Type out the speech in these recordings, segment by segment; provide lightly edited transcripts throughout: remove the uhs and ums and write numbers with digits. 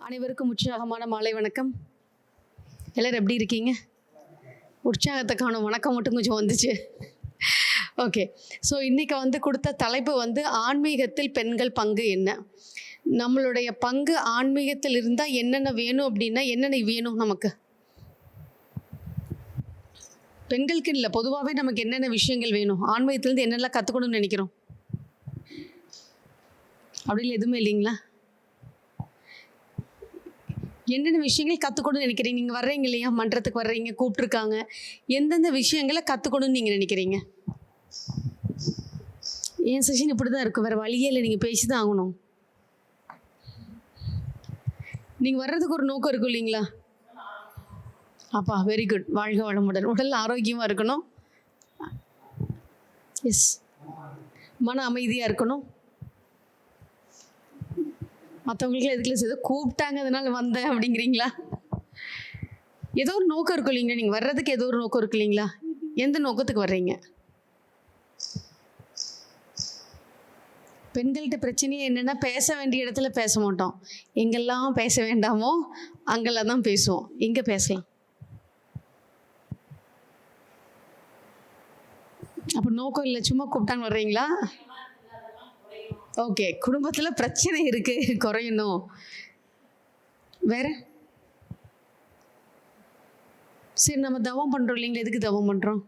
அனைவருக்கும் உற்சாகமான மாலை வணக்கம். எல்லோரும் எப்படி இருக்கீங்க? உற்சாகத்தை காணும் வணக்கம் மட்டும் கொஞ்சம் வந்துச்சு. ஓகே, ஸோ இன்றைக்கி கொடுத்த தலைப்பு ஆன்மீகத்தில் பெண்கள் பங்கு என்ன. நம்மளுடைய பங்கு ஆன்மீகத்தில் இருந்தால் என்னென்ன வேணும் அப்படின்னா என்னென்ன வேணும் நமக்கு? பெண்களுக்கு இல்லை, பொதுவாகவே நமக்கு என்னென்ன விஷயங்கள் வேணும், ஆன்மீகத்துலேருந்து என்னெல்லாம் கற்றுக்கணும்னு நினைக்கிறோம் அப்படின்னு எதுவுமே இல்லைங்களா? என்னென்ன விஷயங்கள் கற்றுக்கணும்னு நினைக்கிறீங்க? நீங்கள் வர்றீங்க இல்லையா, மன்றத்துக்கு வர்றீங்க, கூப்பிட்ருக்காங்க, எந்தெந்த விஷயங்களை கற்றுக்கணும்னு நீங்கள் நினைக்கிறீங்க? என் செஷன் இப்படி தான் இருக்கும், வேறு வழியே இல்லை, நீங்கள் பேசி தான் ஆகணும். நீங்கள் வர்றதுக்கு ஒரு நோக்கம் இருக்கும் இல்லைங்களா? அப்பா வெரி குட், வாழ்க வளமுடன். உடல் ஆரோக்கியமாக இருக்கணும், எஸ், மன அமைதியாக இருக்கணும். மற்றவங்களுக்கு எதுக்குல செய்து கூப்பிட்டாங்க அதனால வந்தேன் அப்படிங்கிறீங்களா? ஏதோ ஒரு நோக்கம் இருக்கும் இல்லைங்களா? நீங்கள் வர்றதுக்கு ஏதோ ஒரு நோக்கம் இருக்கு இல்லைங்களா? எந்த நோக்கத்துக்கு வர்றீங்க? பெண்கள்கிட்ட பிரச்சனையே என்னென்னா, பேச வேண்டிய இடத்துல பேச மாட்டோம், எங்கெல்லாம் பேச வேண்டாமோ அங்கெல்லாம் தான் பேசுவோம். எங்கே பேசலாம்? அப்போ நோக்கம் இல்லை, சும்மா கூப்பிட்டாங்க வர்றீங்களா? ஓகே, குடும்பத்தில் பிரச்சனை இருக்குது, குறையணும். வேறு சரி, நம்ம தவம் பண்ணுறோம் இல்லைங்களா? எதுக்கு தவம் பண்ணுறோம்?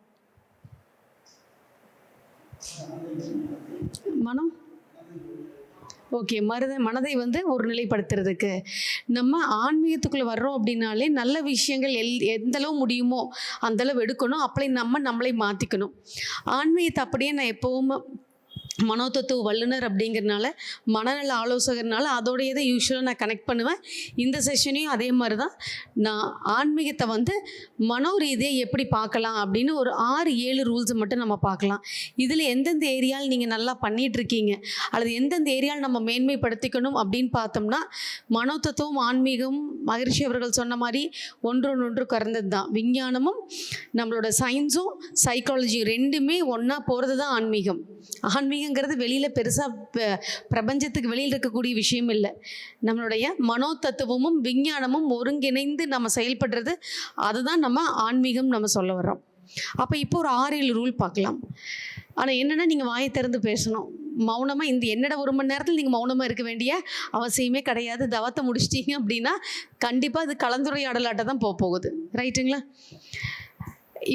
மனம் ஓகே, மனதை ஒரு நிலைப்படுத்துறதுக்கு. நம்ம ஆன்மீகத்துக்குள்ளே வர்றோம் அப்படின்னாலே நல்ல விஷயங்கள் எந்தளவு முடியுமோ அந்தளவு எடுக்கணும். அப்படி நம்மளை மாற்றிக்கணும். ஆன்மீகத்தை அப்படியே நான் எப்போவும் மனோதத்துவ வல்லுனர் அப்படிங்கிறதுனால, மனநல ஆலோசகர்னால அதோடைய தான் யூஸ்வலாக நான் கனெக்ட் பண்ணுவேன். இந்த செஷனையும் அதே மாதிரி தான். நான் ஆன்மீகத்தை மனோ ரீதியாக எப்படி பார்க்கலாம் அப்படின்னு ஒரு 6-7 ரூல்ஸை மட்டும் நம்ம பார்க்கலாம். இதில் எந்தெந்த ஏரியாவில் நீங்கள் நல்லா பண்ணிகிட்ருக்கீங்க அல்லது எந்தெந்த ஏரியாவில் நம்ம மேன்மைப்படுத்திக்கணும் அப்படின்னு பார்த்தோம்னா, மனோதத்துவம் ஆன்மீகம் மகரிஷி அவர்கள் சொன்ன மாதிரி ஒன்று கறந்தது தான். விஞ்ஞானமும் நம்மளோட சயின்ஸும் சைக்காலஜியும் ரெண்டுமே ஒன்றா போகிறது தான் ஆன்மீகம். ஆன்மீகங்கிறது வெளியில் பெருசாக பிரபஞ்சத்துக்கு வெளியில் இருக்கக்கூடிய விஷயம் இல்லை. நம்மளுடைய மனோ தத்துவமும் விஞ்ஞானமும் ஒருங்கிணைந்து நம்ம செயல்படுறது, அதுதான் நம்ம ஆன்மீகம் நம்ம சொல்ல வர்றோம். அப்போ இப்போ ஒரு 6-7 ரூல் பார்க்கலாம். ஆனால் என்னென்னா, நீங்கள் வாயை திறந்து பேசணும். மௌனமாக என்னடா 1 மணி நேரத்தில் நீங்கள் மௌனமாக இருக்க வேண்டிய அவசியமே கிடையாது. தவத்தை முடிச்சிட்டிங்க அப்படின்னா கண்டிப்பாக அது கலந்துரையாடலாட்ட தான் போகுது. ரைட்டுங்களா?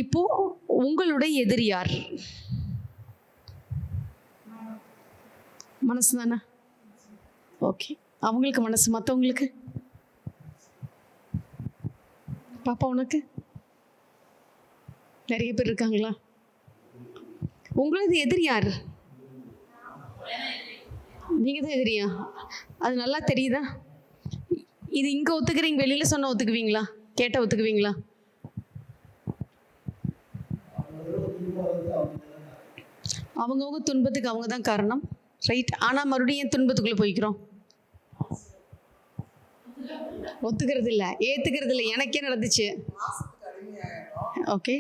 இப்போது உங்களுடைய எதிரி யார்? மனசு தானே? ஓகே, அவங்களுக்கு மனசு, மற்றவங்களுக்கு? பாப்பா உனக்கு நிறைய பேர் இருக்காங்களா? உங்களது எதிரி யார்? நீங்கள் தான் எதிரியா? அது நல்லா தெரியுதா? இது இங்கே ஒத்துக்கிறீங்க, வெளியில் சொன்னால் ஒத்துக்குவீங்களா? கேட்டால் ஒத்துக்குவீங்களா? அவங்கவுங்க துன்பத்துக்கு அவங்க தான் காரணம், ரைட். ஆனால் மறுபடியும் என் துன்பத்துக்குள்ளே போய்க்கிறோம். ஒத்துக்கிறது இல்லை, ஏற்றுக்கிறது இல்லை. எனக்கே நடந்துச்சு. ஓகே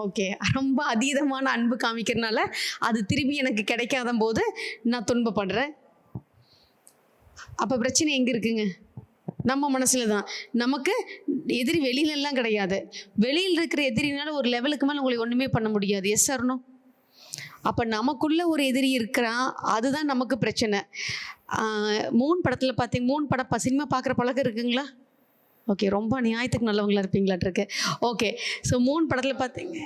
ஓகே, ரொம்ப அதீதமான அன்பு காமிக்கிறதுனால அது திரும்பி எனக்கு கிடைக்காத போது நான் துன்பப்படுறேன். அப்போ பிரச்சனை எங்கே இருக்குங்க? நம்ம மனசில் தான். நமக்கு எதிரி வெளியிலலாம் கிடையாது. வெளியில் இருக்கிற எதிரினால ஒரு லெவலுக்கு மேலே உங்களை ஒன்றுமே பண்ண முடியாது. Yes or no? அப்போ நமக்குள்ளே ஒரு எதிரி இருக்கிறான், அதுதான் நமக்கு பிரச்சனை. 3 படத்தில் பார்த்தீங்க, 3 படம் சினிமா பார்க்குற பழக்கம் இருக்குங்களா? ஓகே, ரொம்ப நியாயத்துக்கு நல்லவங்களா இருப்பீங்களாட்டிருக்கு. ஓகே, ஸோ 3 படத்தில் பார்த்தீங்க.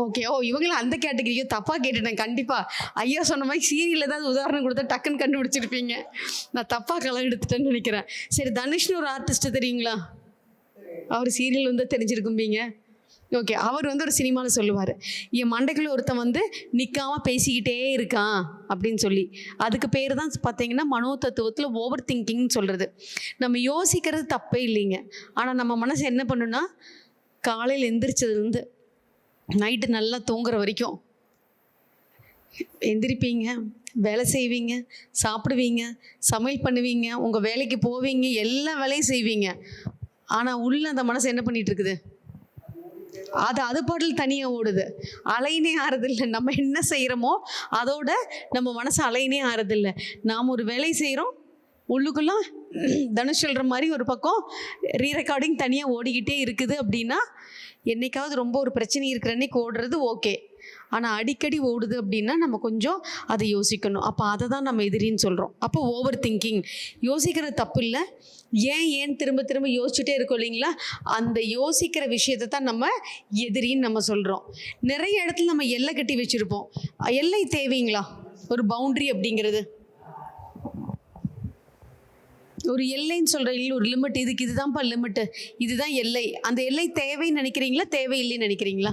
ஓகே, இவங்களாம் அந்த கேட்டகரியோ? தப்பாக கேட்டுட்டேன். கண்டிப்பாக ஐயா சொன்ன மாதிரி சீரியல் ஏதாவது உதாரணம் கொடுத்தா டக்குன்னு கண்டுபிடிச்சிருப்பீங்க. நான் தப்பாக களம் எடுத்துட்டேன்னு நினைக்கிறேன். சரி, தனுஷ்னு ஒரு ஆர்டிஸ்ட்டு தெரியுங்களா? அவர் சீரியல் தெரிஞ்சிருக்கும்பீங்க. ஓகே, அவர் ஒரு சினிமாவில் சொல்லுவார், என் மண்டைக்குள்ள ஒருத்தன் நிற்காமல் பேசிக்கிட்டே இருக்கான் அப்படின்னு சொல்லி. அதுக்கு பேர் தான் பார்த்தீங்கன்னா மனோ தத்துவத்தில் ஓவர் திங்கிங்னு சொல்கிறது. நம்ம யோசிக்கிறது தப்பே இல்லைங்க. ஆனால் நம்ம மனசு என்ன பண்ணுன்னா, காலையில் எந்திரிச்சதுலேருந்து நைட்டு நல்லா தூங்குற வரைக்கும் எந்திரிப்பீங்க, வேலை செய்வீங்க, சாப்பிடுவீங்க, சமையல் பண்ணுவீங்க, உங்கள் வேலைக்கு போவீங்க, எல்லா வேலையும் செய்வீங்க. ஆனால் உள்ள அந்த மனசு என்ன பண்ணிகிட்டு இருக்குது? அது பாடல் தனியாக ஓடுது, அலைனே ஆறதில்லை. நம்ம என்ன செய்கிறோமோ அதோட நம்ம மனசு அலைனே ஆறதில்லை. நாம் ஒரு வேலை செய்கிறோம், உள்ளுக்குள்ள தனுஷ் சொல்கிற மாதிரி ஒரு பக்கம் ரீரெக்கார்டிங் தனியாக ஓடிக்கிட்டே இருக்குது அப்படின்னா, என்னைக்காவது ரொம்ப ஒரு பிரச்சனை இருக்கிற அன்னைக்கு ஓடுறது ஓகே. ஆனால் அடிக்கடி ஓடுது அப்படின்னா நம்ம கொஞ்சம் அதை யோசிக்கணும். அப்போ அதை தான் நம்ம எதிரின்னு சொல்கிறோம். அப்போ ஓவர் திங்கிங், யோசிக்கிறது தப்பு இல்லை. ஏன் திரும்ப திரும்ப யோசிச்சுட்டே இருக்கோம் இல்லைங்களா, அந்த யோசிக்கிற விஷயத்தை தான் நம்ம எதிரின்னு நம்ம சொல்கிறோம். நிறைய இடத்துல நம்ம எல்லை கட்டி வச்சுருப்போம். எல்லை தேவைங்களா? ஒரு பவுண்ட்ரி அப்படிங்கிறது ஒரு எல்லைன்னு சொல்கிற இல்லை, ஒரு லிமிட். இதுதான்ப்பா லிமிட்டு, இதுதான் எல்லை. அந்த எல்லை தேவைன்னு நினைக்கிறீங்களா, தேவையில்லைன்னு நினைக்கிறீங்களா?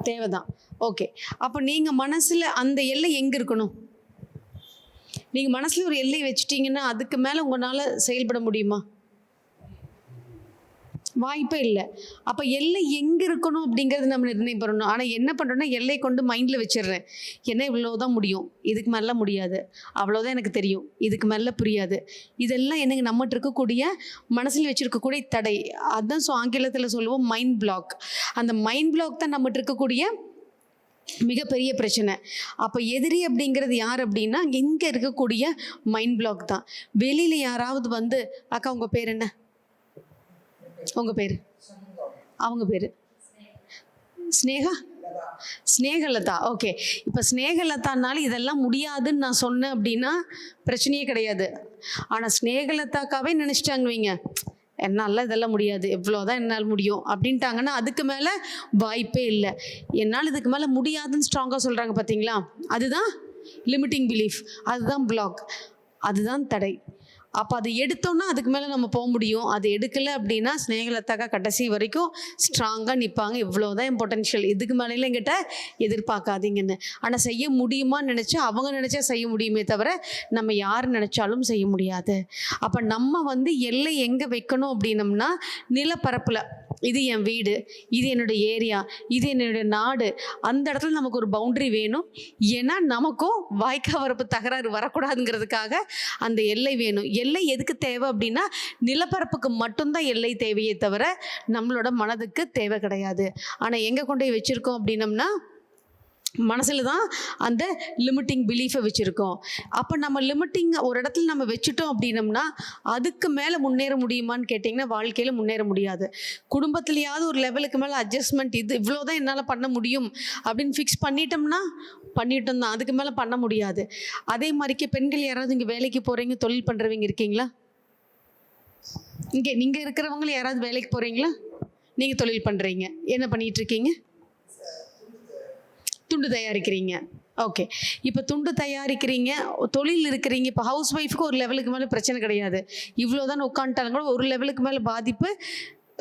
தேவைதான். ஓகே, அப்போ நீங்கள் மனசில் அந்த எல்லை எங்கே இருக்கணும்? நீங்கள் மனசில் ஒரு எல்லை வச்சுட்டிங்கன்னா அதுக்கு மேலே உங்களால் செயல்பட முடியுமா? வாய்ப்பே இல்லை. அப்போ எல்லை எங்கே இருக்கணும் அப்படிங்கிறது நம்ம நிர்ணயம் பண்ணணும். ஆனால் என்ன பண்ணுறோன்னா, எல்லை கொண்டு மைண்டில் வச்சிடுறேன். என்ன இவ்வளோதான் முடியும், இதுக்கு மேலே முடியாது, அவ்வளோதான் எனக்கு தெரியும், இதுக்கு மேலே புரியாது. இதெல்லாம் எனக்கு நம்மகிட்ட இருக்கக்கூடிய மனசில் வச்சுருக்கக்கூடிய தடை. அதுதான் ஆங்கிலத்தில் சொல்லுவோம் மைண்ட் பிளாக். அந்த மைண்ட் பிளாக் தான் நம்மகிட்ட இருக்கக்கூடிய மிகப்பெரிய பிரச்சனை. அப்போ எதிரி அப்படிங்கிறது யார் அப்படின்னா, இங்கே இருக்கக்கூடிய மைண்ட் பிளாக் தான். வெளியில் யாராவது வந்து, அக்கா உங்கள் பேர் என்ன? உங்கள் பேர்? அவங்க பேர் ஸ்னேகா, ஸ்னேகலதா. ஓகே, இப்போ ஸ்னேகலதானாலும் இதெல்லாம் முடியாதுன்னு நான் சொன்னேன் அப்படின்னா பிரச்சனையே கிடையாது. ஆனால் ஸ்னேகலதாக்காவே நினச்சிட்டாங்க வைங்க, என்னால் இதெல்லாம் முடியாது, எவ்வளோதான் என்னால் முடியும் அப்படின்ட்டாங்கன்னா அதுக்கு மேலே வாய்ப்பே இல்லை. என்னால் இதுக்கு மேலே முடியாதுன்னு ஸ்ட்ராங்காக சொல்கிறாங்க பார்த்தீங்களா, அதுதான் லிமிட்டிங் பிலீஃப், அதுதான் பிளாக், அதுதான் தடை. அப்போ அது எடுத்தோன்னா அதுக்கு மேலே நம்ம போக முடியும். அது எடுக்கலை அப்படின்னா ஸ்னேகலதாக்கா கடைசி வரைக்கும் ஸ்ட்ராங்காக நிற்பாங்க. இவ்வளோதான் என் பொட்டன்ஷியல், இதுக்கு மேலே என்கிட்ட எதிர்பார்க்காதீங்கன்னு. ஆனால் செய்ய முடியுமான்னு நினச்சா அவங்க நினச்சா செய்ய முடியுமே தவிர நம்ம யார் நினச்சாலும் செய்ய முடியாது. அப்போ நம்ம வந்து எல்லை எங்கே வைக்கணும் அப்படின்னம்னா, நிலப்பரப்பில் இது என் வீடு, இது என்னுடைய ஏரியா, இது என்னுடைய நாடு, அந்த இடத்துல நமக்கு ஒரு பவுண்டரி வேணும். ஏன்னா நமக்கும் வாய்க்கா வரப்பு தகராறு வரக்கூடாதுங்கிறதுக்காக அந்த எல்லை வேணும். எல்லை எதுக்கு தேவை அப்படின்னா, நிலப்பரப்புக்கு மட்டும்தான் எல்லை தேவையே தவிர நம்மளோட மனதுக்கு தேவை கிடையாது. ஆனால் எங்கே கொண்டு போய் வச்சுருக்கோம் அப்படின்னம்னா, மனசில் தான் அந்த லிமிட்டிங் பிலீஃபை வச்சுருக்கோம். அப்போ நம்ம லிமிட்டிங் ஒரு இடத்துல நம்ம வச்சுட்டோம் அப்படின்னம்னா அதுக்கு மேலே முன்னேற முடியுமான்னு கேட்டிங்கன்னா வாழ்க்கையில் முன்னேற முடியாது. குடும்பத்துலையாவது ஒரு லெவலுக்கு மேலே அட்ஜஸ்ட்மெண்ட், இது இவ்வளோதான் என்னால் பண்ண முடியும் அப்படின்னு ஃபிக்ஸ் பண்ணிட்டோம் தான், அதுக்கு மேலே பண்ண முடியாது. அதே மாதிரிக்கு பெண்கள் யாராவது இங்கே வேலைக்கு போகிறீங்க, தொழில் பண்ணுறவங்க இருக்கீங்களா? இங்கே நீங்கள் இருக்கிறவங்களும் யாராவது வேலைக்கு போகிறீங்களா? நீங்கள் தொழில் பண்ணுறீங்க, என்ன பண்ணிகிட்ருக்கீங்க? துண்டு தயாரிக்கிறீங்க. ஓகே, இப்போ துண்டு தயாரிக்கிறீங்க, தொழில் இருக்கிறீங்க. இப்போ ஹவுஸ் ஒய்ஃபுக்கு ஒரு லெவலுக்கு மேலே பிரச்சனை கிடையாது, இவ்வளோதான் உட்காந்துட்டாலும் கூட ஒரு லெவலுக்கு மேலே பாதிப்பு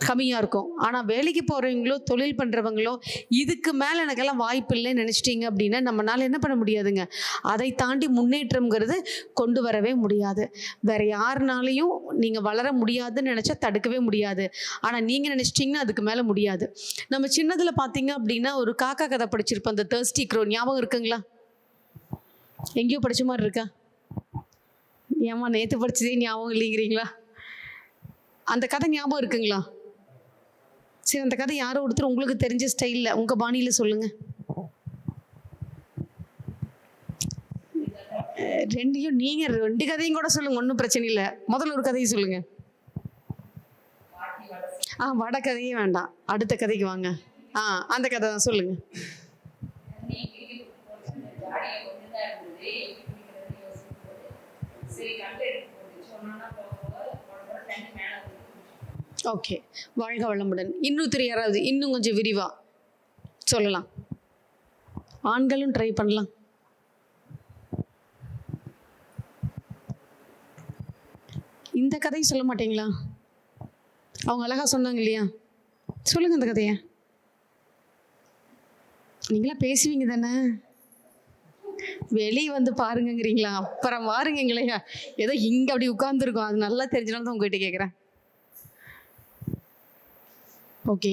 கம்மியாக இருக்கும். ஆனால் வேலைக்கு போகிறவங்களோ தொழில் பண்ணுறவங்களோ இதுக்கு மேலே எனக்கெல்லாம் வாய்ப்பு இல்லைன்னு நினச்சிட்டிங்க அப்படின்னா நம்மளால் என்ன பண்ண முடியாதுங்க, அதை தாண்டி முன்னேற்றம்ங்கிறது கொண்டு வரவே முடியாது. வேறு யாருனாலையும் நீங்கள் வளர முடியாதுன்னு நினச்சா தடுக்கவே முடியாது. ஆனால் நீங்கள் நினச்சிட்டிங்கன்னா அதுக்கு மேலே முடியாது. நம்ம சின்னதில் பார்த்தீங்க அப்படின்னா ஒரு காக்கா கதை படிச்சிருப்போம், அந்த தேர்ஸ்டி க்ரோ, ஞாபகம் இருக்குங்களா? எங்கேயோ படித்த மாதிரி இருக்கா? ஏமா நேற்று படித்ததே ஞாபகம் இல்லைங்கிறீங்களா? அந்த கதை ஞாபகம் இருக்குங்களா? சரி, அந்த கதை யாரோ ஒருத்தர் உங்களுக்கு தெரிஞ்ச ஸ்டைலில் உங்கள் பாணியில் சொல்லுங்கள். நீங்கள் 2 கதையும் கூட சொல்லுங்கள், ஒன்றும் பிரச்சனை இல்லை. முதல்ல ஒரு கதையை சொல்லுங்கள். வட கதையே வேண்டாம், அடுத்த கதைக்கு வாங்க. அந்த கதை தான் சொல்லுங்கள். ஓகே, வாழ்க வளமுடன். இன்னொருத்தர் யாராவது இன்னும் கொஞ்சம் விரிவாக சொல்லலாம். ஆண்களும் ட்ரை பண்ணலாம். இந்த கதையை சொல்ல மாட்டீங்களா? அவங்க அழகா சொன்னாங்க இல்லையா, சொல்லுங்க அந்த கதையை. நீங்களா பேசுவீங்க தானே, வெளியே வந்து பாருங்கிறீங்களா? அப்புறம் பாருங்கங்களேயா, ஏதோ இங்கே அப்படி உட்கார்ந்துருக்கோம், அது நல்லா தெரிஞ்சனால தான் உங்ககிட்ட கேட்குறேன். ஓகே,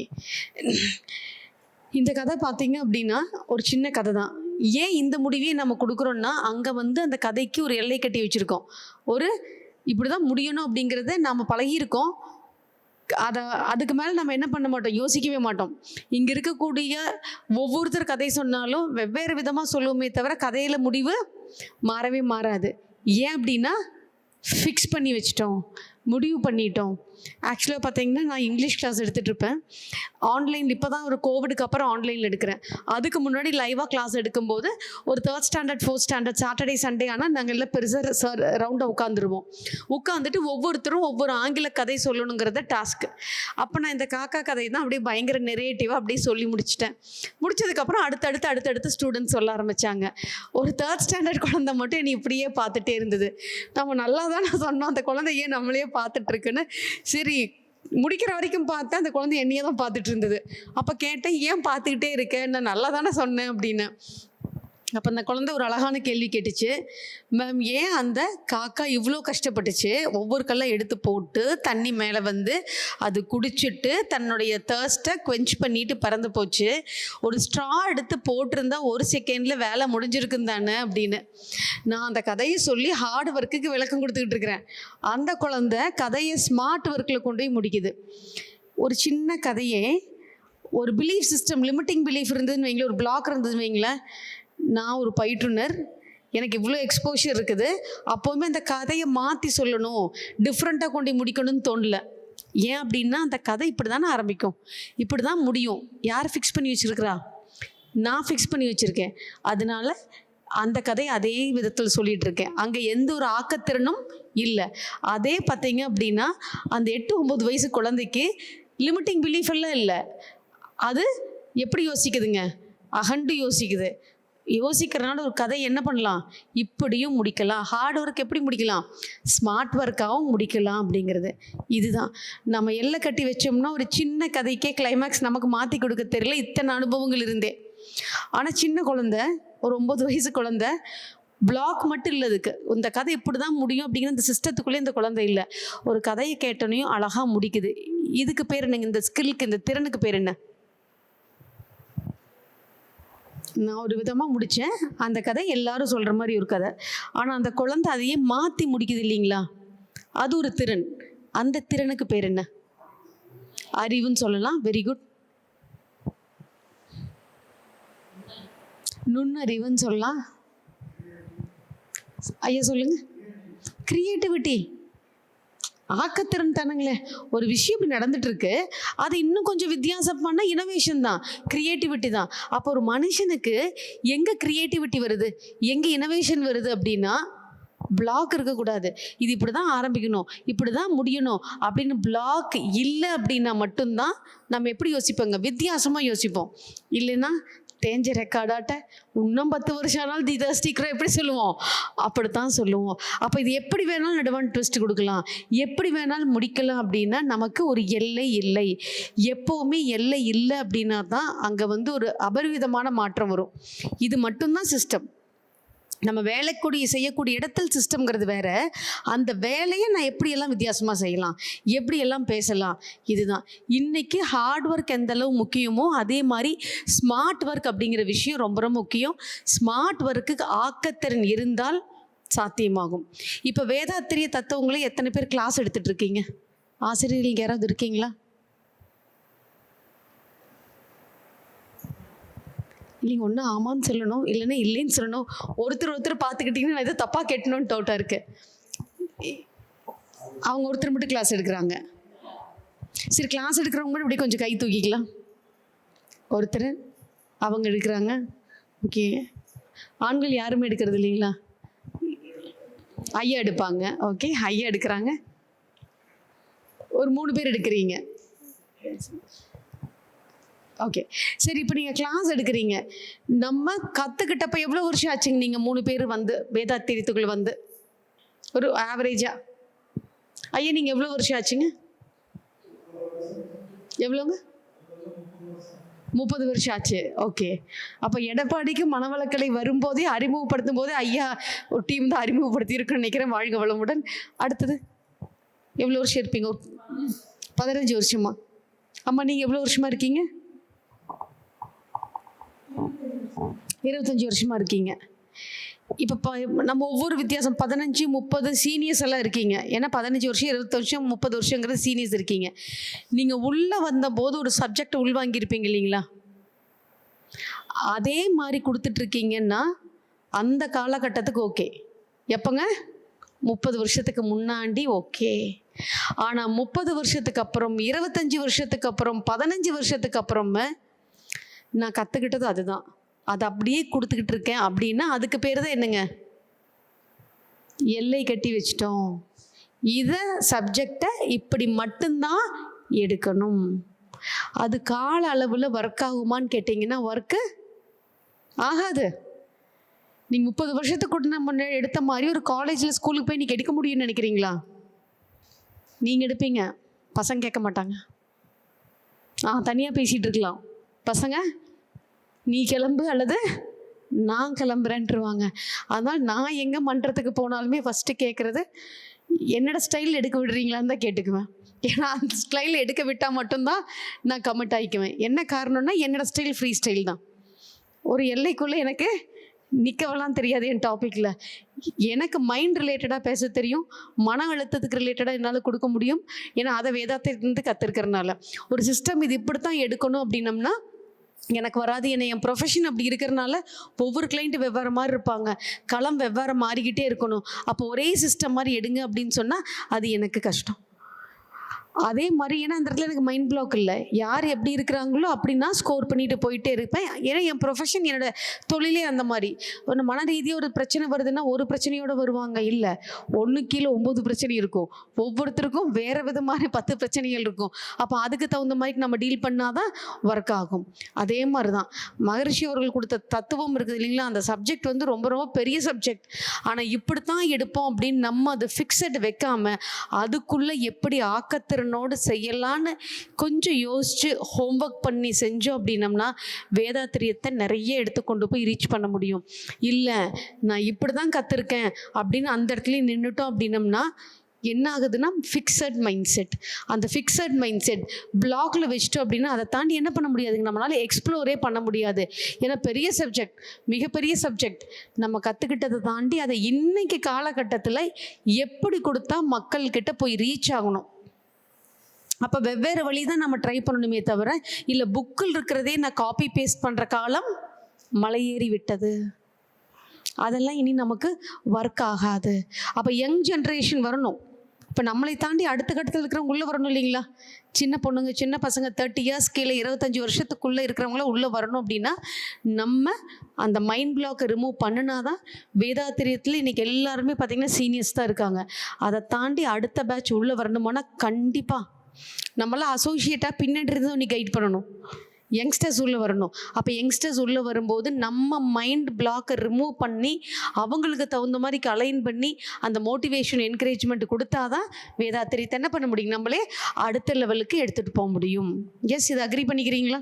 இந்த கதை பார்த்தீங்க அப்படின்னா ஒரு சின்ன கதை தான். ஏன் இந்த முடிவையே நம்ம கொடுக்குறோன்னா, அங்கே வந்து அந்த கதைக்கு ஒரு எல்லை கட்டி வச்சுருக்கோம். ஒரு இப்படி தான் முடியணும் அப்படிங்கிறத நாம் பழகியிருக்கோம். அதுக்கு மேலே நம்ம என்ன பண்ண மாட்டோம், யோசிக்கவே மாட்டோம். இங்கே இருக்கக்கூடிய ஒவ்வொருத்தர் கதை சொன்னாலும் வெவ்வேறு விதமாக சொல்லுவோமே தவிர கதையில் முடிவு மாறவே மாறாது. ஏன் அப்படின்னா ஃபிக்ஸ் பண்ணி வச்சிட்டோம், முடிவு பண்ணிட்டோம். ஆக்சுவலாக பார்த்தீங்கன்னா நான் இங்கிலீஷ் கிளாஸ் எடுத்துகிட்டு இருப்பேன். ஆன்லைன் இப்போ தான் ஒரு கோவிடுக்கு அப்புறம் ஆன்லைனில் எடுக்கிறேன். அதுக்கு முன்னாடி லைவாக கிளாஸ் எடுக்கும்போது ஒரு 3rd standard 4th standard Saturday Sunday ஆனால் நாங்கள் எல்லாம் பெருசாக சார் ரவுண்டாக உட்காந்துருவோம். உட்காந்துட்டு ஒவ்வொருத்தரும் ஒவ்வொரு ஆங்கில கதை சொல்லணுங்கிறத டாஸ்க்கு. அப்போ நான் இந்த காக்கா கதை தான் அப்படியே பயங்கர நெரேட்டிவாக அப்படியே சொல்லி முடிச்சிட்டேன். முடிச்சதுக்கப்புறம் அடுத்தடுத்து ஸ்டூடெண்ட்ஸ் சொல்ல ஆரம்பித்தாங்க. ஒரு 3rd ஸ்டாண்டர்ட் குழந்தை மட்டும் என்னை இப்படியே பார்த்துட்டே இருந்தது. நம்ம நல்லா தானே சொன்னோம், அந்த குழந்தை ஏன் நம்மளையே பார்த்துட்ருக்குன்னு. சரி முடிக்கிற வரைக்கும் பார்த்தேன், அந்த குழந்தை என்னையே தான் பார்த்துட்டு இருந்தது. அப்போ கேட்டேன், ஏன் பார்த்துக்கிட்டே இருக்க, நான் நல்லா தானே சொன்னேன் அப்படின்னு. அப்போ அந்த குழந்தை ஒரு அழகான கேள்வி கேட்டுச்சு, மேம் ஏன் அந்த காக்கா இவ்வளோ கஷ்டப்பட்டுச்சு, ஒவ்வொரு கல்லை எடுத்து போட்டு தண்ணி மேலே வந்து அது குடிச்சிட்டு தன்னுடைய தேர்ஸ்ட்டை குவென்ச் பண்ணிட்டு பறந்து போச்சு, ஒரு ஸ்ட்ரா எடுத்து போட்டிருந்தா 1 செகண்டில் வேலை முடிஞ்சிருக்குன்னு தானே அப்படின்னு. நான் அந்த கதையை சொல்லி ஹார்ட் ஒர்க்குக்கு விளக்கம் கொடுத்துக்கிட்டு இருக்கிறேன். அந்த குழந்தை கதையை ஸ்மார்ட் ஒர்க்கில் கொண்டு போய் முடிக்குது. ஒரு சின்ன கதையே ஒரு பிலீஃப் சிஸ்டம், லிமிட்டிங் பிலீஃப் இருந்ததுன்னு வைங்களேன், ஒரு பிளாக் இருந்ததுன்னு வைங்களேன். நான் ஒரு பயிற்றுனர், எனக்கு இவ்வளோ எக்ஸ்போஷர் இருக்குது, அப்போவுமே அந்த கதையை மாற்றி சொல்லணும், டிஃப்ரெண்ட்டாக கொண்டு முடிக்கணும்னு தோணல. ஏன் அப்படின்னா அந்த கதை இப்படி தானே ஆரம்பிக்கும், இப்படி தான் முடியும். யார் ஃபிக்ஸ் பண்ணி வச்சுருக்கிறா? நான் ஃபிக்ஸ் பண்ணி வச்சுருக்கேன். அதனால அந்த கதை அதே விதத்தில் சொல்லிகிட்டு இருக்கேன். அங்கே எந்த ஒரு ஆக்கத்திறனும் இல்லை. அதே பார்த்தீங்க அப்படின்னா அந்த 8-9 வயசு குழந்தைக்கு லிமிட்டிங் பிலீஃப் எல்லாம் இல்லை. அது எப்படி யோசிக்குதுங்க? அகண்டு யோசிக்குது. யோசிக்கிறனால ஒரு கதை என்ன பண்ணலாம், இப்படியும் முடிக்கலாம். ஹார்ட் ஒர்க் எப்படி முடிக்கலாம், ஸ்மார்ட் ஒர்க்காகவும் முடிக்கலாம் அப்படிங்கிறது. இதுதான் நம்ம எல்லை கட்டி வச்சோம்னா ஒரு சின்ன கதைக்கே கிளைமேக்ஸ் நமக்கு மாற்றி கொடுக்க தெரியல. இத்தனை அனுபவங்கள் இருந்தே. ஆனால் சின்ன குழந்தை, ஒரு 9 வயசு குழந்தை, பிளாக் மட்டும் இல்லை அதுக்கு. இந்த கதை இப்படி தான் முடியும் அப்படிங்கிற இந்த சிஸ்டத்துக்குள்ளே இந்த குழந்தை இல்லை. ஒரு கதையை கேட்டோனையும் அழகாக முடிக்குது. இதுக்கு பேர் என்னங்க? இந்த ஸ்கில்லுக்கு, இந்த திறனுக்கு பேர் என்ன? நான் ஒரு விதமாக முடித்தேன். அந்த கதை எல்லாரும் சொல்கிற மாதிரி ஒரு கதை. ஆனால் அந்த குழந்தை அதையே மாற்றி முடிக்குது இல்லைங்களா? அது ஒரு திறன். அந்த திறனுக்கு பேர் என்ன? அறிவுன்னு சொல்லலாம். Very good. நுண்ணறிவுன்னு சொல்லலாம். ஐயா சொல்லுங்க. கிரியேட்டிவிட்டி, ஆக்கத்திறன் தானுங்களே. ஒரு விஷயம் இப்படி நடந்துட்டு இருக்கு, அது இன்னும் கொஞ்சம் வித்தியாசம் பண்ணால் இனோவேஷன் தான், கிரியேட்டிவிட்டி தான். அப்போ ஒரு மனுஷனுக்கு எங்கே கிரியேட்டிவிட்டி வருது, எங்கே இனோவேஷன் வருது அப்படின்னா பிளாக் இருக்கக்கூடாது. இது இப்படி தான் ஆரம்பிக்கணும், இப்படி தான் முடியணும் அப்படின்னு பிளாக் இல்லை அப்படின்னா மட்டும்தான் நம்ம எப்படி யோசிப்போங்க, வித்தியாசமாக யோசிப்போம். இல்லைன்னா தேஞ்ச ரெக்கார்டாட்ட இன்னும் 10 வருஷம் ஆனாலும் இதை ஸ்டிக்கரை எப்படி சொல்லுவோம், அப்படித்தான் சொல்லுவோம். அப்போ இது எப்படி வேணாலும் நடுவான் ட்விஸ்ட் கொடுக்கலாம், எப்படி வேணாலும் முடிக்கலாம் அப்படின்னா நமக்கு ஒரு எல்லை இல்லை. எப்போவுமே எல்லை இல்லை அப்படின்னா தான் அங்கே வந்து ஒரு அபரிவிதமான மாற்றம் வரும். இது மட்டும்தான் சிஸ்டம். நம்ம செய்யக்கூடிய இடத்தில் சிஸ்டம்ங்கிறது வேற. அந்த வேலையை நான் எப்படியெல்லாம் வித்தியாசமாக செய்யலாம், எப்படியெல்லாம் பேசலாம், இதுதான். இன்னைக்கு ஹார்ட் ஒர்க் எந்த அளவு முக்கியமோ அதே மாதிரி ஸ்மார்ட் ஒர்க் அப்படிங்கிற விஷயம் ரொம்ப ரொம்ப முக்கியம். ஸ்மார்ட் ஒர்க்குக்கு ஆக்கத்திறன் இருந்தால் சாத்தியமாகும். இப்போ வேதாத்திரிய தத்துவங்களே எத்தனை பேர் கிளாஸ் எடுத்துட்டு இருக்கீங்க? ஆசிரியர்கள் யாராவது இருக்கீங்களா? இல்லைங்க, ஒன்று ஆமான்னு சொல்லணும், இல்லைன்னா இல்லைன்னு சொல்லணும். ஒருத்தர் பார்த்துக்கிட்டிங்கன்னா நான் எதோ தப்பாக கேட்டணும்னு டவுட்டாக இருக்குது. அவங்க ஒருத்தர் மட்டும் கிளாஸ் எடுக்கிறாங்க. சரி, கிளாஸ் எடுக்கிறவங்க கூட இப்படி கொஞ்சம் கை தூக்கிக்கலாம். ஒருத்தர் அவங்க எடுக்கிறாங்க. ஓகே, ஆண்கள் யாருமே எடுக்கிறது இல்லைங்களா? ஐயா எடுப்பாங்க. ஓகே, ஐயா எடுக்கிறாங்க. ஒரு 3 பேர் எடுக்கிறீங்க. ஓகே, சரி. இப்போ நீங்கள் கிளாஸ் எடுக்கிறீங்க. நம்ம கற்றுக்கிட்டப்போ எவ்வளோ வருஷம் ஆச்சுங்க நீங்கள் 3 பேர் வந்து வேதாத்திரியத்துக்குள்ளே வந்து? ஒரு ஆவரேஜாக ஐயா நீங்கள் எவ்வளோ வருஷம் ஆச்சுங்க? எவ்வளோங்க? 30 வருஷம் ஆச்சு. ஓகே, அப்போ எடப்பாடிக்கு மனவளக்கலை வரும்போதே அறிமுகப்படுத்தும் போதே ஐயா ஒரு டீம் தான் அறிமுகப்படுத்தி இருக்குன்னு நினைக்கிறேன். வாழ்க வளமுடன். அடுத்தது எவ்வளோ வருஷம் இருப்பீங்க? 15 வருஷமா? அம்மா நீங்கள் எவ்வளோ வருஷமாக இருக்கீங்க? 25 வருஷமாக இருக்கீங்க. இப்போ நம்ம ஒவ்வொரு வித்தியாசம் 15, 30 சீனியர்ஸ் எல்லாம் இருக்கீங்க. ஏன்னா 15 வருஷம், 20 வருஷம், 30 வருஷங்கிறது சீனியர்ஸ் இருக்கீங்க. நீங்கள் உள்ளே வந்தபோது ஒரு சப்ஜெக்ட் உள்வாங்கியிருப்பீங்க இல்லைங்களா? அதே மாதிரி கொடுத்துட்ருக்கீங்கன்னா அந்த காலகட்டத்துக்கு ஓகே. எப்போங்க? 30 வருஷத்துக்கு முன்னாடி ஓகே. ஆனால் 30 வருஷத்துக்கு அப்புறம், 25 வருஷத்துக்கு அப்புறம், 15 வருஷத்துக்கு அப்புறமே நான் கற்றுக்கிட்டது அதுதான். அதை அப்படியே கொடுத்துக்கிட்டு இருக்கேன் அப்படின்னா அதுக்கு பேர் தான் என்னங்க? எல்லை கட்டி வச்சிட்டோம். இதை சப்ஜெக்டை இப்படி மட்டும்தான் எடுக்கணும். அது கால அளவில் ஒர்க் ஆகுமான்னு கேட்டிங்கன்னா ஒர்க்கு ஆகாது. நீங்கள் 30 வருஷத்துக்கு நம்ம எடுத்த மாதிரி ஒரு காலேஜில் ஸ்கூலுக்கு போய் நீங்கள் எடுக்க முடியும்னு நினைக்கிறீங்களா? நீங்கள் எடுப்பீங்க, பசங்க கேட்க மாட்டாங்க. தனியாக பேசிகிட்டு இருக்கலாம். பசங்க நீ கிளம்பு அல்லது நான் கிளம்புறேன்ட்டுருவாங்க. அதனால் நான் எங்கே மன்றத்துக்கு போனாலுமே ஃபஸ்ட்டு கேட்குறது என்னோடய ஸ்டைல் எடுக்க விடுறீங்களான்னு தான் கேட்டுக்குவேன். ஏன்னா அந்த ஸ்டைல் எடுக்க விட்டால் மட்டும்தான் நான் கமிட் ஆகிக்குவேன். என்ன காரணம்னா என்னோடய ஸ்டைல் ஃப்ரீ ஸ்டைல் தான். ஒரு எல்லைக்குள்ளே எனக்கு நிற்கவெல்லாம் தெரியாது. என் டாப்பிக்கில் எனக்கு மைண்ட் ரிலேட்டடாக பேச தெரியும், மன அழுத்தத்துக்கு ரிலேட்டடாக என்னால் கொடுக்க முடியும். ஏன்னா அதை வேதாத்திலிருந்து கற்றுருக்கிறனால ஒரு சிஸ்டம் இது இப்படி தான் எடுக்கணும் அப்படின்னம்னா எனக்கு வராது. ஏன்னா என் ப்ரொஃபஷன் அப்படி இருக்கிறனால ஒவ்வொரு கிளைண்ட்டு வெவ்வேறு மாதிரி இருப்பாங்க, களம் வெவ்வேறு மாறிக்கிட்டே இருக்கணும். அப்போ ஒரே சிஸ்டம் மாதிரி எடுங்க அப்படின்னு சொன்னால் அது எனக்கு கஷ்டம். அதே மாதிரி ஏன்னா அந்த இடத்துல எனக்கு மைண்ட் பிளாக் இல்லை. யார் எப்படி இருக்கிறாங்களோ அப்படின்னா ஸ்கோர் பண்ணிட்டு போயிட்டே இருப்பேன். ஏன்னா என் ப்ரொஃபஷன், என்னோட தொழிலே அந்த மாதிரி. ஒரு மன ரீதியாக ஒரு பிரச்சனை வருதுன்னா ஒரு பிரச்சனையோடு வருவாங்க, இல்லை 1 கீழே 9 பிரச்சனை இருக்கும். ஒவ்வொருத்தருக்கும் வேறு விதமான 10 பிரச்சனைகள் இருக்கும். அப்போ அதுக்கு தகுந்த மாதிரி நம்ம டீல் பண்ணாதான் ஒர்க் ஆகும். அதே மாதிரி தான் மகரிஷி அவர்கள் கொடுத்த தத்துவம் இருக்குது இல்லைங்களா? அந்த சப்ஜெக்ட் வந்து ரொம்ப ரொம்ப பெரிய சப்ஜெக்ட். ஆனால் இப்படி தான் எடுப்போம் அப்படின்னு நம்ம அது ஃபிக்ஸட் வைக்காமல் அதுக்குள்ளே எப்படி ஆக்கத்திறனோடு செய்யலான்னு கொஞ்சம் யோசிச்சு ஹோம்ஒர்க் பண்ணி செஞ்சோம் அப்படின்னம்னா வேதாத்திரியத்தை நிறைய எடுத்துக்கொண்டு போய் ரீச் பண்ண முடியும். இல்லை நான் இப்படி தான் கற்றுருக்கேன் அப்படின்னு அந்த இடத்துலையும் நின்றுட்டோம் அப்படின்னம்னா என்ன ஆகுதுன்னா ஃபிக்ஸட் மைண்ட் செட். அந்த ஃபிக்ஸட் மைண்ட் செட் பிளாக்ல வச்சிட்டோம் அப்படின்னா அதை தாண்டி என்ன பண்ண முடியாதுங்க, நம்மளால எக்ஸ்ப்ளோரே பண்ண முடியாது. ஏன்னா பெரிய சப்ஜெக்ட், மிகப்பெரிய சப்ஜெக்ட். நம்ம கற்றுக்கிட்டதை தாண்டி அதை இன்னைக்கு காலகட்டத்தில் எப்படி கொடுத்தா மக்கள்கிட்ட போய் ரீச் ஆகணும். அப்போ வெவ்வேறு வழி தான் நம்ம ட்ரை பண்ணணுமே தவிர இல்லை புக்கில் இருக்கிறதே நான் காப்பி பேஸ்ட் பண்ணுற காலம் மலையேறி விட்டது. அதெல்லாம் இனி நமக்கு ஒர்க் ஆகாது. அப்போ யங் ஜென்ரேஷன் வரணும். இப்போ நம்மளை தாண்டி அடுத்த கட்டத்தில் இருக்கிறவங்க உள்ளே வரணும் இல்லைங்களா? சின்ன பொண்ணுங்க, சின்ன பசங்க 30 இயர்ஸ் கீழே 25 வருஷத்துக்குள்ளே இருக்கிறவங்களாம் உள்ளே வரணும் அப்படின்னா நம்ம அந்த மைண்ட் பிளாக்கை ரிமூவ் பண்ணினா தான். வேதாத்திரியத்தில் இன்றைக்கி எல்லாருமே பார்த்திங்கன்னா சீனியர்ஸ் தான் இருக்காங்க. அதை தாண்டி அடுத்த பேட்ச் உள்ளே வரணுமானா கண்டிப்பாக நம்மளாம் அசோசியேட்டாக பின்னாடி இருந்து நீ கைட் பண்ணணும். யங்ஸ்டர்ஸ் உள்ளே வரணும். அப்போ யங்ஸ்டர்ஸ் உள்ளே வரும்போது நம்ம மைண்ட் பிளாக்கை ரிமூவ் பண்ணி அவங்களுக்கு தகுந்த மாதிரி அலைன் பண்ணி அந்த மோட்டிவேஷன் என்கரேஜ்மெண்ட் கொடுத்தா தான் வேதாத்திரியத்தை என்ன பண்ண முடியும், நம்மளே அடுத்த லெவலுக்கு எடுத்துகிட்டு போக முடியும். எஸ், இது அக்ரி பண்ணிக்கிறீங்களா?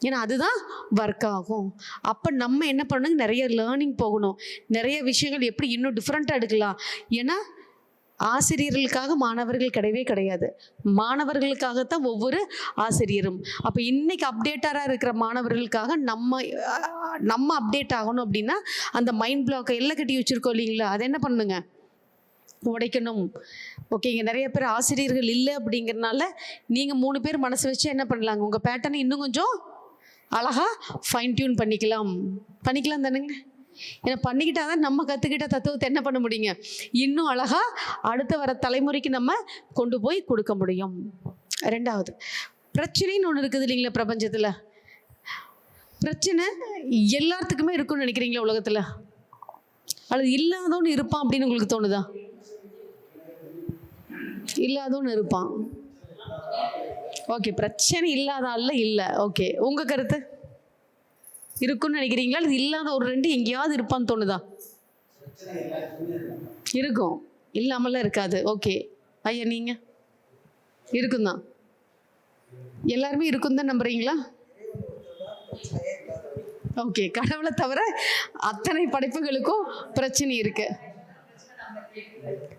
ஏன்னா அதுதான் ஒர்க் ஆகும். அப்போ நம்ம என்ன பண்ணணும், நிறைய லேர்னிங் போகணும். நிறைய விஷயங்கள் எப்படி இன்னும் டிஃப்ரெண்ட்டாக எடுக்கலாம். ஏன்னா ஆசிரியர்களுக்காக மாணவர்கள் கிடையவே கிடையாது, மாணவர்களுக்காகத்தான் ஒவ்வொரு ஆசிரியரும். அப்போ இன்னைக்கு அப்டேட்டராக இருக்கிற மாணவர்களுக்காக நம்ம அப்டேட் ஆகணும் அப்படின்னா அந்த மைண்ட் பிளாக்கை எல்லாம் கட்டி வச்சுருக்கோம் இல்லைங்களா, அதை என்ன பண்ணுங்க, உடைக்கணும். ஓகே, இங்கே நிறைய பேர் ஆசிரியர்கள் இல்லை அப்படிங்கிறனால நீங்கள் 3 பேர் மனசு வச்சு என்ன பண்ணலாங்க, உங்கள் பேட்டர்னை இன்னும் கொஞ்சம் அழகாக ஃபைன் டியூன் பண்ணிக்கலாம் தானுங்க. ஏன்னா பண்ணிக்கிட்டால் தான் நம்ம கற்றுக்கிட்ட தத்துவத்தை என்ன பண்ண முடியுங்க, இன்னும் அழகாக அடுத்த வர தலைமுறைக்கு நம்ம கொண்டு போய் கொடுக்க முடியும். 2வது பிரச்சனைன்னு ஒன்று இருக்குது இல்லைங்களா பிரபஞ்சத்தில். பிரச்சனை எல்லாத்துக்குமே இருக்குன்னு நினைக்கிறீங்களா உலகத்தில்? அல்லது இல்லாதவன்னு இருப்பான் அப்படின்னு உங்களுக்கு தோணுதா? இல்லாதவன்னு இருப்பான். ஓகே, பிரச்சனை இல்லாத ஆள்ல இல்லை. ஓகே, உங்கள் கருத்து இருக்குன்னு நினைக்கிறீங்களா? அது இல்லாத ஒரு 2 எங்கேயாவது இருப்பான்னு தோணுதா? இருக்கும், இல்லாமலாம் இருக்காது. ஓகே ஐயா, நீங்கள் இருக்கும் தான், எல்லாருமே இருக்கும் தான் நம்புறீங்களா? ஓகே, கடவுளை தவிர அத்தனை படைப்புகளுக்கும் பிரச்சனை இருக்கு.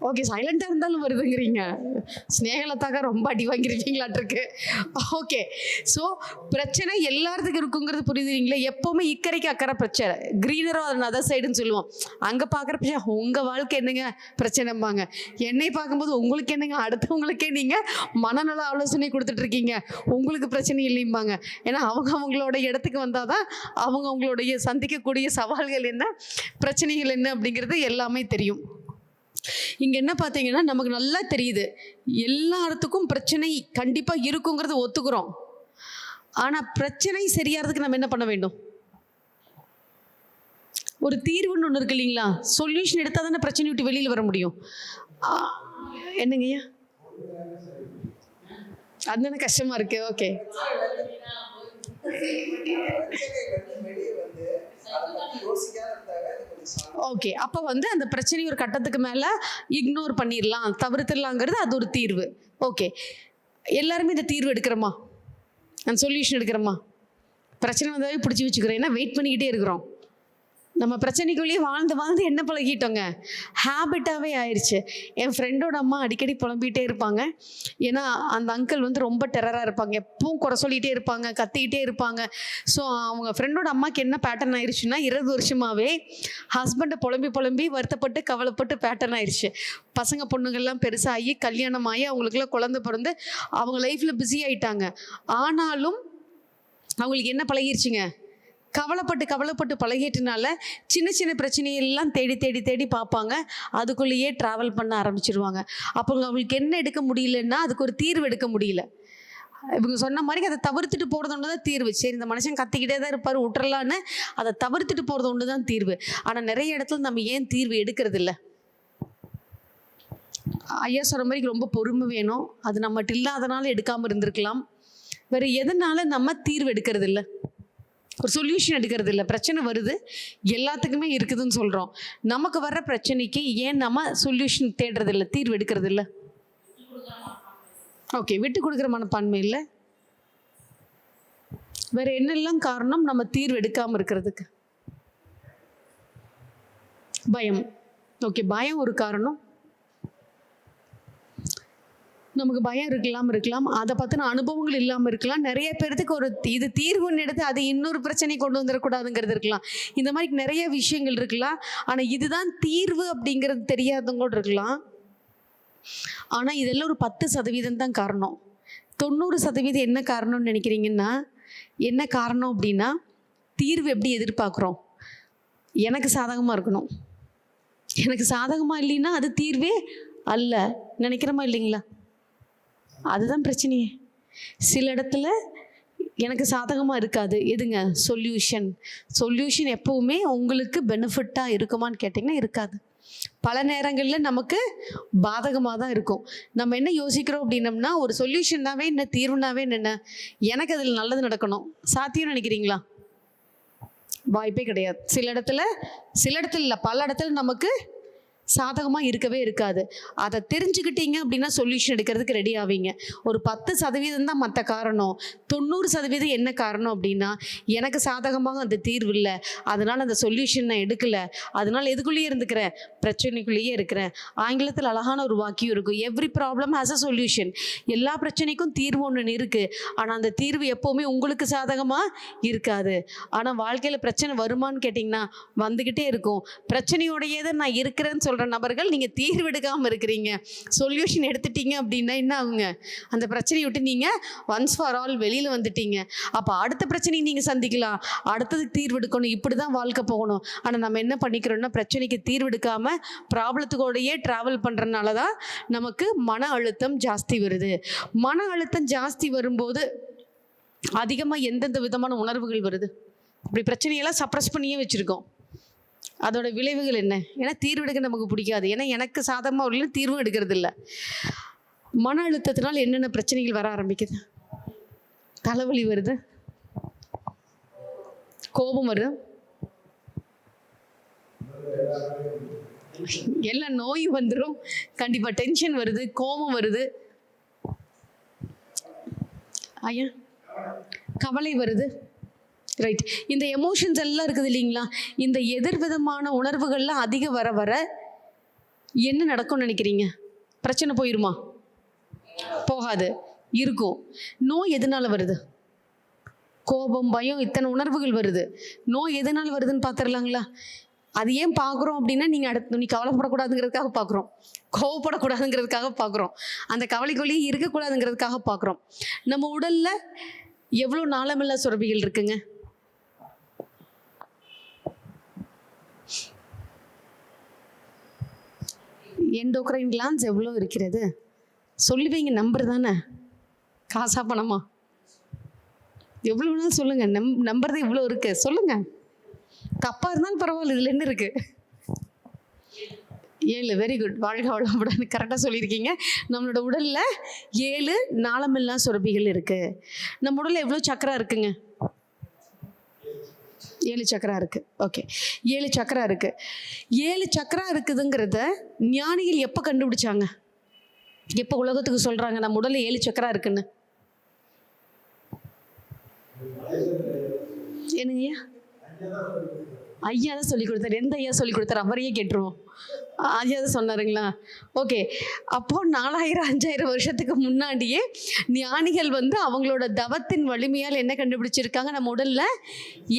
ஓகே, சைலண்டாக இருந்தாலும் வருதுங்கிறீங்க. ஸ்னேகலத்தாக்கா ரொம்ப அடி வாங்கிருக்கீங்களாட்டிருக்கு. ஓகே, ஸோ பிரச்சனை எல்லாத்துக்கும் இருக்குங்கிறது புரியுதுங்களா? எப்போவுமே இக்கரைக்கு அக்கறை பிரச்சனை, க்ரீனரோ அது அதர் சைடுன்னு சொல்லுவோம். அங்கே பார்க்குற பிரச்சனை உங்கள் வாழ்க்கை என்னங்க பிரச்சனைம்பாங்க, என்னை பார்க்கும்போது உங்களுக்கு என்னங்க, அடுத்தவங்களுக்கே நீங்கள் மனநல ஆலோசனை கொடுத்துட்ருக்கீங்க, உங்களுக்கு பிரச்சனை இல்லைம்பாங்க. ஏன்னா அவங்களோட இடத்துக்கு வந்தால் தான் அவங்களுடைய சந்திக்கக்கூடிய சவால்கள் என்ன, பிரச்சனைகள் என்ன அப்படிங்கிறது எல்லாமே தெரியும். இங்கே என்ன பார்த்தீங்கன்னா நமக்கு நல்லா தெரியுது, எல்லாத்துக்கும் பிரச்சனை கண்டிப்பாக இருக்குங்கிறத ஒத்துக்கிறோம். ஆனால் பிரச்சனை சரியாகிறதுக்கு நம்ம என்ன பண்ண வேண்டும்? ஒரு தீர்வுன்னு ஒன்று இருக்கு இல்லைங்களா? சொல்யூஷன் எடுத்தால் தானே பிரச்சனை விட்டு வெளியில் வர முடியும். என்னங்கய்யா? அதுதானே கஷ்டமாக இருக்கு. Okay, okay. அப்போ வந்து அந்த பிரச்சனை ஒரு கட்டத்துக்கு மேலே இக்னோர் பண்ணிடலாம், தவிர்த்துடலாங்கிறது அது ஒரு தீர்வு. ஓகே, எல்லாருமே இந்த தீர்வு எடுக்கிறோமா? அந்த சொல்யூஷன் எடுக்கிறோமா? பிரச்சனை வந்தாவே பிடிச்சி வச்சுக்கிறோம். ஏன்னா வெயிட் பண்ணிக்கிட்டே இருக்கிறோம். நம்ம பிரச்சனைக்குள்ளேயே வாழ்ந்து என்ன பழகிட்டோங்க, ஹேபிட்டாகவே ஆயிடுச்சு. என் ஃப்ரெண்டோட அம்மா அடிக்கடி புலம்பிகிட்டே இருப்பாங்க. ஏன்னா அந்த அங்கிள் வந்து ரொம்ப டெரராக இருப்பாங்க, எப்பவும் குறை சொல்லிகிட்டே இருப்பாங்க, கத்திக்கிட்டே இருப்பாங்க. ஸோ அவங்க ஃப்ரெண்டோட அம்மாவுக்கு என்ன பேட்டர்ன் ஆயிடுச்சுன்னா, 20 வருஷமாகவே ஹஸ்பண்டை புலம்பி வருத்தப்பட்டு கவலைப்பட்டு பேட்டர்ன் ஆயிடுச்சு. பசங்க பொண்ணுங்கள்லாம் பெருசாகி கல்யாணம் ஆகி அவங்களுக்குலாம் குழந்தை பிறந்து அவங்க லைஃப்பில் பிஸி ஆகிட்டாங்க. ஆனாலும் அவங்களுக்கு என்ன பழகிருச்சுங்க, கவலைப்பட்டு பழகிட்டனால சின்ன பிரச்சனையெல்லாம் தேடி பார்ப்பாங்க. அதுக்குள்ளேயே ட்ராவல் பண்ண ஆரம்பிச்சிருவாங்க. அப்போ அவங்களுக்கு என்ன எடுக்க முடியலன்னா அதுக்கு ஒரு தீர்வு எடுக்க முடியல. இவங்க சொன்ன மாதிரி அதை தவிர்த்துட்டு போகிறது ஒன்று தான் தீர்வு. சரி, இந்த மனுஷன் கத்திக்கிட்டே தான் இருப்பார், விட்டுறலான்னு அதை தவிர்த்துட்டு போகிறது ஒன்று தான் தீர்வு. ஆனால் நிறைய இடத்துல நம்ம ஏன் தீர்வு எடுக்கிறது இல்லை? ஐயா சொன்ன மாதிரி ரொம்ப பொறுமை வேணும். அது நம்மகிட்ட இல்லாதனால எடுக்காமல் இருந்திருக்கலாம். வேறு எதனால நம்ம தீர்வு எடுக்கிறது இல்லை, ஒரு சொல்யூஷன் எடுக்கிறது இல்லை? பிரச்சனை வருது, எல்லாத்துக்குமே இருக்குதுன்னு சொல்கிறோம். நமக்கு வர்ற பிரச்சனைக்கு ஏன் நம்ம சொல்யூஷன் தேடுறது இல்லை, தீர்வு எடுக்கிறது இல்லை? ஓகே, விட்டு கொடுக்குற மனப்பான்மை இல்லை. வேற என்னெல்லாம் காரணம் நம்ம தீர்வு எடுக்காமல் இருக்கிறதுக்கு? பயம். ஓகே, பயம் ஒரு காரணம். நமக்கு பயம் இருக்கலாம், அதை பற்றின அனுபவங்கள் இல்லாமல் இருக்கலாம். நிறைய பேர்த்துக்கு ஒரு இது தீர்வுன்னு எடுத்து அது இன்னொரு பிரச்சனை கொண்டு வந்துடக்கூடாதுங்கிறது இருக்கலாம். இந்த மாதிரி நிறைய விஷயங்கள் இருக்கலாம். ஆனால் இதுதான் தீர்வு அப்படிங்கிறது தெரியாதவங்க கூட இருக்கலாம். ஆனால் இதெல்லாம் ஒரு 10% தான் காரணம். 90% என்ன காரணம்னு நினைக்கிறீங்கன்னா, என்ன காரணம் அப்படின்னா, தீர்வு எப்படி எதிர்பார்க்குறோம்? எனக்கு சாதகமாக இருக்கணும், எனக்கு சாதகமாக இல்லைன்னா அது தீர்வே அல்ல நினைக்கிறோமா இல்லைங்களா? அதுதான் பிரச்சனையே. சில இடத்துல எனக்கு சாதகமாக இருக்காது. எதுங்க? சொல்யூஷன் எப்போவுமே உங்களுக்கு பெனிஃபிட்டாக இருக்குமான்னு கேட்டிங்கன்னா இருக்காது. பல நேரங்களில் நமக்கு பாதகமாக தான் இருக்கும். நம்ம என்ன யோசிக்கிறோம் அப்படின்னம்னா, ஒரு சொல்யூஷன்னாவே என்ன, தீர்வுனாவே என்ன, எனக்கு அதில் நல்லது நடக்கணும். சாத்தியம் நினைக்கிறீங்களா? வாய்ப்பே கிடையாது. சில இடத்துல இல்லை, பல இடத்துல நமக்கு சாதகமாக இருக்கவே இருக்காது. அதை தெரிஞ்சுக்கிட்டீங்க அப்படின்னா சொல்யூஷன் எடுக்கிறதுக்கு ரெடி ஆவீங்க. ஒரு 10% தான் மற்ற காரணம். 90% என்ன காரணம் அப்படின்னா, எனக்கு சாதகமாக அந்த தீர்வு இல்லை, அதனால் அந்த சொல்யூஷன் நான் எடுக்கலை, அதனால் எதுக்குள்ளேயே இருந்துக்கிறேன், பிரச்சனைக்குள்ளேயே இருக்கிறேன். ஆங்கிலத்தில் அழகான ஒரு வாக்கியம் இருக்கும், every problem has a solution. எல்லா பிரச்சனைக்கும் தீர்வு ஒன்று இருக்குது. ஆனால் அந்த தீர்வு எப்போவுமே உங்களுக்கு சாதகமாக இருக்காது. ஆனால் வாழ்க்கையில் பிரச்சனை வருமானு கேட்டிங்கன்னா வந்துக்கிட்டே இருக்கும். பிரச்சனையோடையே தான் நான் இருக்கிறேன்னு சொல்கிற நபர்கள் நீங்கள் தீர்வு எடுக்காமல் இருக்கிறீங்க. சொல்யூஷன் எடுத்துட்டீங்க அப்படின்னா என்ன ஆகுங்க, அந்த பிரச்சனையை விட்டு நீங்கள் ஒன்ஸ் ஃபார் ஆல் வெளியில் வந்துட்டீங்க. அப்போ அடுத்த பிரச்சனையை நீங்கள் சந்திக்கலாம், அடுத்ததுக்கு தீர்வு எடுக்கணும். இப்படி தான் வாழ்க்கை போகணும். ஆனால் நம்ம என்ன பண்ணிக்கிறோம்னா, பிரச்சனைக்கு தீர்வு எடுக்காமல் ப்ராப்ளத்துக்கூடையே ட்ராவல் பண்ணுறதுனால தான் நமக்கு மன அழுத்தம் ஜாஸ்தி வருது. மன அழுத்தம் ஜாஸ்தி வரும்போது அதிகமாக எந்தெந்த விதமான உணர்வுகள் வருது? இப்படி பிரச்சனையெல்லாம் சப்ரஸ் பண்ணியே வச்சுருக்கோம். அதோட விளைவுகள் என்ன? ஏன்னா தீர்வு எடுக்க நமக்கு பிடிக்காது. ஏன்னா எனக்கு சாதகமாக உள்ள தீர்வும் எடுக்கிறது இல்லை. மன அழுத்தத்தினால் என்னென்ன பிரச்சனைகள் வர ஆரம்பிக்குது? தலைவலி வருது, கோபம் வருது, எல்லா நோய் வந்துடும். கண்டிப்பாக டென்ஷன் வருது, கோபம் வருது, ஐயா கவலை வருது. ரைட், இந்த எமோஷன்ஸ் எல்லாம் இருக்குது இல்லைங்களா? இந்த எதிர்விதமான உணர்வுகள்லாம் அதிக வர வர என்ன நடக்கும்னு நினைக்கிறீங்க? பிரச்சனை போயிருமா? போகாது, இருக்கும். நோய் எதனால வருது? கோபம், பயம், இத்தனை உணர்வுகள் வருது. நோய் எதனால வருதுன்னு பார்த்துடலாங்களா? அது ஏன் பார்க்குறோம் அப்படின்னா, நீ கவலைப்படக்கூடாதுங்கிறதுக்காக பார்க்குறோம், கோவப்படக்கூடாதுங்கிறதுக்காக பார்க்குறோம், அந்த கவலைக்குள்ளேயே இருக்கக்கூடாதுங்கிறதுக்காக பார்க்குறோம். நம்ம உடலில் எவ்வளோ நாளமில்லா சுரப்பிகள் இருக்குங்க? எண்டோக்ரைன் கிளான்ஸ் எவ்வளோ இருக்கிறது சொல்லுவீங்க? நம்பர் தானே, காசா பணமா? எவ்வளோ வேணாலும் சொல்லுங்கள். நம்புறது இவ்வளோ இருக்கு, சொல்லுங்கள். தப்பாக இருந்தாலும் பரவாயில்ல, இதில் என்ன இருக்குது? 7. வெரி குட், வாழ்க வளமுடன், கரெக்டாக சொல்லியிருக்கீங்க. நம்மளோட உடலில் 7 நாளமில்லா சுரப்பிகள் இருக்குது. நம்ம உடலில் எவ்வளோ சக்கரா இருக்குங்க? 7 சக்கரா இருக்குது. ஓகே, 7 சக்கரா இருக்குது. 7 சக்கரா இருக்குதுங்கிறத ஞானிகள் எப்போ கண்டுபிடிச்சாங்க? எப்போ உலகத்துக்கு சொல்கிறாங்க நம்ம உடலில் 7 சக்கரா இருக்குன்னு? என்னங்கய்யா? ஐயா தான் சொல்லி கொடுத்தாரு. எந்த ஐயா சொல்லி கொடுத்தாரு? அவரையே கேட்டுருவோம். ஐயா தான் சொன்னாருங்களா? ஓகே, அப்போது 4000 5000 வருஷத்துக்கு முன்னாடியே ஞானிகள் வந்து அவங்களோட தவத்தின் வலிமையால் என்ன கண்டுபிடிச்சிருக்காங்க? நம்ம உடலில்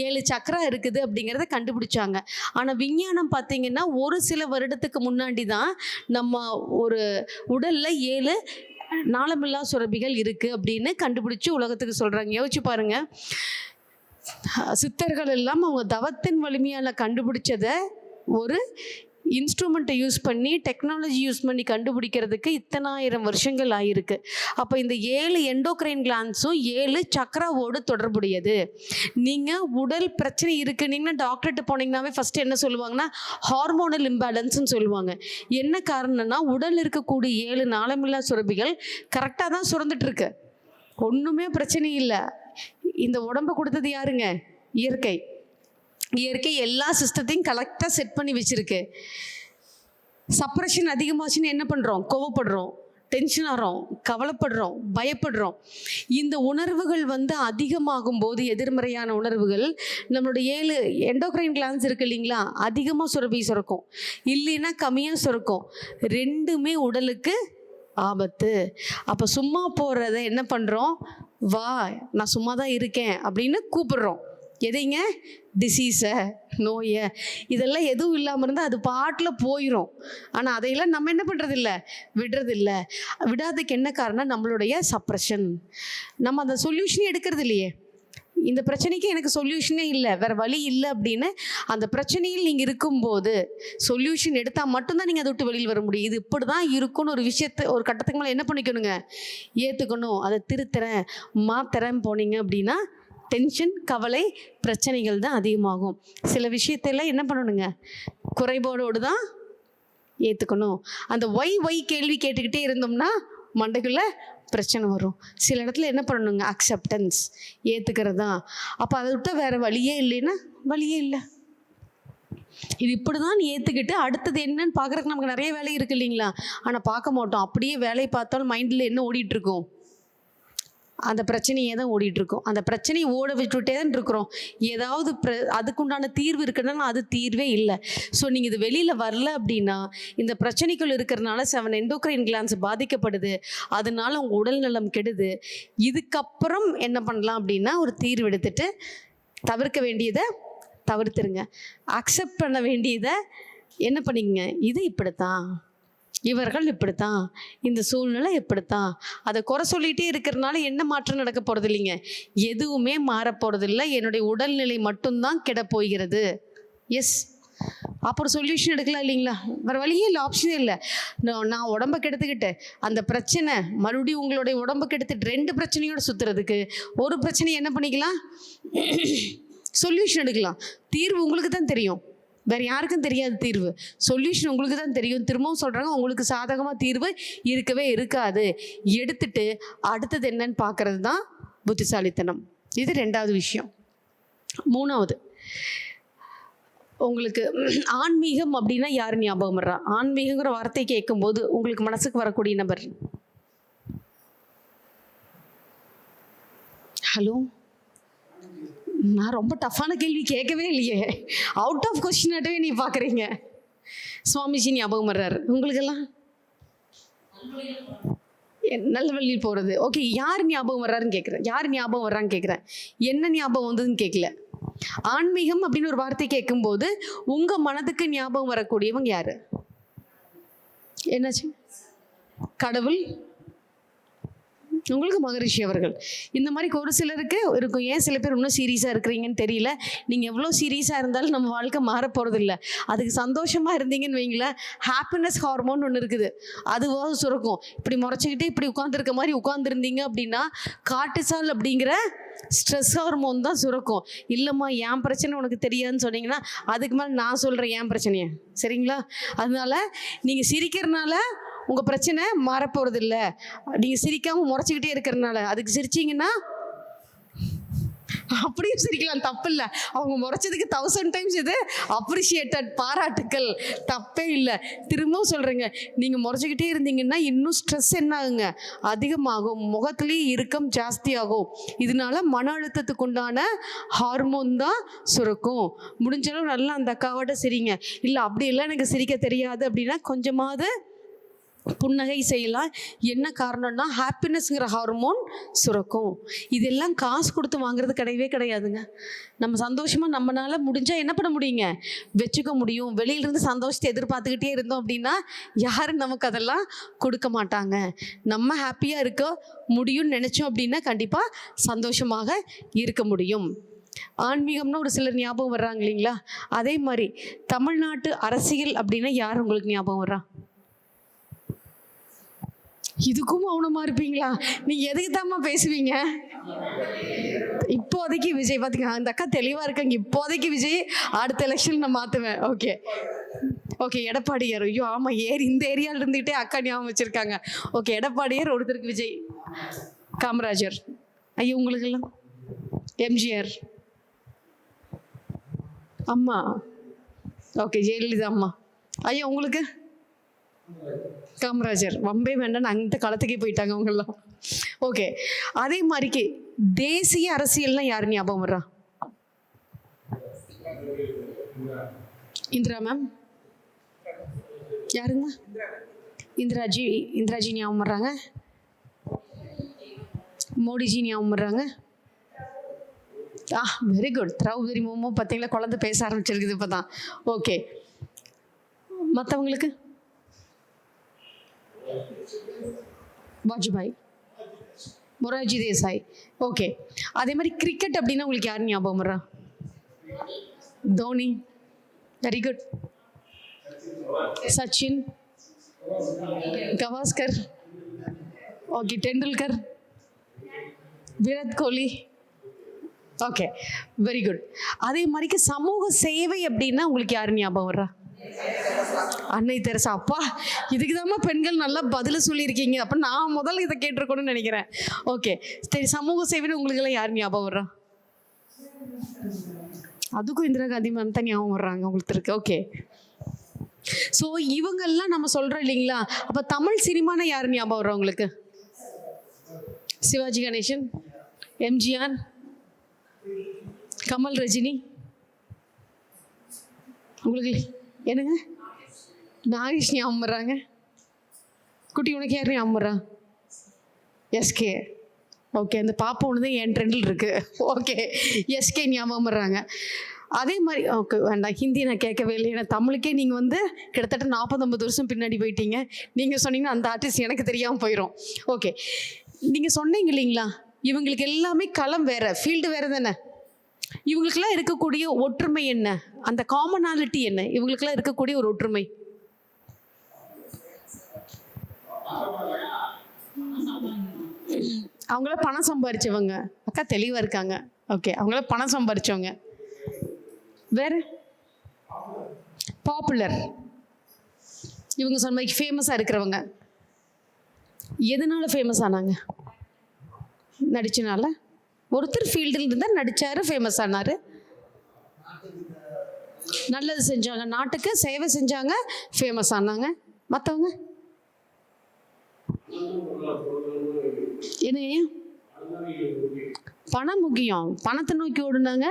7 சக்கரா இருக்குது அப்படிங்கிறத கண்டுபிடிச்சாங்க. ஆனால் விஞ்ஞானம் பார்த்திங்கன்னா ஒரு சில வருடத்துக்கு முன்னாடி தான் நம்ம ஒரு உடலில் 7 நாளமில்லா சுரப்பிகள் இருக்குது அப்படின்னு கண்டுபிடிச்சி உலகத்துக்கு சொல்கிறாங்க. யோசிச்சு பாருங்கள், சித்தர்கள் எல்லாம் அவங்க தவத்தின் வலிமையால் கண்டுபிடிச்சதை ஒரு இன்ஸ்ட்ருமெண்ட்டை யூஸ் பண்ணி, டெக்னாலஜி யூஸ் பண்ணி கண்டுபிடிக்கிறதுக்கு இத்தனாயிரம் வருஷங்கள் ஆகிருக்கு. அப்போ இந்த 7 எண்டோக்ரைன் கிளான்ஸும் 7 சக்கராவோடு தொடர்புடையது. நீங்கள் உடல் பிரச்சனை இருக்குன்னீங்கன்னா டாக்டர்கிட்ட போனீங்கன்னாவே ஃபஸ்ட்டு என்ன சொல்லுவாங்கன்னா ஹார்மோனல் இம்பேலன்ஸ்ன்னு சொல்லுவாங்க. என்ன காரணம்னா உடல் இருக்கக்கூடிய 7 நாளமில்லா சுரப்பிகள் கரெக்டாக தான் சுரந்துட்டுருக்கு, ஒன்றுமே பிரச்சனை இல்லை. இந்த உடம்பை கொடுத்தது யாருங்க? இயற்கை. இயற்கை எல்லா சிஸ்டத்தையும் கரெக்டாக செட் பண்ணி வச்சுருக்கு. சப்ரஷன் அதிகமாச்சுன்னு என்ன பண்ணுறோம்? கோவப்படுறோம், டென்ஷன் ஆகிறோம், கவலைப்படுறோம், பயப்படுறோம். இந்த உணர்வுகள் வந்து அதிகமாகும் போது, எதிர்மறையான உணர்வுகள், நம்மளுடைய 7 எண்டோக்ரைன் கிளான்ஸ் இருக்குது இல்லைங்களா, அதிகமாக சுரப்பி சுரக்கும், இல்லைன்னா கம்மியாக சுரக்கும். ரெண்டுமே உடலுக்கு ஆபத்து. அப்போ சும்மா போகிறத என்ன பண்ணுறோம்? வா, நான் சும்மா தான் இருக்கேன் அப்படின்னு கூப்பிடுறோம். எதைங்க? டிசீஸை, நோயை, இதெல்லாம் எதுவும் இல்லாமல் இருந்தால் அது பாட்டில் போயிடும். ஆனால் அதையெல்லாம் நம்ம என்ன பண்ணுறதில்ல, விடுறதில்ல. விடாததுக்கு என்ன காரணம்? நம்மளுடைய சப்ரஷன். நம்ம அந்த சொல்யூஷனே எடுக்கிறது இல்லையே. இந்த பிரச்சனைக்கு எனக்கு சொல்யூஷனே இல்லை, வேறு வழி இல்லை அப்படின்னு அந்த பிரச்சனையில் நீங்கள் இருக்கும்போது சொல்யூஷன் எடுத்தால் மட்டும்தான் நீங்கள் அதை விட்டு வெளியில் வர முடியும். இது இப்படி தான் இருக்குன்னு ஒரு விஷயத்தை ஒரு கட்டத்துக்கு மேலே என்ன பண்ணிக்கணுங்க? ஏற்றுக்கணும். அதை திருத்துறேன், மாத்துறேன் போனீங்க அப்படின்னா டென்ஷன், கவலை, பிரச்சனைகள் தான் அதிகமாகும். சில விஷயத்தெல்லாம் என்ன பண்ணணுங்க? குறைபாடோடு தான் ஏற்றுக்கணும். அந்த ஒய் கேள்வி கேட்டுக்கிட்டே இருந்தோம்னா மண்டைக்குள்ளே பிரச்சனை வரும். சில இடத்துல என்ன பண்ணணுங்க? அக்செப்டன்ஸ், ஏற்றுக்கிறது தான். அப்போ அதை விட்டால் வேறு வழியே இல்லைன்னா வழியே இல்லை. இது இப்படி தான் ஏற்றுக்கிட்டு அடுத்தது என்னன்னு பார்க்குறதுக்கு நமக்கு நிறைய வேலை இருக்குது இல்லைங்களா? ஆனால் பார்க்க மாட்டோம். அப்படியே வேலையை பார்த்தாலும் மைண்டில் என்ன ஓடிட்டுருக்கோம்? அந்த பிரச்சனையே தான் ஓடிட்டுருக்கோம். அந்த பிரச்சனையை ஓட விட்டுட்டே தான் இருக்கிறோம். ஏதாவது அதுக்குண்டான தீர்வு இருக்குன்னா அது தீர்வே இல்லை. ஸோ நீங்கள் இது வெளியில் வரல அப்படின்னா இந்த பிரச்சனைக்குள் இருக்கிறதுனால 7 எண்டோக்ரைன் கிளான்ஸ் பாதிக்கப்படுது. அதனால உங்கள் உடல் நலம் கெடுது. இதுக்கப்புறம் என்ன பண்ணலாம் அப்படின்னா ஒரு தீர்வு எடுத்துட்டு தவிர்க்க வேண்டியதை தவிர்த்துருங்க. அக்செப்ட் பண்ண வேண்டியதை என்ன பண்ணிக்கங்க? இது இப்படித்தான், இவர்கள் இப்படித்தான், இந்த சூழ்நிலை இப்படித்தான். அதை குறை சொல்லிகிட்டே இருக்கிறதுனால என்ன மாற்றம் நடக்க போகிறது இல்லைங்க, எதுவுமே மாறப்போகிறதில்லை. என்னுடைய உடல்நிலை மட்டும்தான் கெட போகிறது. எஸ், அப்புறம் சொல்யூஷன் எடுக்கலாம் இல்லைங்களா? வேறு வழியே இல்லை, ஆப்ஷனே இல்லை. நான் உடம்பை கெடுத்துக்கிட்டு அந்த பிரச்சனை மறுபடியும் உங்களுடைய உடம்பை கெடுத்துட்டு 2 பிரச்சனையோடு சுற்றுறதுக்கு ஒரு பிரச்சனையை என்ன பண்ணிக்கலாம்? சொல்யூஷன் எடுக்கலாம். தீர்வு உங்களுக்கு தான் தெரியும், வேறு யாருக்கும் தெரியாது. தீர்வு சொல்யூஷன் உங்களுக்கு தான் தெரியும். திரும்பவும் சொல்கிறாங்க, உங்களுக்கு சாதகமாக தீர்வு இருக்கவே இருக்காது. எடுத்துட்டு அடுத்தது என்னன்னு பார்க்குறது தான் புத்திசாலித்தனம். இது 2வது விஷயம். 3வது, உங்களுக்கு ஆன்மீகம் அப்படின்னா யார் ஞாபகம் வர்றா? ஆன்மீகங்கிற வார்த்தை கேட்கும்போது உங்களுக்கு மனசுக்கு வரக்கூடிய நபர்? ஹலோ, நான் ரொம்ப டஃப்பான கேள்வி கேட்கவே இல்லையே, அவுட் ஆஃப் கொஸ்டினாட்டவே நீ பார்க்குறீங்க. சுவாமிஜி ஞாபகம் வர்றாரு உங்களுக்கெல்லாம்? நல்ல வழியில் போகிறது. ஓகே, யார் ஞாபகம் வர்றாருன்னு கேட்குறேன். யார் ஞாபகம் வர்றான்னு கேட்குறேன். என்ன ஞாபகம் வந்ததுன்னு கேட்கல. ஆன்மீகம் அப்படின்னு ஒரு வார்த்தை கேட்கும்போது உங்கள் மனதுக்கு ஞாபகம் வரக்கூடியவங்க யார்? என்னாச்சு? கடவுள், உங்களுக்கு மகரிஷி அவர்கள். இந்த மாதிரி ஒரு சிலருக்கு இருக்கும். ஏன் சில பேர் இன்னும் சீரியஸாக இருக்கிறீங்கன்னு தெரியல. நீங்கள் எவ்வளோ சீரியஸாக இருந்தாலும் நம்ம வாழ்க்கை மாறப்போகிறது இல்லை. அதுக்கு சந்தோஷமாக இருந்தீங்கன்னு வைங்களேன், ஹாப்பினஸ் ஹார்மோன் ஒன்று இருக்குது, அதுவாக சுரக்கும். இப்படி முறைச்சிக்கிட்டே இப்படி உட்காந்துருக்க மாதிரி உட்காந்துருந்தீங்க அப்படின்னா கார்டிசால் அப்படிங்கிற ஸ்ட்ரெஸ் ஹார்மோன் தான் சுரக்கும். இல்லைம்மா என் பிரச்சனை உனக்கு தெரியாதுன்னு சொன்னீங்கன்னா அதுக்கு மேலே நான் சொல்கிறேன் என் பிரச்சனையை, சரிங்களா? அதனால நீங்கள் சிரிக்கிறதுனால உங்கள் பிரச்சனை மாறப்போகிறது இல்லை. நீங்கள் சிரிக்காமல் முறைச்சிக்கிட்டே இருக்கிறதுனால, அதுக்கு சிரிச்சிங்கன்னா அப்படியும் சிரிக்கலாம், தப்பு இல்லை. அவங்க முறைச்சதுக்கு 1000 டைம்ஸ் இது அப்ரிஷியேட்டட், பாராட்டுக்கள், தப்பே இல்லை. திரும்பவும் சொல்கிறேங்க, நீங்கள் முறைச்சிக்கிட்டே இருந்தீங்கன்னா இன்னும் ஸ்ட்ரெஸ் என்ன ஆகுங்க, அதிகமாகும், முகத்துலேயே இறுக்கம் ஜாஸ்தியாகும். இதனால மன அழுத்தத்துக்கு உண்டான ஹார்மோன் தான் சுரக்கும். முடிஞ்சளவு நல்லா அந்த அக்காவோட சிரிங்க. இல்லை அப்படி இல்லை எனக்கு சிரிக்க தெரியாது அப்படின்னா கொஞ்சமாவது புன்னகை செய்யலாம். என்ன காரணம்னா ஹாப்பினஸ்ங்கிற ஹார்மோன் சுரக்கும். இதெல்லாம் காசு கொடுத்து வாங்குறது கிடையவே கிடையாதுங்க. நம்ம சந்தோஷமாக நம்மளால் முடிஞ்சால் என்ன பண்ண முடியுங்க, வச்சுக்க முடியும். வெளியிலேருந்து சந்தோஷத்தை எதிர்பார்த்துக்கிட்டே இருந்தோம் அப்படின்னா யாரும் நமக்கு அதெல்லாம் கொடுக்க மாட்டாங்க. நம்ம ஹாப்பியாக இருக்க முடியும்னு நினச்சோம் அப்படின்னா கண்டிப்பாக சந்தோஷமாக இருக்க முடியும். ஆன்மீகம்னா ஒரு சிலர் ஞாபகம் வர்றாங்க இல்லைங்களா? அதே மாதிரி தமிழ்நாட்டு அரசியல் அப்படின்னா யார் உங்களுக்கு ஞாபகம் வர்றா? இதுக்கும் மௌனமாக இருப்பீங்களா? நீங்கள் எதுக்கு தாம்மா பேசுவீங்க? இப்போதைக்கு விஜய் பார்த்தீங்க, அந்த அக்கா தெளிவாக இருக்காங்க. இப்போதைக்கு விஜய், அடுத்த எலெக்ஷன் நான் மாற்றுவேன். Okay okay. எடப்பாடியார், ஐயோ ஆமாம், இந்த ஏரியாவில் இருந்துகிட்டே அக்கா ஞாபகம் வச்சுருக்காங்க. ஓகே, எடப்பாடியார், ஒருத்தருக்கு விஜய், காமராஜர், ஐயோ உங்களுக்கெல்லாம் எம்ஜிஆர், அம்மா, ஓகே ஜெயலலிதா அம்மா, ஐயா உங்களுக்கு காமராஜர். வம்பே வேண்டாம், அந்த காலத்துக்கே போயிட்டாங்க அவங்கெல்லாம். ஓகே, அதே மாதிரிக்கு தேசிய அரசியல்னா யார் ஞாபகம் வர்றா? இந்திரா மேம், யாருங்க? இந்திராஜி ஞாபகம் வர்றாங்க. மோடிஜி ஞாபகம் வர்றாங்க. Very good. திரௌபதி முர்மு பார்த்தீங்களா, குழந்தை பேச ஆரம்பிச்சிருக்குது இப்போ தான். ஓகே, மற்றவங்களுக்கு வாஜ்பாய், மொரார்ஜி தேசாய். ஓகே, அதே மாதிரி கிரிக்கெட் அப்படின்னா உங்களுக்கு யார் ஞாபகம் வர்றா? Dhoni, very good. Sachin, Gavaskar, okay, Tendulkar, Virat Kohli. Okay, very good. அதே மாதிரிக்கு சமூக சேவை அப்படின்னா உங்களுக்கு யார் ஞாபகம் வர்றா? அன்னை தெரசா. அப்பா, இதுக்கு தாம்மா பெண்கள் நல்லா பதில் சொல்லியிருக்கீங்க. அப்போ நான் முதல்ல இதை கேட்டிருக்கணும்னு நினைக்கிறேன். ஓகே, சரி, சமூக சேவைன்னு உங்களுக்கெல்லாம் யார் ஞாபகம் வர்றா? அதுக்கும் இந்திரா காந்தி மேம் தான் ஞாபகம் வர்றாங்க உங்களுக்கு இருக்கு. ஓகே, ஸோ இவங்கெல்லாம் நம்ம சொல்கிறோம் இல்லைங்களா? அப்போ தமிழ் சினிமானா யார் ஞாபகம் வர்றோம் உங்களுக்கு? சிவாஜி கணேசன், எம்ஜிஆர், கமல், ரஜினி. உங்களுக்கு என்னங்க? நாகேஷ் ஞாபகம் வர்றாங்க. குட்டி, உனக்கு யார் ஞாபகம் வர்றா? எஸ்கே. ஓகே, அந்த பாப்பா ஒன்று தான் என் ட்ரெண்டில் இருக்குது. ஓகே, எஸ்கே ஞாபகம் வர்றாங்க. அதே மாதிரி ஓகே வேண்டாம், ஹிந்தி நான் கேட்கவே இல்லை. ஏன்னா தமிழுக்கே நீங்கள் வந்து கிட்டத்தட்ட 40-50 வருஷம் பின்னாடி போயிட்டீங்க. நீங்கள் சொன்னீங்கன்னா அந்த ஆர்டிஸ்ட் எனக்கு தெரியாமல் போயிடும். ஓகே, நீங்கள் சொன்னீங்க இல்லைங்களா, இவங்களுக்கு எல்லாமே களம் வேறு, ஃபீல்டு வேறு தானே. இவங்களுக்கெல்லாம் இருக்கக்கூடிய ஒற்றுமை என்ன, அந்த காமனாலிட்டி என்ன? இவங்களுக்கெல்லாம் இருக்கக்கூடிய ஒரு ஒற்றுமை அவங்கள பணம் சம்பாரிச்சவங்க. அக்கா தெளிவாக இருக்காங்க. ஓகே, அவங்கள பணம் சம்பாரிச்சவங்க. வேற பாப்புலர், இவங்க சொன்ன மாதிரி ஃபேமஸாக இருக்கிறவங்க. எதனால ஃபேமஸ் ஆனாங்க? நடிச்சனால. ஒருத்தர் ஃபீல்டில் இருந்தால் நடித்தார், ஃபேமஸ் ஆனார். நல்லது செஞ்சாங்க, நாட்டுக்கு சேவை செஞ்சாங்க, ஃபேமஸ் ஆனாங்க. மற்றவங்க என்னங்க? பணம் முக்கியம், பணத்தை நோக்கி ஓடுனாங்க,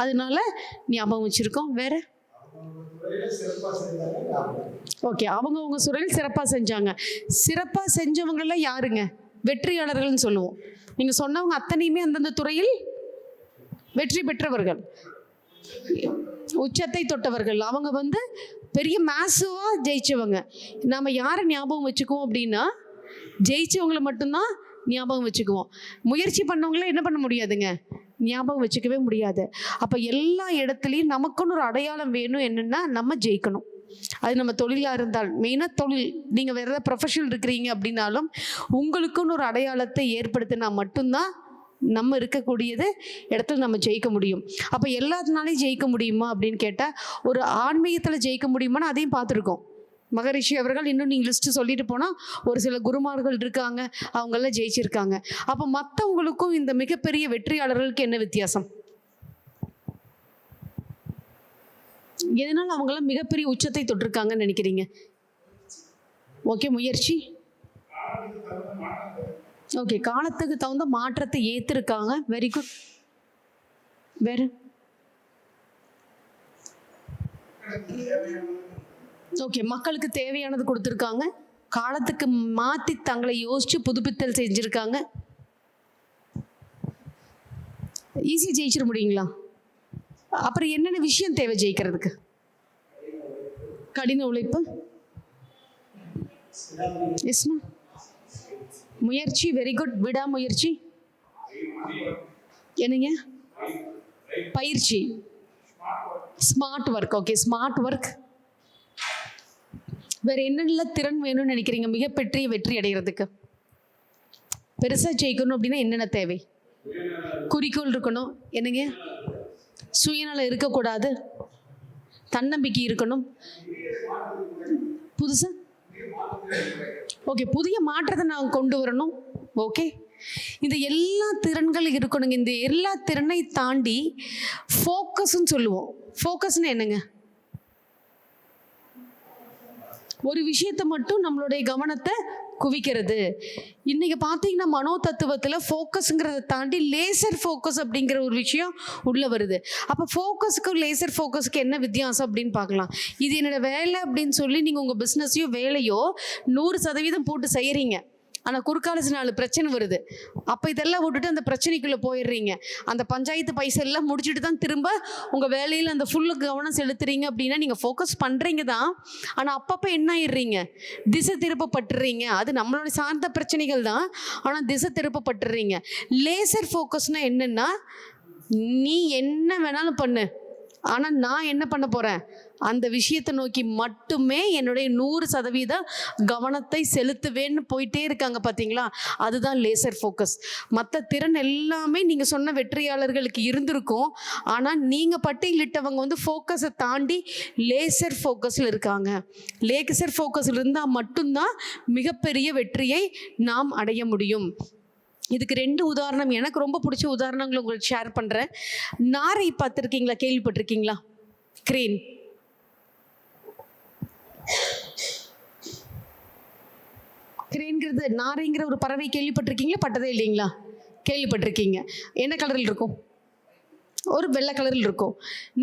அதனால ஞாபகம் வச்சுருக்கோம். வேற ஓகே, அவங்கவுங்க துறையில் சிறப்பாக செஞ்சாங்க. சிறப்பாக செஞ்சவங்களாம் யாருங்க? வெற்றியாளர்கள்னு சொல்லுவோம். நீங்கள் சொன்னவங்க அத்தனையுமே அந்தந்த துறையில் வெற்றி பெற்றவர்கள், உச்சத்தை தொட்டவர்கள். அவங்க வந்து பெரிய மேசிவாக ஜெயிச்சவங்க. நம்ம யாரை ஞாபகம் வச்சுக்குவோம் அப்படின்னா, ஜெயிச்சவங்களை மட்டும்தான் ஞாபகம் வச்சுக்குவோம். முயற்சி பண்ணவங்களே என்ன பண்ண முடியாதுங்க, ஞாபகம் வச்சுக்கவே முடியாது. அப்போ எல்லா இடத்துலையும் நமக்குன்னு ஒரு அடையாளம் வேணும். என்னென்னா நம்ம ஜெயிக்கணும். அது நம்ம தொழிலாக இருந்தால், மெயினாக தொழில், நீங்கள் வேறு ஏதாவது ப்ரொஃபஷனல் இருக்கிறீங்க அப்படின்னாலும் உங்களுக்குன்னு ஒரு அடையாளத்தை ஏற்படுத்தினா மட்டும்தான் நம்ம இருக்கக்கூடியது இடத்துல நம்ம ஜெயிக்க முடியும். அப்போ எல்லாத்தினாலையும் ஜெயிக்க முடியுமா அப்படின்னு கேட்டால், ஒரு ஆன்மீகத்தில் ஜெயிக்க முடியுமான்னு அதையும் பார்த்துருக்கோம். மகரிஷி அவர்கள் இன்னும் நீங்கள் லிஸ்ட்டு சொல்லிட்டு போனால் ஒரு சில குருமார்கள் இருக்காங்க, அவங்கெல்லாம் ஜெயிச்சிருக்காங்க. அப்போ மற்றவங்களுக்கும் இந்த மிகப்பெரிய வெற்றியாளர்களுக்கு என்ன வித்தியாசம்? எதனால் அவங்களாம் மிகப்பெரிய உச்சத்தை தொட்டிருக்காங்கன்னு நினைக்கிறீங்க? ஓகே, முயற்சி. ஓகே, காலத்துக்கு தகுந்த மாற்றத்தை ஏற்றிருக்காங்க. Very good. வேறு? ஓகே, மக்களுக்கு தேவையானது கொடுத்துருக்காங்க. காலத்துக்கு மாற்றி தங்களை யோசித்து புதுப்பித்தல் செஞ்சுருக்காங்க. ஈஸியாக ஜெயிச்சிட முடியுங்களா? அப்புறம் என்னென்ன விஷயம் தேவை ஜெயிக்கிறதுக்கு? கடின உழைப்பு, எஸ்மா, முயற்சி. Very good. விடாமுயற்சி. என்னங்க? பயிற்சி. Smart work. Okay, smart work. வேற என்னென்ன திறன் வேணும்னு நினைக்கிறீங்க மிகப்பெரிய வெற்றி அடைகிறதுக்கு? பெருசாக ஜெயிக்கணும் அப்படின்னா என்னென்ன தேவை? குறிக்கோள் இருக்கணும். என்னங்க? சுயநலம் இருக்கக்கூடாது, தன்னம்பிக்கை இருக்கணும். புதுசா ஓகே, புதிய மாற்றத்தை நான் கொண்டு வரணும். ஓகே, இந்த எல்லா திறன்கள் இருக்கணுங்க. இந்த எல்லா திறனை தாண்டி ஃபோக்கஸ்ன்னு சொல்லுவோம். ஃபோக்கஸ்ன்னு என்னங்க? ஒரு விஷயத்தை மட்டும் நம்மளுடைய கவனத்தை குவிக்கிறது. இன்னைக்கு பார்த்தீங்கன்னா மனோ தத்துவத்தில் ஃபோக்கஸுங்கிறத தாண்டி லேசர் ஃபோக்கஸ் அப்படிங்கிற ஒரு விஷயம் உள்ளே வருது. அப்போ ஃபோக்கஸுக்கும் லேசர் ஃபோக்கஸுக்கு என்ன வித்தியாசம் அப்படின்னு பார்க்கலாம். இது என்னோட வேலை அப்படின்னு சொல்லி நீங்கள் உங்கள் பிஸ்னஸையோ வேலையோ 100% போட்டு செய்கிறீங்க. ஆனால் குறுக்கால 4 பிரச்சனை வருது. அப்போ இதெல்லாம் விட்டுட்டு அந்த பிரச்சனைக்குள்ளே போயிடுறீங்க. அந்த பஞ்சாயத்து பைசெல்லாம் முடிச்சுட்டு தான் திரும்ப உங்கள் வேலையில் அந்த ஃபுல்லு கவனம் செலுத்துறீங்க அப்படின்னா நீங்கள் ஃபோக்கஸ் பண்ணுறீங்க தான். ஆனால் அப்பப்போ என்ன ஆயிடுறீங்க? திசை திருப்பப்பட்டுறீங்க. அது நம்மளோட சார்ந்த பிரச்சனைகள் தான், ஆனால் திசை திருப்பப்பட்டுறீங்க. லேசர் ஃபோக்கஸ்னால் என்னென்னா, நீ என்ன வேணாலும் பண்ணு, ஆனால் நான் என்ன பண்ண போகிறேன், அந்த விஷயத்தை நோக்கி மட்டுமே என்னுடைய 100% கவனத்தை செலுத்துவேன்னு போயிட்டே இருக்காங்க. பார்த்தீங்களா? அதுதான் லேசர் ஃபோக்கஸ். மற்ற திறன் எல்லாமே நீங்கள் சொன்ன வெற்றியாளர்களுக்கு இருந்திருக்கும். ஆனால் நீங்கள் பட்டியலிட்டவங்க வந்து ஃபோக்கஸை தாண்டி லேசர் ஃபோக்கஸில் இருக்காங்க. லேசர் ஃபோக்கஸில் இருந்தால் மட்டும்தான் மிகப்பெரிய வெற்றியை நாம் அடைய முடியும். இதுக்கு 2 உதாரணம் எனக்கு ரொம்ப பிடிச்ச உதாரணங்களை உங்களுக்கு ஷேர் பண்ணுறேன். நாரை பார்த்துருக்கீங்களா? கேள்விப்பட்டிருக்கீங்களா? கிரேன். கிரேன்கிறது நாரைங்கிற ஒரு பறவை கேள்விப்பட்டிருக்கீங்களா? பட்டதே இல்லைங்களா? கேள்விப்பட்டிருக்கீங்க. என்ன கலரில் இருக்கும்? ஒரு வெள்ளை கலரில் இருக்கும்.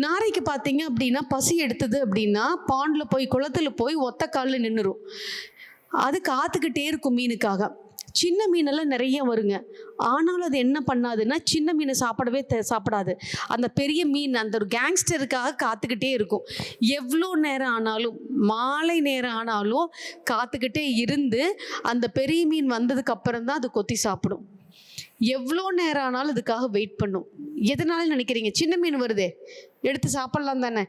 நாரைக்கு பார்த்தீங்க அப்படின்னா பசி எடுத்தது அப்படின்னா பாண்டில் போய் குளத்தில் போய் ஒத்த காலில் நின்றுரும். அது காத்துக்கிட்டே இருக்கும் மீனுக்காக. சின்ன மீனெல்லாம் நிறைய வருங்க. ஆனாலும் அது என்ன பண்ணாதுன்னா சின்ன மீனை சாப்பிடாது. அந்த பெரிய மீன் அந்த ஒரு கேங்ஸ்டருக்காக காத்துக்கிட்டே இருக்கும். எவ்வளோ நேரம் ஆனாலும், மாலை நேரம் ஆனாலும் காத்துக்கிட்டே இருந்து அந்த பெரிய மீன் வந்ததுக்கு அப்புறம் தான் அது கொத்தி சாப்பிடும். எவ்வளோ நேரம் ஆனாலும் அதுக்காக வெயிட் பண்ணும். எதனால நினைக்கிறீங்க? சின்ன மீன் வருதே, எடுத்து சாப்பிட்லாம் தானே.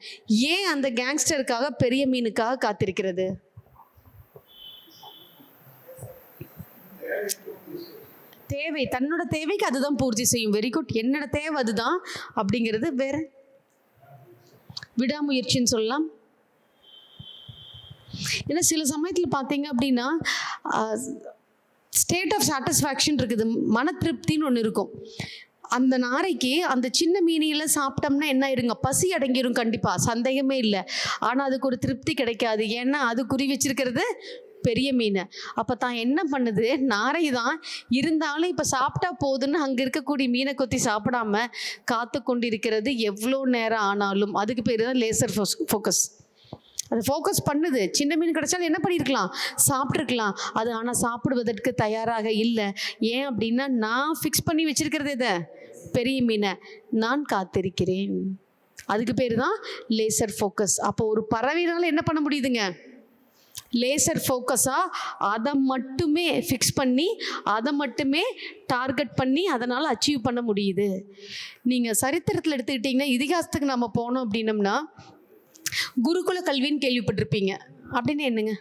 ஏன் அந்த கேங்ஸ்டருக்காக பெரிய மீனுக்காக காத்திருக்கிறது? தேவை, தன்னோட தேவைக்கு அதுதான் பூர்த்தி செய்யும். Very good. என்னோட தேவை அதுதான் அப்படிங்கிறது. வேற விடாமுயற்சின்னு சொல்லலாம். ஏன்னா சில சமயத்தில் பார்த்தீங்க அப்படின்னா ஸ்டேட் ஆஃப் சாட்டிஸ்ஃபேக்ஷன் இருக்குது, மன திருப்தின்னு ஒன்று இருக்கும். அந்த நாரைக்கு அந்த சின்ன மீனியில் சாப்பிட்டோம்னா என்ன ஆயிருங்க? பசி அடங்கிடும் கண்டிப்பாக, சந்தேகமே இல்லை. ஆனால் அதுக்கு ஒரு திருப்தி கிடைக்காது. ஏன்னா அது குறி வச்சிருக்கிறது பெரிய மீன். அப்போ தான் என்ன பண்ணுது, நாரை தான் இருந்தாலும் இப்போ சாப்பிட்டா போதுன்னு அங்கே இருக்கக்கூடிய மீனை கொத்தி சாப்பிடாம காத்து கொண்டிருக்கிறது எவ்வளோ நேரம் ஆனாலும். அதுக்கு பேர் தான் லேசர் ஃபோக்கஸ். அது ஃபோக்கஸ் பண்ணுது. சின்ன மீன் கிடைச்சாலும் என்ன பண்ணியிருக்கலாம்? சாப்பிட்ருக்கலாம். அது ஆனால் சாப்பிடுவதற்கு தயாராக இல்லை. ஏன் அப்படின்னா நான் ஃபிக்ஸ் பண்ணி வச்சிருக்கிறது இதை பெரிய மீனை நான் காத்திருக்கிறேன். அதுக்கு பேர் தான் லேசர் ஃபோக்கஸ். அப்போ ஒரு பறவைனால என்ன பண்ண முடியுதுங்க? லேசர் ஃபோக்கஸாக அதை மட்டுமே ஃபிக்ஸ் பண்ணி அதை மட்டுமே டார்கெட் பண்ணி அதனால் அச்சீவ் பண்ண முடியுது. நீங்கள் சரித்திரத்தில் எடுத்துக்கிட்டிங்கன்னா, இதிகாசத்துக்கு நம்ம போனோம் அப்படின்னம்னா, குருகுல கல்வின்னு கேள்விப்பட்டிருப்பீங்க. அப்படின்னு என்னங்க?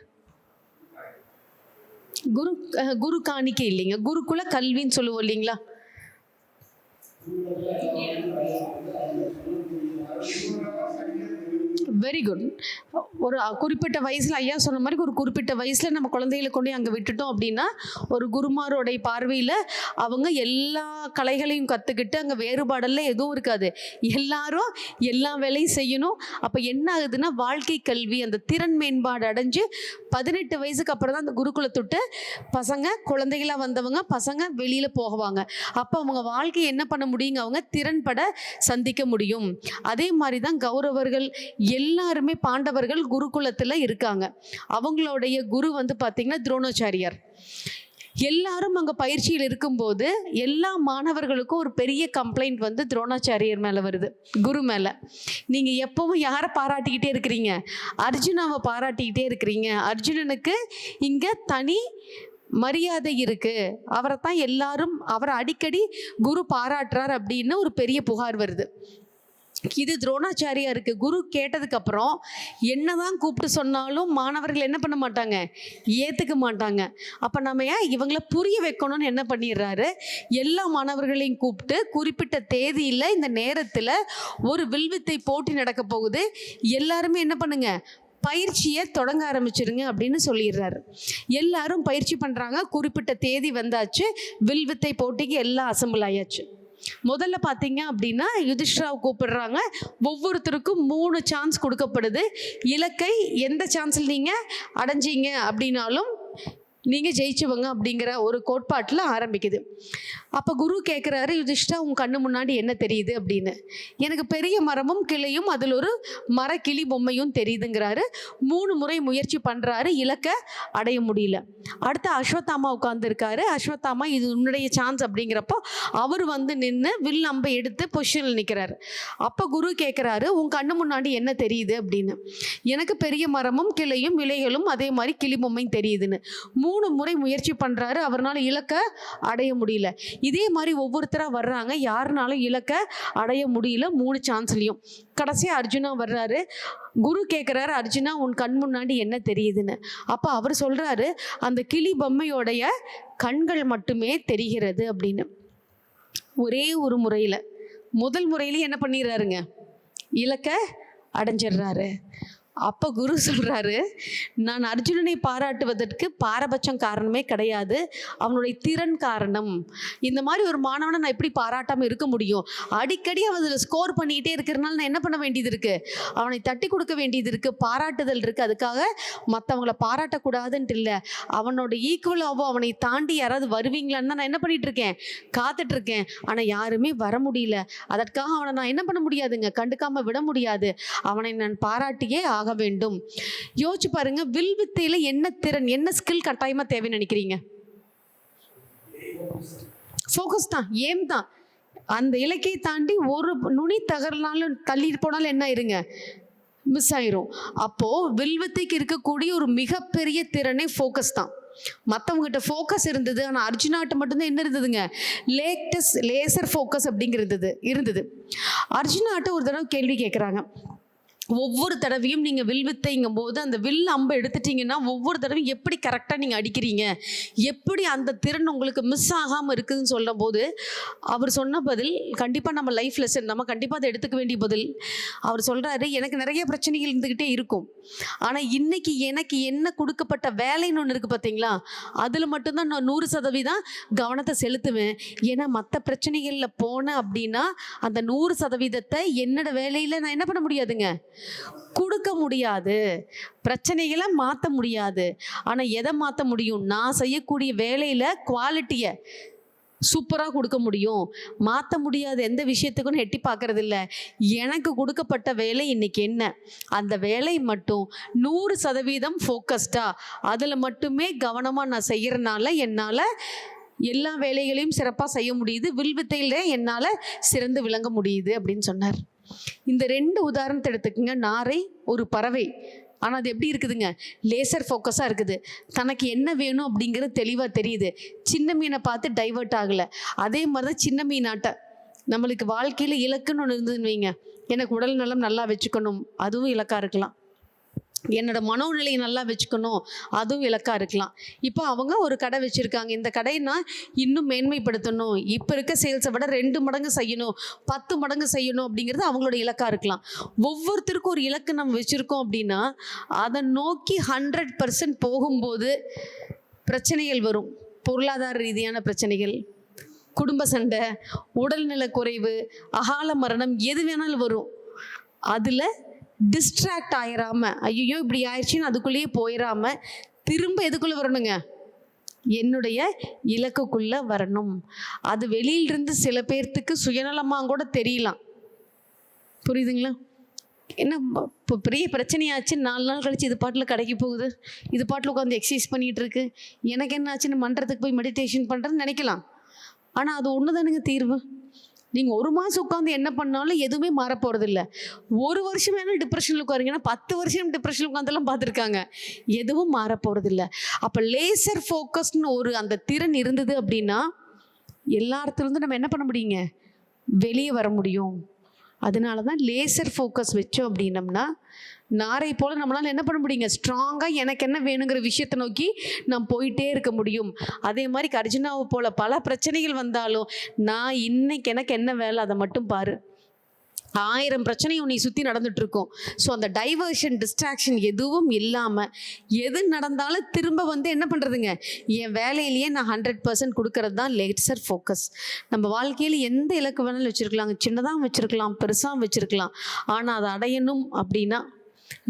குரு காணிக்கை இல்லைங்க, குருகுல கல்வின்னு சொல்லுவோம் இல்லைங்களா? Very good. ஒரு குறிப்பிட்ட வயசில் ஐயா சொன்ன மாதிரி ஒரு குறிப்பிட்ட வயசில் நம்ம குழந்தைகளை கொண்டு அங்கே விட்டுட்டோம் அப்படின்னா, ஒரு குருமாரோடைய பார்வையில் அவங்க எல்லா கலைகளையும் கற்றுக்கிட்டு அங்கே வேறுபாடெல்லாம் எதுவும் இருக்காது, எல்லாரும் எல்லா வேலையும் செய்யணும். அப்போ என்ன ஆகுதுன்னா, வாழ்க்கை கல்வி அந்த திறன் மேம்பாடு அடைஞ்சு 18 வயசுக்கு அப்புறம் தான் அந்த குருகுலத்துட்டு பசங்க குழந்தைகளாக வந்தவங்க பசங்க வெளியில் போகுவாங்க. அப்போ அவங்க வாழ்க்கையை என்ன பண்ண முடியுங்க, அவங்க திறன்பட சந்திக்க முடியும். அதே மாதிரி தான் கௌரவர்கள் எல்லாருமே பாண்டவர்கள் குருகுலத்தில் இருக்காங்க. அவங்களுடைய குரு வந்து பார்த்திங்கன்னா துரோணாச்சாரியார். எல்லாரும் அங்கே பயிற்சியில் இருக்கும்போது எல்லா மாணவர்களுக்கும் ஒரு பெரிய கம்ப்ளைண்ட் வந்து துரோணாச்சாரியர் மேலே வருது, குரு மேலே. நீங்கள் எப்பவும் யாரை பாராட்டிக்கிட்டே இருக்கிறீங்க? அர்ஜுனாவை பாராட்டிக்கிட்டே இருக்கிறீங்க. அர்ஜுனனுக்கு இங்கே தனி மரியாதை இருக்குது, அவரை தான் எல்லாரும் அவரை அடிக்கடி குரு பாராட்டுறார் அப்படின்னு ஒரு பெரிய புகார் வருது. இது துரோணாச்சாரியாருக்கு குரு கேட்டதுக்கப்புறம் என்னதான் கூப்பிட்டு சொன்னாலும் மாணவர்கள் என்ன பண்ண மாட்டாங்க, ஏற்றுக்க மாட்டாங்க. அப்போ நம்ம ஏன் இவங்களை புரிய வைக்கணும்னு என்ன பண்ணிடுறாரு, எல்லா மாணவர்களையும் கூப்பிட்டு குறிப்பிட்ட தேதியில் இந்த நேரத்தில் ஒரு வில்வித்தை போட்டி நடக்க போகுது, எல்லாருமே என்ன பண்ணுங்க, பயிற்சியை தொடங்க ஆரம்பிச்சிருங்க அப்படின்னு சொல்லிடுறாரு. எல்லாரும் பயிற்சி பண்ணுறாங்க. குறிப்பிட்ட தேதி வந்தாச்சு, வில்வித்தை போட்டிக்கு எல்லாம் அசம்பிள் ஆயாச்சு. முதல்ல பார்த்தீங்க அப்படின்னா யுதிஷ்டிராவை கூப்பிடுறாங்க. ஒவ்வொருத்தருக்கும் 3 சான்ஸ் கொடுக்கப்படுது. இலக்கை எந்த சான்ஸில் நீங்கள் அடைஞ்சிங்க அப்படின்னாலும் நீங்கள் ஜெயிச்சுவங்க அப்படிங்கிற ஒரு கோட்பாட்டில் ஆரம்பிக்குது. அப்போ குரு கேட்குறாரு, யுதிஷ்டா உன் கண்ணு முன்னாடி என்ன தெரியுது அப்படின்னு. எனக்கு பெரிய மரமும் கிளையும் அதில் ஒரு மரக்கிளி பொம்மையும் தெரியுதுங்கிறாரு. 3 முறை முயற்சி பண்ணுறாரு, இலக்கை அடைய முடியல. அடுத்து அஸ்வத்தாமா உட்காந்துருக்காரு. அஸ்வத்தாமா இது உன்னுடைய சான்ஸ் அப்படிங்கிறப்போ அவர் வந்து நின்று வில் அம்பை எடுத்து பொசிஷனில் நிற்கிறாரு. அப்போ குரு கேட்குறாரு, உன் கண்ணு முன்னாடி என்ன தெரியுது அப்படின்னு. எனக்கு பெரிய மரமும் கிளையும் இலைகளும் அதே மாதிரி கிளி பொம்மையும் தெரியுதுன்னு 3 முறை முயற்சி பண்ணுறாரு. அவரால் இலக்கை அடைய முடியல. இதே மாதிரி ஒவ்வொருத்தராக வர்றாங்க, யாருனாலும் இலக்கை அடைய முடியல 3 சான்ஸ்லையும். கடைசியாக அர்ஜுனா வர்றாரு. குரு கேட்குறாரு, அர்ஜுனா உன் கண் முன்னாடி என்ன தெரியுதுன்னு. அப்போ அவர் சொல்கிறாரு, அந்த கிளி பொம்மையோடைய கண்கள் மட்டுமே தெரிகிறது அப்படின்னு. ஒரே ஒரு முறையில், முதல் முறையிலே என்ன பண்ணிடுறாருங்க, இலக்கை அடைஞ்சிடுறாரு. அப்போ குரு சொல்கிறாரு, நான் அர்ஜுனனை பாராட்டுவதற்கு பாரபட்சம் காரணமே கிடையாது, அவனுடைய திறன் காரணம். இந்த மாதிரி ஒரு மாணவனை நான் எப்படி பாராட்டாமல் இருக்க முடியும்? அடிக்கடி அவன் அதில் ஸ்கோர் பண்ணிக்கிட்டே இருக்கிறனால நான் என்ன பண்ண வேண்டியது இருக்குது, அவனை தட்டி கொடுக்க வேண்டியது இருக்குது, பாராட்டுதல் இருக்குது. அதுக்காக மற்றவங்களை பாராட்டக்கூடாதுன்ட்டு இல்லை, அவனோட ஈக்குவலாகவோ அவனை தாண்டி யாராவது வருவீங்களான்னு நான் என்ன பண்ணிகிட்ருக்கேன், காத்துட்ருக்கேன். ஆனால் யாருமே வர முடியல. அதற்காக அவனை நான் என்ன பண்ண முடியாதுங்க, கண்டுக்காமல் விட முடியாது. அவனை நான் பாராட்டியே ஆக வேண்டும். யோசிச்சு பாருங்க, வில்வித்தையில என்ன திறன், என்ன ஸ்கில் கட்டாயமா தேவைன்னு நினைக்கிறீங்க? ஃபோக்கஸ் தான், ஏம் தான். அந்த இலக்கை தாண்டி ஒரு நுனி தகர்னாலும் தள்ளிட்டு போனாலும் என்ன ஆயிருங்க, மிஸ் ஆயிரும். அப்போ வில்வித்தைக்கு இருக்கக்கூடிய ஒரு மிகப்பெரிய திறனே ஃபோக்கஸ் தான். மற்றவங்ககிட்ட ஃபோக்கஸ் இருந்தது, ஆனால் அர்ஜுனாட்ட மட்டும்தான் என்ன இருந்ததுங்க, லேசர் ஃபோக்கஸ் அப்படிங்கிறது இருந்தது. அர்ஜுனாட்ட ஒரு தடவை கேள்வி கேட்குறாங்க. ஒவ்வொரு தடவையும் நீங்கள் வில்வித்தைங்கும் போது அந்த வில் அம்பை எடுத்துட்டிங்கன்னா ஒவ்வொரு தடவையும் எப்படி கரெக்டாக நீங்கள் அடிக்கிறீங்க, எப்படி அந்த திறன் உங்களுக்கு மிஸ் ஆகாமல் இருக்குதுன்னு சொல்லும் போது அவர் சொன்ன பதில் கண்டிப்பாக நம்ம லைஃப் லெசன், நம்ம கண்டிப்பாக அதை எடுத்துக்க வேண்டிய பதில். அவர் சொல்கிறாரு, எனக்கு நிறைய பிரச்சனைகள் இருந்துக்கிட்டே இருக்கும், ஆனால் இன்னைக்கு எனக்கு என்ன கொடுக்கப்பட்ட வேலைன்னு ஒன்று இருக்குது பார்த்தீங்களா, அதில் மட்டும்தான் நான் 100% கவனத்தை செலுத்துவேன். ஏன்னா மற்ற பிரச்சனைகளில் போனேன் அப்படின்னா அந்த 100% என்னோட வேலையில் நான் என்ன பண்ண முடியாதுங்க, கொடுக்க முடியாது. பிரச்சனைகளை மாற்ற முடியாது. ஆனால் எதை மாற்ற முடியும், நான் செய்யக்கூடிய வேலையில் குவாலிட்டியை சூப்பராக கொடுக்க முடியும். மாற்ற முடியாத எந்த விஷயத்துக்கும் நான் எட்டி பார்க்கறது இல்லை. எனக்கு கொடுக்கப்பட்ட வேலை இன்னைக்கு என்ன, அந்த வேலை மட்டும் 100% ஃபோக்கஸ்டாக அதில் மட்டுமே கவனமாக நான் செய்கிறனால என்னால் எல்லா வேலைகளையும் சிறப்பாக செய்ய முடியுது, வில்வித்தையில் என்னால் சிறந்து விளங்க முடியுது அப்படின்னு சொன்னார். இந்த 2 உதாரணத்தை எடுத்துக்கோங்க. நாரை, ஒரு பறவை. ஆனால் அது எப்படி இருக்குதுங்க, லேசர் ஃபோக்கஸாக இருக்குது. தனக்கு என்ன வேணும் அப்படிங்கிறது தெளிவாக தெரியுது. சின்ன மீனை பார்த்து டைவர்ட் ஆகலை. அதே மாதிரி தான் சின்ன மீனாட்ட நம்மளுக்கு வாழ்க்கையில் இலக்குன்னு ஒன்று இருந்ததுன்னு வைங்க. எனக்கு உடல் நலம் நல்லா வச்சுக்கணும், அதுவும் இலக்காக இருக்கலாம். என்னோட மனோநிலையை நல்லா வச்சுக்கணும், அதுவும் இலக்காக இருக்கலாம். இப்போ அவங்க ஒரு கடை வச்சுருக்காங்க. இந்த கடையை இன்னும் மேன்மைப்படுத்தணும், இப்போ இருக்க சேல்ஸை விட 2 மடங்கு செய்யணும், 10 மடங்கு செய்யணும் அப்படிங்கிறது அவங்களோட இலக்காக இருக்கலாம். ஒவ்வொருத்தருக்கும் ஒரு இலக்கு நம்ம வச்சுருக்கோம் அப்படின்னா அதை நோக்கி 100% போகும்போது பிரச்சனைகள் வரும். பொருளாதார ரீதியான பிரச்சனைகள், குடும்ப சண்டை, உடல்நல குறைவு, அகால மரணம், எது வேணாலும் வரும். அதில் டிஸ்ட்ராக்ட் ஆயிராமல், ஐயோ இப்படி ஆயிடுச்சின்னு அதுக்குள்ளேயே போயிடாமல் திரும்ப எதுக்குள்ளே வரணுங்க, என்னுடைய இலக்குக்குள்ளே வரணும். அது வெளியிலிருந்து சில பேர்த்துக்கு சுயநலமாக கூட தெரியலாம். புரியுதுங்களா? என்ன இப்போ பெரிய பிரச்சனையாச்சு, 4 நாள் கழிச்சு இது பாட்டில் கடைக்கு போகுது, இது பாட்டில் உட்காந்து எக்ஸசைஸ் பண்ணிகிட்டு இருக்கு, எனக்கு என்ன ஆச்சுன்னு மன்றத்துக்கு போய் மெடிடேஷன் பண்ணுறேன்னு நினைக்கலாம். ஆனால் அது ஒன்று தானுங்க தீர்வு. நீங்கள் 1 மாதம் உட்காந்து என்ன பண்ணாலும் எதுவுமே மாற போகிறதில்ல. 1 வருஷம் வேணாலும் டிப்ரெஷனில் உட்காருங்கன்னா 10 வருஷம் டிப்ரெஷனில் உட்காந்துலாம் பார்த்துருக்காங்க, எதுவும் மாற போகிறதில்ல. அப்போ லேசர் ஃபோக்கஸ்னு அந்த திறன் இருந்தது அப்படின்னா எல்லா இடத்துலேருந்து நம்ம என்ன பண்ண முடியுங்க, வெளியே வர முடியும். அதனால தான் லேசர் ஃபோக்கஸ் வச்சோம் அப்படின்னம்னா நாரை போல் நம்மளால் என்ன பண்ண முடியுங்க, ஸ்ட்ராங்காக எனக்கு என்ன வேணுங்கிற விஷயத்தை நோக்கி நான் போயிட்டே இருக்க முடியும். அதே மாதிரி அர்ஜுனாவை போல் பல பிரச்சனைகள் வந்தாலும் நான் இன்னைக்கு எனக்கு என்ன வேலை அதை மட்டும் பாரு. 1000 பிரச்சனை உன்னை சுற்றி நடந்துகிட்ருக்கோம். ஸோ அந்த டைவர்ஷன், டிஸ்ட்ராக்ஷன் எதுவும் இல்லாமல் எது நடந்தாலும் திரும்ப என்ன பண்ணுறதுங்க, என் வேலையிலேயே நான் 100% கொடுக்கறது தான் லேசர் ஃபோக்கஸ். நம்ம வாழ்க்கையில் எந்த இலக்கு வேணாலும் வச்சுருக்கலாங்க, சின்னதாக வச்சுருக்கலாம், பெருசாக வச்சுருக்கலாம். ஆனால் அதை அடையணும் அப்படின்னா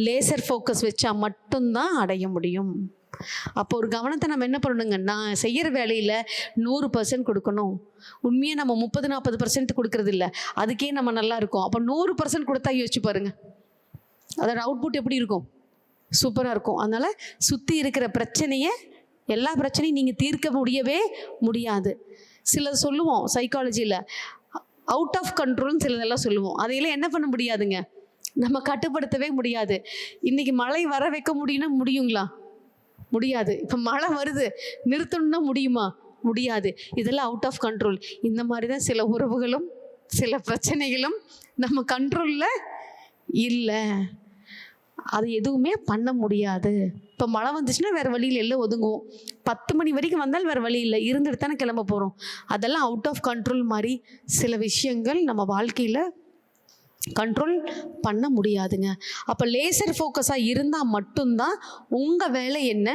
லேசர் ஃபோக்கஸ் வச்சா மட்டும்தான் அடைய முடியும். அப்போ ஒரு கவனத்தை நம்ம என்ன பண்ணணுங்க, நான் செய்கிற வேலையில் 100% கொடுக்கணும். உண்மையாக நம்ம 30-40% கொடுக்கறது இல்லை, அதுக்கே நம்ம நல்லா இருக்கோம். அப்போ 100% கொடுத்தா யோசிச்சு பாருங்க, அதோட அவுட்புட் எப்படி இருக்கும், சூப்பராக இருக்கும். அதனால் சுற்றி இருக்கிற பிரச்சனையை, எல்லா பிரச்சனையும் நீங்கள் தீர்க்க முடியவே முடியாது. சிலது சொல்லுவோம் சைக்காலஜியில் அவுட் ஆஃப் கண்ட்ரோல்னு சிலதெல்லாம் சொல்லுவோம். அதையெல்லாம் என்ன பண்ண முடியாதுங்க, நம்ம கட்டுப்படுத்தவே முடியாது. இன்றைக்கி மழை வர வைக்க முடியும்னா முடியுங்களா, முடியாது. இப்போ மழை வருது நிறுத்தணும்னா முடியுமா, முடியாது. இதெல்லாம் அவுட் ஆஃப் கண்ட்ரோல். இந்த மாதிரி தான் சில உறவுகளும் சில பிரச்சனைகளும் நம்ம கண்ட்ரோலில் இல்லை, அது எதுவுமே பண்ண முடியாது. இப்போ மழை வந்துச்சுன்னா வேறு வழியில் எல்லாம் ஒதுங்குவோம். 10 மணி வரைக்கும் வந்தால் வேறு வழி இல்லை, இருந்துட்டு தானே கிளம்ப போகிறோம். அதெல்லாம் அவுட் ஆஃப் கண்ட்ரோல் மாதிரி சில விஷயங்கள் நம்ம வாழ்க்கையில் கண்ட்ரோல் பண்ண முடியாதுங்க. அப்போ லேசர் ஃபோக்கஸாக இருந்தால் மட்டும்தான் உங்கள் வேலை என்ன,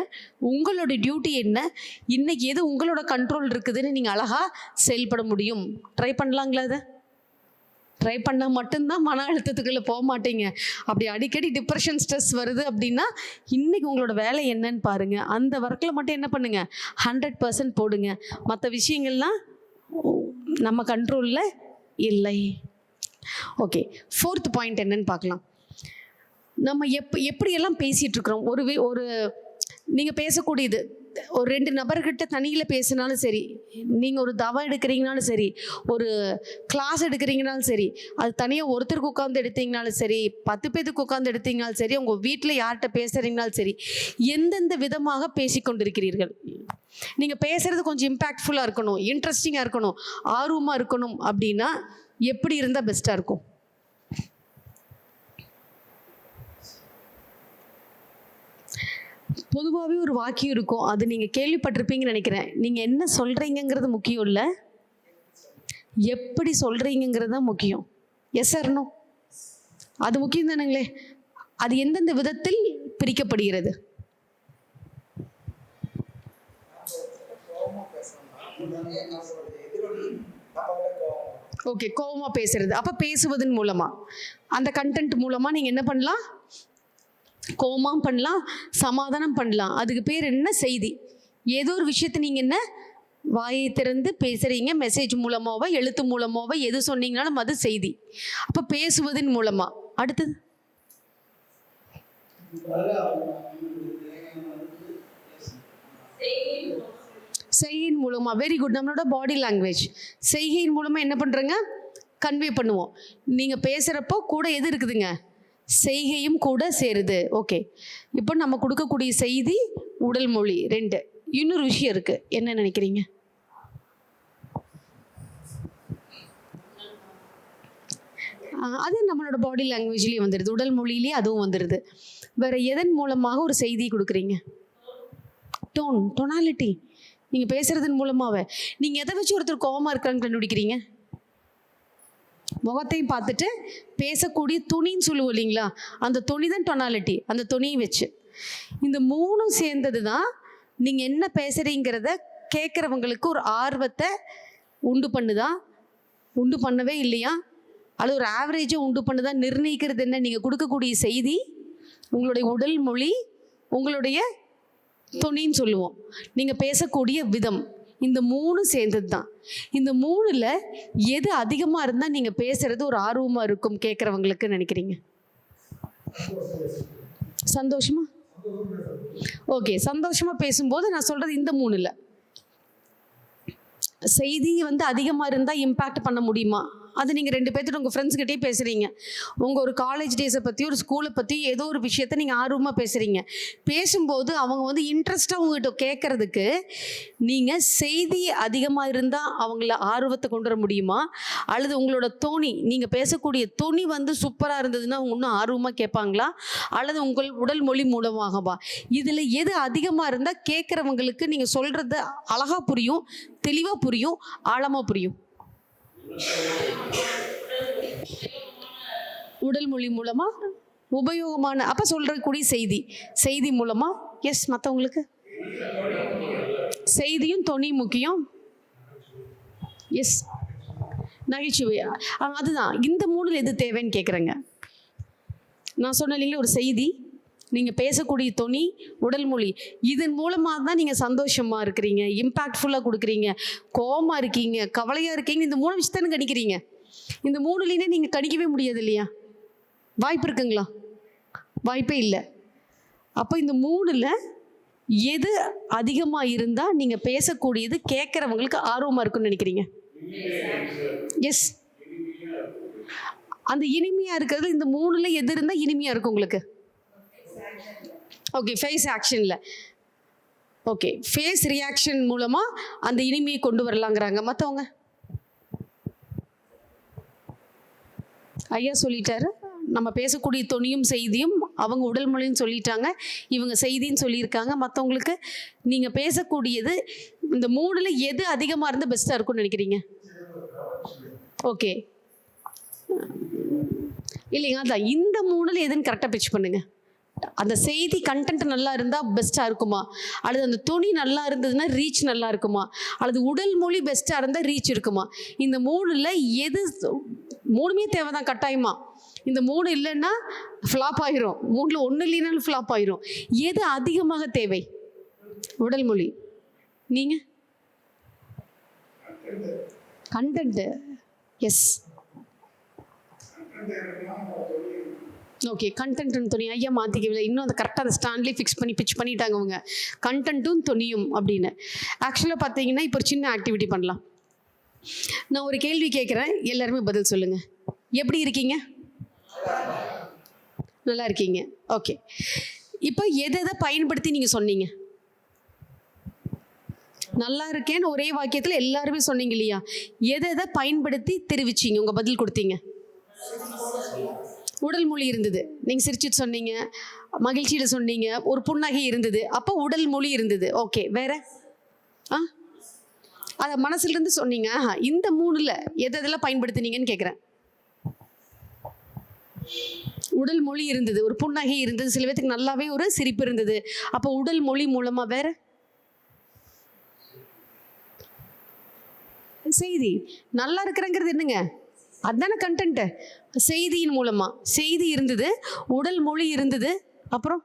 உங்களோட டியூட்டி என்ன, இன்றைக்கி எது உங்களோட கண்ட்ரோல் இருக்குதுன்னு நீங்கள் அழகாக செயல்பட முடியும். ட்ரை பண்ணலாங்களா? அதை ட்ரை பண்ணால் மட்டும்தான் மன அழுத்தத்துக்குள்ளே போக மாட்டீங்க. அப்படி அடிக்கடி டிப்ரெஷன், ஸ்ட்ரெஸ் வருது அப்படின்னா இன்றைக்கி உங்களோட வேலை என்னன்னு பாருங்கள். அந்த ஒர்க்கில் மட்டும் என்ன பண்ணுங்கள், 100% போடுங்க. மற்ற விஷயங்கள்லாம் நம்ம கண்ட்ரோலில் இல்லை. ஓகே, 4th பாயிண்ட் என்னன்னு பார்க்கலாம். நம்ம எப்படியெல்லாம் பேசிகிட்டு இருக்கிறோம். ஒரு நீங்கள் பேசக்கூடியது ஒரு 2 நபர்கிட்ட தனியில் பேசினாலும் சரி, நீங்கள் ஒரு தவம் எடுக்கிறீங்கனாலும் சரி, ஒரு கிளாஸ் எடுக்கிறீங்கனாலும் சரி, அது தனியாக ஒருத்தருக்கு உட்காந்து எடுத்தீங்கனாலும் சரி, 10 பேருக்கு உட்காந்து எடுத்தீங்கனாலும் சரி, உங்கள் வீட்டில் யார்கிட்ட பேசுகிறீங்கனாலும் சரி, எந்தெந்த விதமாக பேசிக்கொண்டிருக்கிறீர்கள். நீங்கள் பேசுகிறது கொஞ்சம் இம்பேக்ட்ஃபுல்லாக இருக்கணும், இன்ட்ரெஸ்டிங்காக இருக்கணும், ஆர்வமாக இருக்கணும் அப்படின்னா எப்படி இருந்தால் பெஸ்ட்டாக இருக்கும்? பொதுவாகவே ஒரு வாக்கியம் இருக்கும், அது நீங்கள் கேள்விப்பட்டிருப்பீங்கன்னு நினைக்கிறேன். நீங்கள் என்ன சொல்கிறீங்கிறது முக்கியம் இல்லை, எப்படி சொல்கிறீங்கிறது தான் முக்கியம். Yes or no? அது முக்கியம் தானுங்களே. அது எந்தெந்த விதத்தில் பிரிக்கப்படுகிறது? ஓகே, கோவமாக பேசுறது. அப்போ பேசுவதன் மூலமாக, அந்த கண்டென்ட் மூலமாக நீங்கள் என்ன பண்ணலாம், கோவமாக பண்ணலாம், சமாதானம் பண்ணலாம். அதுக்கு பேர் என்ன, செய்தி. ஏதோ ஒரு விஷயத்தை நீங்கள் என்ன வாயை திறந்து பேசுகிறீங்க, மெசேஜ் மூலமாவோ எழுத்து மூலமாவோ எது சொன்னீங்கனாலும் அது செய்தி. அப்போ பேசுவதன் மூலமாக. அடுத்தது செய்கையின் மூலமாக. Very good. நம்மளோட பாடி லாங்குவேஜ் செய்கையின் மூலமாக என்ன பண்ணுறங்க, கன்வே பண்ணுவோம். நீங்கள் பேசுகிறப்போ கூட எது இருக்குதுங்க, செய்கையும் கூட சேருது. ஓகே, இப்போ நம்ம கொடுக்கக்கூடிய செய்தி, உடல் மொழி 2. இன்னொரு விஷயம் இருக்குது, என்ன நினைக்கிறீங்க? அது நம்மளோட பாடி லாங்குவேஜ்லேயே வந்துடுது, உடல் மொழியிலேயே அதுவும் வந்துடுது. வேறு எதன் மூலமாக ஒரு செய்தி கொடுக்குறீங்க? டொனாலிட்டி. நீங்கள் பேசுகிறதன் மூலமாகவே. நீங்கள் எதை வச்சு ஒருத்தர் கோவமாக இருக்கான்னு கண்டுபிடிக்கிறீங்க? முகத்தையும் பார்த்துட்டு பேசக்கூடிய துணின்னு சொல்லுவோம் இல்லைங்களா, அந்த துணி தான் டொனாலிட்டி. அந்த துணியை வச்சு இந்த 3 சேர்ந்தது தான் நீங்கள் என்ன பேசுகிறீங்கிறத கேட்குறவங்களுக்கு ஒரு ஆர்வத்தை உண்டு பண்ணுதா, உண்டு பண்ணவே இல்லையா, அது ஒரு ஆவரேஜை உண்டு பண்ணுதா நிர்ணயிக்கிறது என்ன? நீங்கள் கொடுக்கக்கூடிய செய்தி, உங்களுடைய உடல் மொழி, உங்களுடைய துணின்னு சொல்லுவோம், நீங்கள் பேசக்கூடிய விதம். இந்த 3 சேர்ந்தது தான். இந்த 3ல் எது அதிகமாக இருந்தால் நீங்கள் பேசுகிறது ஒரு ஆர்வமாக இருக்கும் கேட்குறவங்களுக்கு நினைக்கிறீங்க? சந்தோஷமா? ஓகே, சந்தோஷமாக பேசும்போது நான் சொல்கிறது இந்த 3ல் செய்தி அதிகமாக இருந்தால் இம்பேக்ட் பண்ண முடியுமா? அது நீங்கள் 2 பேர்த்துட்டு உங்கள் ஃப்ரெண்ட்ஸ்கிட்டே பேசுகிறீங்க, உங்கள் ஒரு காலேஜ் டேஸை பற்றி, ஒரு ஸ்கூலை பற்றி ஏதோ ஒரு விஷயத்த நீங்கள் ஆர்வமாக பேசுகிறீங்க. பேசும்போது அவங்க இன்ட்ரெஸ்ட்டாக உங்கள்கிட்ட கேட்குறதுக்கு நீங்கள் செய்தி அதிகமாக இருந்தால் அவங்கள ஆர்வத்தை கொண்டு வர முடியுமா? அல்லது உங்களோட தோணி, நீங்கள் பேசக்கூடிய துணி சூப்பராக இருந்ததுன்னா அவங்க இன்னும் ஆர்வமாக கேட்பாங்களா? அல்லது உங்கள் உடல் மொழி மூலமாகவா? இதில் எது அதிகமாக இருந்தால் கேட்குறவங்களுக்கு நீங்கள் சொல்கிறது அழகாக புரியும், தெளிவாக புரியும், ஆழமாக புரியும்? உடல் மொழி மூலமா உபயோகமான, அப்போ சொல்றக்கூடிய செய்தி மூலமா. எஸ், மற்றவங்களுக்கு செய்தியும் தொனி முக்கியம். எஸ், நகைச்சுவை. அதுதான் இந்த 3ல் எது தேவைன்னு கேட்குறேங்க. நான் சொன்ன இல்லைங்களா, ஒரு செய்தி, நீங்கள் பேசக்கூடிய தொனி, உடல் மொழி, இதன் மூலமாக தான் நீங்கள் சந்தோஷமாக இருக்கிறீங்க, இம்பேக்ட்ஃபுல்லாக கொடுக்குறீங்க, கோவமாக இருக்கீங்க, கவலையாக இருக்கீங்க. இந்த 3 விஷயத்தானு கணிக்கிறீங்க. இந்த 3லேயே நீங்கள் கணிக்கவே முடியாது இல்லையா? வாய்ப்பு இருக்குங்களா? வாய்ப்பே இல்லை. அப்போ இந்த 3ல் எது அதிகமாக இருந்தால் நீங்கள் பேசக்கூடியது கேட்குறவங்களுக்கு ஆர்வமாக இருக்குன்னு நினைக்கிறீங்க? எஸ், அந்த இனிமையாக இருக்கிறது இந்த 3ல் எது இருந்தால் இனிமையாக இருக்கும் உங்களுக்கு? ஓகே, ஃபேஸ் ஆக்ஷனில். ஓகே, ஃபேஸ் ரியாக்ஷன் மூலமாக அந்த இனிமையை கொண்டு வரலாங்கிறாங்க. மற்றவங்க ஐயா சொல்லிட்டாரு, நம்ம பேசக்கூடிய தொனியும் செய்தியும், அவங்க உடல் மொழின்னு சொல்லிட்டாங்க, இவங்க செய்தின்னு சொல்லியிருக்காங்க. மற்றவங்களுக்கு நீங்கள் பேசக்கூடியது இந்த 3ல் எது அதிகமாக இருந்தால் பெஸ்ட்டாக இருக்கும்னு நினைக்கிறீங்க? ஓகே, இல்லைங்க, அதான் இந்த 3ல் எதுன்னு கரெக்டாக பிச் பண்ணுங்க. அந்த செய்தி கண்டென்ட் நல்லா இருந்தால் பெஸ்ட்டாக இருக்குமா? அல்லது அந்த துணி நல்லா இருந்ததுன்னா ரீச் நல்லா இருக்குமா? அல்லது உடல் மொழி பெஸ்ட்டாக இருந்தால் ரீச் இருக்குமா? இந்த 3ல் எது? 3மே தேவை தான் கட்டாயமா. இந்த 3 இல்லைன்னா ஃப்ளாப் ஆயிரும். 3ல் 1 இல்லைனாலும் ஃப்ளாப் ஆயிரும். எது அதிகமாக தேவை? உடல் மொழி. நீங்கள்? கண்டென்ட்டு. எஸ், ஓகே, கண்டென்ட்டும் துணி. ஐயா மாற்றிக்கவில்லை, இன்னும் அதை கரெக்டாக அந்த ஸ்டாண்ட்லேயே ஃபிக்ஸ் பண்ணி பிச் பண்ணிட்டாங்க அவங்க, கண்டென்ட்டும் துணியும் அப்படின்னு. ஆக்சுவலாக பார்த்தீங்கன்னா இப்போ ஒரு சின்ன ஆக்டிவிட்டி பண்ணலாம். நான் ஒரு கேள்வி கேட்குறேன், எல்லாருமே பதில் சொல்லுங்கள். எப்படி இருக்கீங்க? நல்லா இருக்கீங்க. ஓகே, இப்போ எதை பயன்படுத்தி நீங்கள் சொன்னீங்க? நல்லா இருக்கேன்னு ஒரே வாக்கியத்தில் எல்லாருமே சொன்னீங்க இல்லையா? எதை பயன்படுத்தி தெரிவிச்சிங்க, உங்கள் பதில் கொடுத்தீங்க? உடல் மொழி இருந்தது, நீங்கள் சிரிச்சிட்டு சொன்னீங்க, மகிழ்ச்சியில் சொன்னீங்க, ஒரு புன்னகை இருந்தது, அப்போ உடல் மொழி இருந்தது. ஓகே, வேற? அதை மனசுலேருந்து சொன்னீங்க. இந்த 3ல் எதெல்லாம் பயன்படுத்தினீங்கன்னு கேட்குறேன். உடல் மொழி இருந்தது, ஒரு புன்னகை இருந்தது, சில பேருக்கு நல்லாவே ஒரு சிரிப்பு இருந்தது, அப்போ உடல் மொழி மூலமாக. வேற? செய்தி. நல்லா இருக்கிறங்கிறது என்னங்க? அதுதானே கண்டென்ட்டு. செய்தியின் மூலமாக செய்தி இருந்தது, உடல் மொழி இருந்தது, அப்புறம்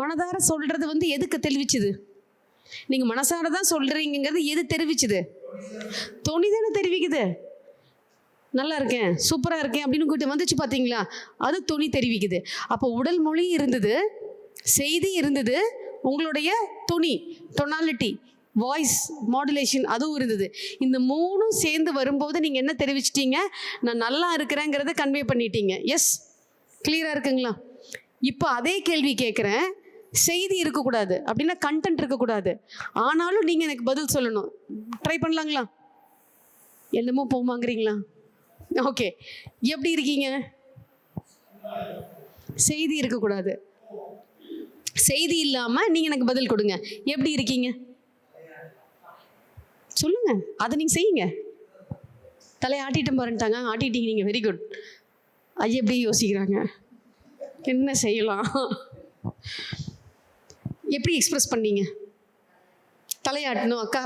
மனதார சொல்கிறது எதுக்கு தெரிவிச்சுது? நீங்கள் மனசார தான் சொல்கிறீங்கிறது எது தெரிவிச்சுது? தொனி தானே தெரிவிக்குது. நல்லா இருக்கேன், சூப்பராக இருக்கேன் அப்படின்னு கூட்டி வந்துச்சு பார்த்தீங்களா, அது துணி தெரிவிக்குது. அப்போ உடல் மொழி இருந்தது, செய்தி இருந்தது, உங்களுடைய துணி டொனாலிட்டி வாய்ஸ் மாடுலேஷன் அதுவும் இருந்தது. இந்த 3ம் சேர்ந்து வரும்போது நீங்கள் என்ன தெரிவிச்சிட்டீங்க? நான் நல்லா இருக்கிறேங்கிறத கன்வே பண்ணிட்டீங்க. எஸ், கிளியராக இருக்குங்களா? இப்போ அதே கேள்வி கேட்குறேன். செய்தி இருக்கக்கூடாது அப்படின்னா கண்டென்ட் இருக்கக்கூடாது, ஆனாலும் நீங்கள் எனக்கு பதில் சொல்லணும். ட்ரை பண்ணலாங்களா? என்னமோ போமாங்கிறீங்களா? ஓகே, எப்படி இருக்கீங்க? செய்தி இருக்கக்கூடாது. செய்தி இல்லாமல் நீங்கள் எனக்கு பதில் கொடுங்க. எப்படி இருக்கீங்க சொல்லுங்க, அதை நீங்கள் செய்யுங்க. தலையை ஆட்டிட்டும் பாருட்டாங்க, ஆட்டிட்டீங்க நீங்கள், வெரி குட். ஐயா எப்படி யோசிக்கிறாங்க, என்ன செய்யலாம், எப்படி எக்ஸ்பிரஸ் பண்ணீங்க? தலையாட்டணும் அக்கா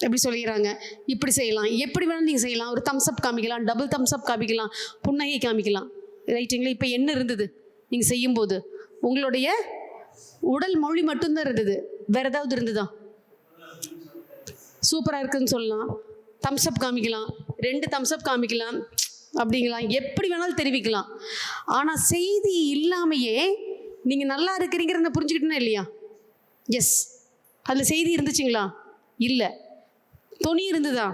எப்படி சொல்லிடுறாங்க, இப்படி செய்யலாம், எப்படி வேணாலும் நீங்கள் செய்யலாம். ஒரு தம்ஸ் அப் காமிக்கலாம், டபுள் தம்ஸ் அப் காமிக்கலாம், புன்னகை காமிக்கலாம், ரைட்டுங்களா? இப்போ என்ன இருந்தது நீங்கள் செய்யும்போது? உங்களுடைய உடல் மொழி மட்டும்தான் இருந்தது, வேற ஏதாவது இருந்ததா? சூப்பராக இருக்குன்னு சொல்லலாம், தம்ஸ் அப் காமிக்கலாம், 2 தம்ஸ் அப் காமிக்கலாம், அப்படிங்களா? எப்படி வேணாலும் தெரிவிக்கலாம். ஆனால் செய்தி இல்லாமையே நீங்கள் நல்லா இருக்கிறீங்கிறத புரிஞ்சுக்கிட்டேன்னா இல்லையா? எஸ், அதில் செய்தி இருந்துச்சுங்களா? இல்லை. துணி இருந்ததா?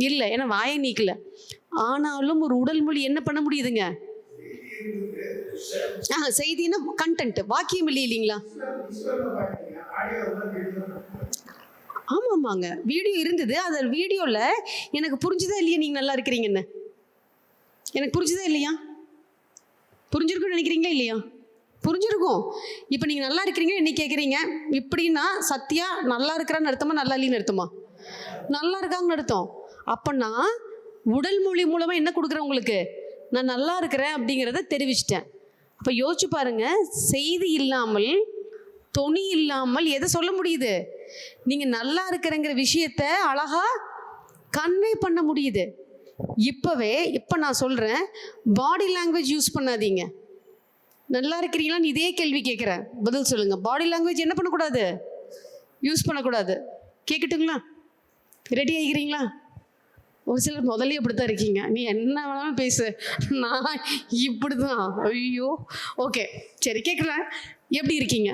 இல்லை, ஏன்னா வாயை நீக்கல. ஆனாலும் ஒரு உடல் மொழி என்ன பண்ண முடியுதுங்க? செய்தின்னா கண்டென்ட், வாக்கியம் இல்லை இல்லைங்களா? ஆமாம்மாங்க, வீடியோ இருந்தது. அந்த வீடியோவில் எனக்கு புரிஞ்சுதா இல்லையா நீங்கள் நல்லா இருக்கிறீங்கன்னு? எனக்கு புரிஞ்சுதா இல்லையா? புரிஞ்சிருக்குன்னு நினைக்கிறீங்களா இல்லையா? புரிஞ்சிருக்கும். இப்போ நீங்கள் நல்லா இருக்கிறீங்கன்னு என்ன கேட்குறீங்க? இப்படின்னா சத்யா நல்லா இருக்கிறான்னு அர்த்தமா, நல்லா இல்லைன்னு அர்த்தமா? நல்லா இருக்காங்கன்னு அர்த்தம். அப்போனா உடல் மொழி மூலமாக என்ன கொடுக்குறேன் உங்களுக்கு? நான் நல்லா இருக்கிறேன் அப்படிங்கிறத தெரிவிச்சிட்டேன். அப்போ யோசிச்சு பாருங்க, செய்தி இல்லாமல், துணி இல்லாமல் எதை சொல்ல முடியுது? நீங்கள் நல்லா இருக்கிறங்கிற விஷயத்த அழகாக கன்வே பண்ண முடியுது. இப்போ நான் சொல்கிறேன், பாடி லாங்குவேஜ் யூஸ் பண்ணாதீங்க. நல்லா இருக்கிறீங்களான்னு இதே கேள்வி கேட்குறேன், பதில் சொல்லுங்கள். பாடி லாங்குவேஜ் என்ன பண்ணக்கூடாது? யூஸ் பண்ணக்கூடாது. கேட்கட்டுங்களா? ரெடி ஆகிக்கிறீங்களா? ஒரு சிலர் முதல்ல இப்படி தான் இருக்கீங்க, நீ என்ன வேணாலும் பேசு, நான் இப்படி தான். ஐயோ, ஓகே சரி, கேட்குறேன். எப்படி இருக்கீங்க?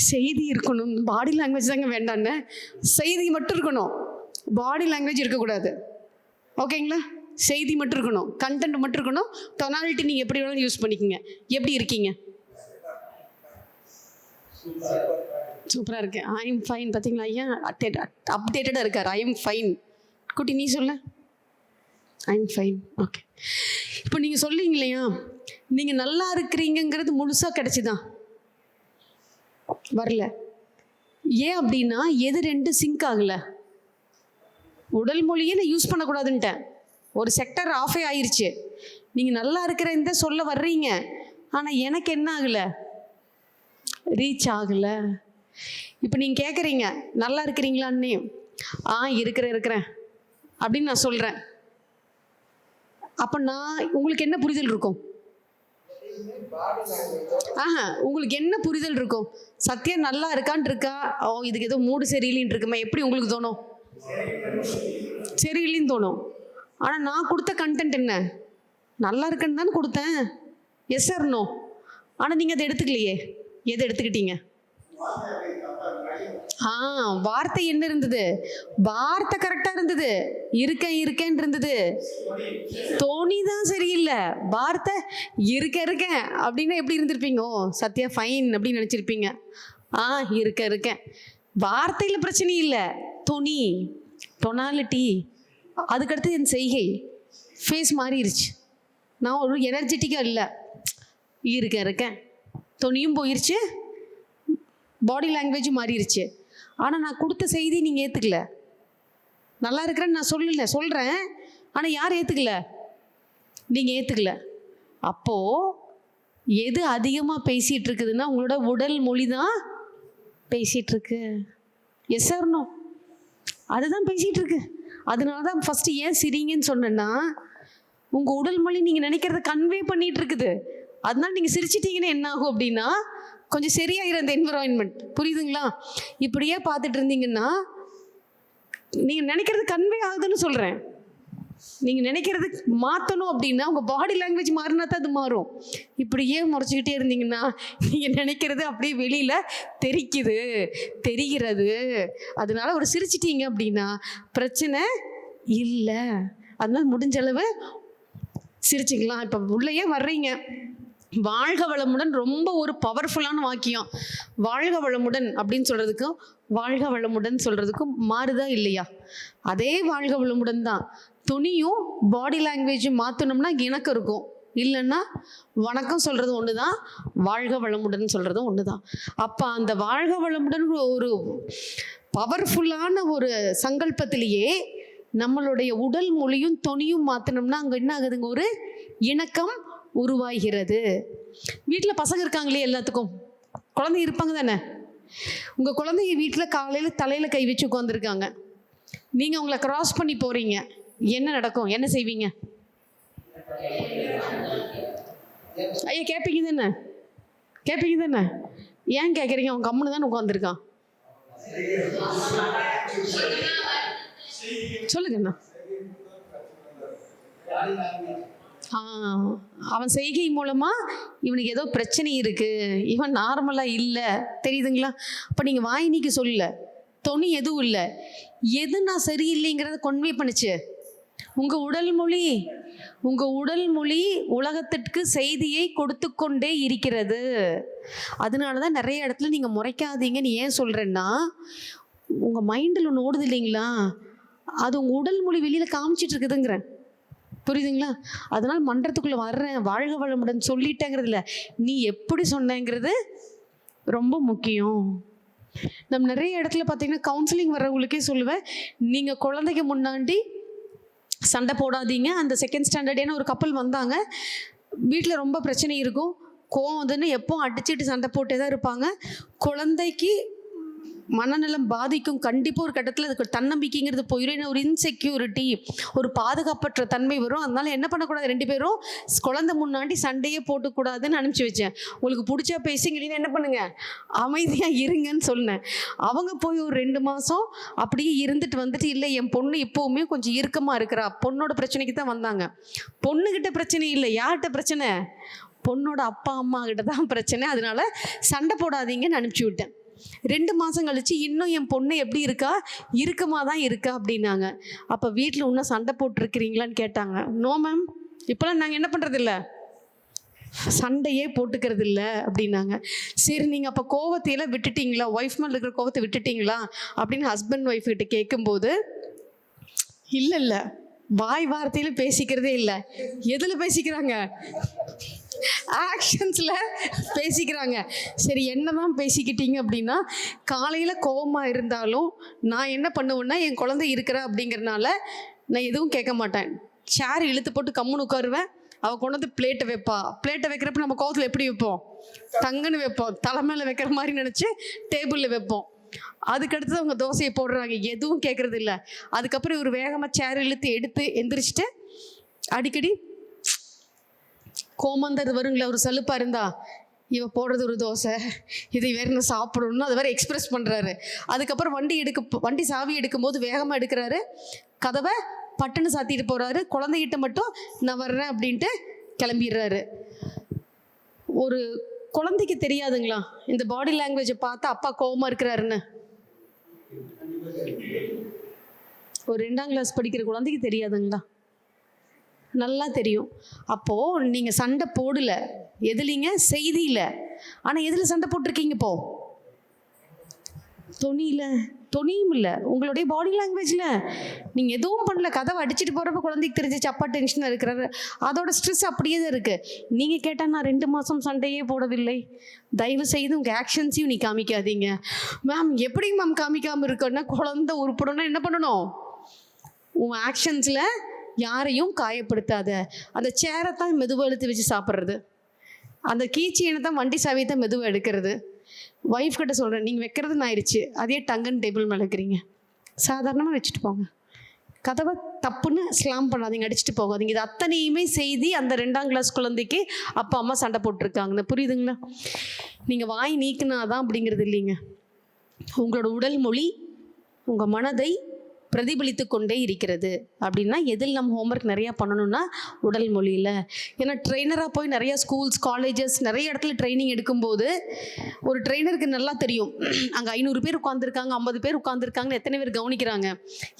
செய்தி இருக்கணும், பாடி லாங்குவேஜ் தாங்க வேண்டான்னு. செய்தி மட்டும் இருக்கணும், பாடி லாங்குவேஜ் இருக்கக்கூடாது. ஓகேங்களா? செய்தி மட்டும் இருக்கணும், கண்டென்ட் மட்டும் இருக்கணும். டொனாலிட்டி நீங்கள் எப்படி வேணாலும் யூஸ் பண்ணிக்கோங்க. எப்படி இருக்கீங்க? சூப்பராக இருக்கேன். I am fine. பார்த்தீங்களா ஐயா, அப்டேட்டடாக இருக்கார். I am fine. குட்டி நீ சொல்ல. I am fine. ஓகே, இப்போ நீங்கள் சொல்லிங்க இல்லையா, நீங்கள் நல்லா இருக்கிறீங்கிறது முழுசாக கிடச்சிதான் வரல. ஏன் அப்படின்னா எது 2 சிங்க் ஆகலை? உடல் மொழியே நான் யூஸ் பண்ணக்கூடாதுன்ட்டேன். ஒரு செக்டர் ஆஃபே ஆயிடுச்சு. நீங்கள் நல்லா இருக்கிற சொல்ல வர்றீங்க, ஆனால் எனக்கு என்ன ஆகலை? ரீச் ஆகலை. இப்போ நீங்கள் கேட்குறீங்க நல்லா இருக்கிறீங்களான்னு. இருக்கிறேன் அப்படின்னு நான் சொல்கிறேன். அப்போ உங்களுக்கு என்ன புரிதல் இருக்கும்? உங்களுக்கு என்ன புரிதல் இருக்கும்? சத்யா நல்லா இருக்கான் இருக்கா, இதுக்கு ஏதோ மூடு சரியில்லைன்னு இருக்குமா, எப்படி உங்களுக்கு தோணும்? சரியில்லைன்னு தோணும். ஆனால் நான் கொடுத்த கண்டென்ட் என்ன? நல்லா இருக்குன்னு தானே கொடுத்தேன். Yes or no? ஆனால் நீங்கள் அதை எடுத்துக்கலையே. எதை எடுத்துக்கிட்டீங்க? வார்த்தை என்ன இருந்தது? வார்த்தை கரெக்டாக இருந்தது, இருக்கேன் இருந்தது. தோணி தான் சரியில்லை. வார்த்தை இருக்கேன் அப்படின்னா எப்படி இருந்திருப்பீங்க? சத்யா ஃபைன் அப்படின்னு நினச்சிருப்பீங்க. இருக்கேன். வார்த்தையில் பிரச்சனை இல்லை, தொனி, டொனாலிட்டி, அதுக்கடுத்து என் செய்கை, ஃபேஸ் மாறிடுச்சு. நான் ஒரு எனர்ஜெட்டிக்காக இல்லை, இருக்கேன். தொனியும் போயிடுச்சு, பாடி லாங்குவேஜும் மாறிடுச்சு. ஆனால் நான் கொடுத்த செய்தி நீங்கள் ஏற்றுக்கல. நல்லா இருக்கிறேன்னு நான் சொல்கிறேன், ஆனால் யார் ஏற்றுக்கல? நீங்கள் ஏற்றுக்கல. அப்போது எது அதிகமாக பேசிகிட்டு இருக்குதுன்னா உங்களோட உடல் மொழி தான் பேசிகிட்ருக்கு. S or no? அதுதான் பேசிகிட்டு இருக்கு. அதனால தான் ஃபஸ்ட்டு ஏன் சிரிங்கன்னு சொன்னேன்னா, உங்கள் உடல் மொழி நீங்கள் நினைக்கிறத கன்வே பண்ணிகிட்டு இருக்குது. அதனால நீங்கள் சிரிச்சிட்டிங்கன்னா என்ன ஆகும் அப்படின்னா, கொஞ்சம் சரியாகிற அந்த என்விரான்மெண்ட். புரியுதுங்களா? இப்படியே பார்த்துட்டு இருந்தீங்கன்னா நீங்கள் நினைக்கிறது கன்வே ஆகுதுன்னு சொல்கிறேன். நீங்கள் நினைக்கிறது மாற்றணும் அப்படின்னா உங்கள் பாடி லாங்குவேஜ் மாறினா தான் அது மாறும். இப்படியே முறைச்சிக்கிட்டே இருந்தீங்கன்னா நீங்கள் நினைக்கிறது அப்படியே வெளியில் தெரிகிறது. அதனால ஒரு சிரிச்சிட்டீங்க அப்படின்னா பிரச்சனை இல்லை. அதனால முடிஞ்ச அளவு சிரிச்சுக்கலாம். இப்போ உள்ளேயே வர்றீங்க, வாழ்க வளமுடன் ரொம்ப ஒரு பவர்ஃபுல்லான வாக்கியம். வாழ்க வளமுடன் அப்படின்னு சொல்கிறதுக்கும் வாழ்க வளமுடன் சொல்கிறதுக்கும் மாறுதா இல்லையா? அதே வாழ்க வளமுடன் தான். துணியும் பாடி லாங்குவேஜும் மாற்றணும்னா இணக்கம் இருக்கும், இல்லைன்னா வணக்கம் சொல்கிறது ஒன்று தான், வாழ்க வளமுடன் சொல்கிறதும் ஒன்று தான். அப்போ அந்த வாழ்க வளமுடன் ஒரு பவர்ஃபுல்லான ஒரு சங்கல்பத்திலேயே நம்மளுடைய உடல் மொழியும் துணியும் மாற்றினோம்னா அங்கே என்ன ஆகுதுங்க, ஒரு இணக்கம் உருவாகிறது. வீட்டில் பசங்க இருக்காங்களே, எல்லாத்துக்கும் குழந்தை இருப்பாங்க தானே. உங்கள் குழந்தைங்க வீட்டில் காலையில் தலையில் கை வச்சு உட்காந்துருக்காங்க, நீங்கள் உங்களை கிராஸ் பண்ணி போகிறீங்க, என்ன நடக்கும்? என்ன செய்வீங்க? ஐயா கேட்பீங்க தானே? கேட்பீங்க தானே? ஏன் கேட்குறீங்க? அவன் கம்முன்னு தானே உட்காந்துருக்கான். சொல்லுங்கண்ணா. அவன் செய்கை மூலமா இவனுக்கு ஏதோ பிரச்சனை இருக்கு, இவன் நார்மலா இல்லை, தெரியுதுங்களா? அப்ப நீங்க வாய் நீக்கி சொல்லல, துணி எதுவும் இல்லை, எது நான் சரியில்லைங்கிறத கொன்வே பண்ணுச்சு உங்க உடல் மொழி. உங்க உடல் மொழி உலகத்திற்கு செய்தியை கொடுத்து கொண்டே இருக்கிறது. அதனாலதான் நிறைய இடத்துல நீங்க முறைக்காதீங்கன்னு ஏன் சொல்றேன்னா, உங்க மைண்டில் ஒன்று ஓடுது இல்லைங்களா, அது உங்க உடல் மொழி வெளியில காமிச்சிட்டு இருக்குதுங்கிறேன். புரியுதுங்களா? அதனால மன்றத்துக்குள்ள வர்றேன், வாழ்க வளமுடன் சொல்லிட்டேங்கிறது இல்லை, நீ எப்படி சொன்னேங்கிறது ரொம்ப முக்கியம். நம்ம நிறைய இடத்துல பார்த்தீங்கன்னா கவுன்சிலிங் வர்றவங்களுக்கே சொல்லுவேன், நீங்கள் குழந்தைக்கு முன்னாடி சண்டை போடாதீங்க. அந்த செகண்ட் ஸ்டாண்டர்ட் ஒரு கப்பல் வந்தாங்க, வீட்டில் ரொம்ப பிரச்சனை இருக்கும், கோவம் வந்துன்னு எப்போ அடிச்சுட்டு சண்டை போட்டே தான் இருப்பாங்க. குழந்தைக்கு மனநலம் பாதிக்கும். கண்டிப்பாக ஒரு கட்டத்தில் அதுக்கு தன்னம்பிக்கைங்கிறது போயிடும், ஒரு இன்செக்யூரிட்டி, ஒரு பாதுகாப்பற்ற தன்மை வரும். அதனால என்ன பண்ணக்கூடாது, ரெண்டு பேரும் குழந்தை முன்னாடி சண்டையே போட்டுக்கூடாதுன்னு அனுப்பிச்சி வச்சேன். உங்களுக்கு பிடிச்சா பேசுங்களீன்னு என்ன பண்ணுங்க, அமைதியாக இருங்கன்னு சொன்னேன். அவங்க போய் ஒரு 2 மாதம் அப்படியே இருந்துட்டு வந்துட்டு, இல்லை என் பொண்ணு இப்போவுமே கொஞ்சம் இறுக்கமாக இருக்கிறா, பொண்ணோட பிரச்சனைக்கு தான் வந்தாங்க. பொண்ணுக்கிட்ட பிரச்சனை இல்லை, யார்கிட்ட பிரச்சனை? பொண்ணோட அப்பா அம்மா கிட்ட தான் பிரச்சனை. அதனால சண்டை போடாதீங்கன்னு அனுப்பிச்சி விட்டேன். 2 மாதம் கழிச்சு இன்னும் என் பொண்ணு எப்படி இருக்கா, இறுக்கமாக தான் இருக்கா அப்படின்னாங்க. அப்போ வீட்டில் இன்னும் சண்டை போட்டுருக்கிறீங்களான்னு கேட்டாங்க. நோ மேம், இப்போலாம் நாங்கள் என்ன பண்ணுறது இல்லை, சண்டையே போட்டுக்கிறது இல்லை அப்படின்னாங்க. சரி நீங்கள் அப்போ கோவத்தையெல்லாம் விட்டுட்டீங்களா, ஒய்ஃப் மேலே இருக்கிற கோவத்தை விட்டுட்டீங்களா அப்படின்னு ஹஸ்பண்ட் ஒய்ஃப் கிட்ட கேட்கும்போது, இல்லை வாய் வார்த்தையில் பேசிக்கிறதே இல்லை. எதில் பேசிக்கிறாங்க? ஆக்ஷன்ஸில் பேசிக்கிறாங்க. சரி என்னதான் பேசிக்கிட்டீங்க அப்படின்னா, காலையில் கோவமாக இருந்தாலும் நான் என்ன பண்ணுவேன்னா, என் குழந்தை இருக்கிற அப்படிங்கிறனால நான் எதுவும் கேட்க மாட்டேன், சேர் இழுத்து போட்டு கம்முன்னு உட்காருவேன். அவள் கொண்டு வந்து பிளேட்டை வைப்பா. பிளேட்டை வைக்கிறப்ப நம்ம கோவத்தில் எப்படி வைப்போம், தங்குன்னு வைப்போம், தலை மேலே வைக்கிற மாதிரி நினச்சி டேபிளில் வைப்போம். அதுக்கடுத்து அவங்க தோசையை போடுறாங்க, எதுவும் கேட்கறது இல்லை. அதுக்கப்புறம் இவர் வேகமாக சேர் எடுத்து எந்திரிச்சிட்டு அடிக்கடி கோமந்தது வருங்களா, ஒரு சலுப்பாக இருந்தா இவ போடுறது ஒரு தோசை, இதை வேற என்ன சாப்பிடணும்னு அது வேற எக்ஸ்பிரஸ் பண்ணுறாரு. அதுக்கப்புறம் வண்டி சாவி எடுக்கும்போது வேகமாக எடுக்கிறாரு, கதவை பட்டுன்னு சாத்திட்டு போகிறாரு. குழந்தைகிட்ட மட்டும் நான் வர்றேன் அப்படின்ட்டு கிளம்பிடுறாரு. ஒரு குழந்தைக்கு தெரியாதுங்களா இந்த பாடி லாங்குவேஜை பார்த்தா அப்பா கோவமாக இருக்கிறாருன்னு? ஒரு 2ஆம் கிளாஸ் படிக்கிற குழந்தைக்கு தெரியாதுங்களா? நல்லா தெரியும். அப்போது நீங்கள் சண்டை போடல, எதுலிங்க, செய்தியில். ஆனால் எதில் சண்டை போட்டிருக்கீங்க? இப்போ துணியும் இல்லை, உங்களுடைய பாடி லாங்குவேஜில். நீங்கள் எதுவும் பண்ணல, கதவை அடிச்சுட்டு போகிறப்ப குழந்தைக்கு தெரிஞ்சிச்சு அப்பா டென்ஷனாக இருக்கிறாரு, அதோட ஸ்ட்ரெஸ் அப்படியே தான் இருக்குது. நீங்கள் கேட்டால் நான் 2 மாதம் சண்டையே போடவில்லை, தயவு செய்து உங்கள் ஆக்ஷன்ஸையும் நீ காமிக்காதீங்க. மேம் எப்படி மேம் காமிக்காமல் இருக்கன்னா, குழந்தை உருப்படணும்னா என்ன பண்ணணும், உன் ஆக்ஷன்ஸில் யாரையும் காயப்படுத்தாத. அந்த சேரை தான் மெதுவாக எடுத்து வச்சு சாப்பிட்றது, அந்த கீச்சைனை தான் வண்டி சாவியை தான் மெதுவாக எடுக்கிறது. ஒய்ஃப் கிட்ட சொல்கிறேன், நீங்கள் வைக்கிறதுன்னு ஆயிடுச்சு, அதே டங்குன்னு டேபிள் மேலே வைக்கிறீங்க, சாதாரணமாக வச்சுட்டு போங்க, கதவை தப்புன்னு ஸ்லாம் பண்ணாதீங்க, அடிச்சுட்டு போகாதீங்க. இது அத்தனையுமே செய்தி அந்த 2ஆம் கிளாஸ் குழந்தைக்கு அப்பா அம்மா சண்டை போட்டிருக்காங்கன்னு. புரியுதுங்களா? நீங்கள் வாய் நீக்கினாதான் அப்படிங்கிறது இல்லைங்க. உங்களோட உடல் மொழி உங்கள் மனதை பிரதிபலித்து கொண்டே இருக்கிறது. அப்படின்னா எதில் நம்ம ஹோம்ஒர்க் நிறையா பண்ணணும்னா உடல் மொழியில். ஏன்னா ட்ரெயினராக போய் நிறையா ஸ்கூல்ஸ், காலேஜஸ், நிறைய இடத்துல ட்ரைனிங் எடுக்கும்போது ஒரு ட்ரெயினருக்கு நல்லா தெரியும் அங்கே 500 பேர் உட்காந்துருக்காங்க, 50 பேர் உட்காந்துருக்காங்கன்னு எத்தனை பேர் கவனிக்கிறாங்க,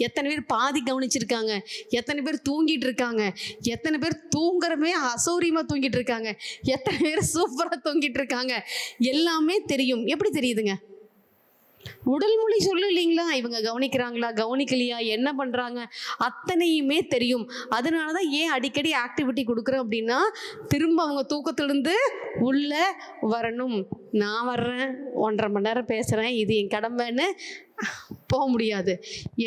எத்தனை பேர் பாதி கவனிச்சிருக்காங்க, எத்தனை பேர் தூங்கிட்டு இருக்காங்க, எத்தனை பேர் தூங்குறமே அசௌரியமாக தூங்கிட்டு இருக்காங்க, எத்தனை பேர் சூப்பராக தூங்கிட்டு இருக்காங்க, எல்லாமே தெரியும். எப்படி தெரியுதுங்க? உடல் மொழி சொல்லு இல்லைங்களா, இவங்க கவனிக்கிறாங்களா கவனிக்கலையா என்ன பண்ணுறாங்க அத்தனையுமே தெரியும். அதனால தான் ஏன் அடிக்கடி ஆக்டிவிட்டி கொடுக்குறேன் அப்படின்னா திரும்ப அவங்க தூக்கத்திலிருந்து உள்ளே வரணும். நான் வர்றேன் 1.5 மணி நேரம் பேசுகிறேன், இது என் கடமைன்னு போக முடியாது.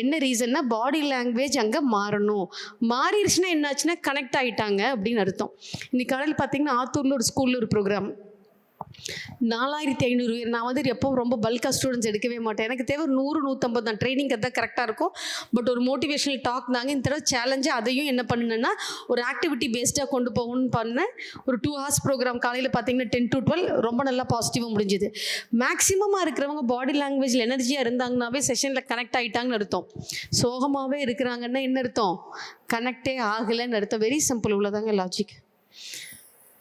என்ன ரீசன்னா பாடி லாங்குவேஜ் அங்கே மாறணும். மாறிடுச்சுன்னா என்னாச்சுன்னா கனெக்ட் ஆகிட்டாங்க அப்படின்னு அர்த்தம். இன்னைக்கு காலையில் பார்த்தீங்கன்னா ஆத்தூரில் ஒரு ஸ்கூலில் ஒரு ப்ரோக்ராம் 4500 பேர். நான் வந்து எப்போ ரொம்ப பல்காக ஸ்டூடெண்ட்ஸ் எடுக்கவே மாட்டேன். எனக்கு தேவை 100-150 தான். ட்ரைனிங் தான் கரெக்டாக இருக்கும். பட் ஒரு மோட்டிவேஷனல் டாக் தாங்க இந்த தடவை சேலஞ்சு. அதையும் என்ன பண்ணுன்னா ஒரு ஆக்டிவிட்டி பேஸ்டாக கொண்டு போகணும்னு பண்ணேன். ஒரு 2 hours ப்ரோக்ராம். காலையில் பார்த்தீங்கன்னா 10 to 12 ரொம்ப நல்லா பாசிட்டிவாக முடிஞ்சுது. மேக்ஸிமமாக இருக்கிறவங்க பாடி லாங்குவேஜில் எனர்ஜியாக இருந்தாங்கன்னாவே செஷனில் கனெக்ட் ஆகிட்டாங்கன்னு அர்த்தம். சோகமாகவே இருக்கிறாங்கன்னா என்ன அர்த்தம்? கனெக்டே ஆகலைன்னு அர்த்தம். வெரி சிம்பிள், உள்ளதாங்க லாஜிக்.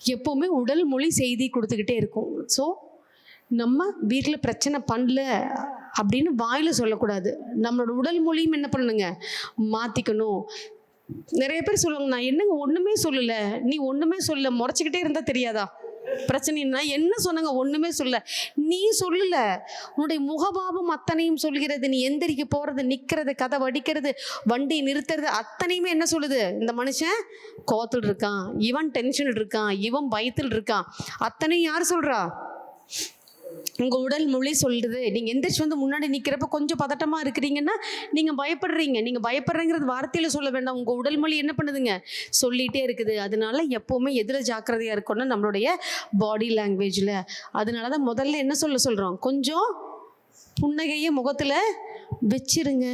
எப்போவுமே உடல் மொழி செய்தி கொடுத்துக்கிட்டே இருக்கும். ஸோ நம்ம வீட்டில் பிரச்சனை பண்ணல அப்படின்னு வாயில் சொல்லக்கூடாது. நம்மளோட உடல் மொழியும் என்ன பண்ணணுங்க, மாற்றிக்கணும். நிறைய பேர் சொல்லுவாங்க, நான் என்னங்க ஒன்றுமே சொல்லலை. நீ ஒன்றுமே சொல்ல, முறைச்சிக்கிட்டே இருந்தால் தெரியாதா பிரச்சனைன்னா? என்ன சொன்னாங்க? ஒன்றுமே சொல்ல. நீ சொல்லல, உன்னுடைய முகபாவம் அத்தனையும் சொல்கிறது. நீ எந்திரிக்க போகிறது, நிற்கிறது, கதை வடிக்கிறது, வண்டி நிறுத்துறது அத்தனையுமே என்ன சொல்லுது? இந்த மனுஷன் கோத்தில் இருக்கான், இவன் டென்ஷனில் இருக்கான், இவன் பயத்தில் இருக்கான். அத்தனையும் யார் சொல்கிறா? உங்கள் உடல் மொழி சொல்லுது. நீங்கள் எந்திரிச்சு வந்து முன்னாடி நிற்கிறப்ப கொஞ்சம் பதட்டமாக இருக்கிறீங்கன்னா நீங்கள் பயப்படுறீங்க. நீங்கள் பயப்படுறீங்கிறது வார்த்தையில் சொல்ல வேண்டாம், உங்கள் உடல் மொழி என்ன பண்ணுதுங்க, சொல்லிகிட்டே இருக்குது. அதனால எப்போவுமே எதில் ஜாக்கிரதையாக இருக்கணும்னா நம்மளுடைய பாடி லாங்குவேஜில். அதனால தான் முதல்ல என்ன சொல்கிறோம், கொஞ்சம் புன்னகையை முகத்தில் வச்சிருங்க.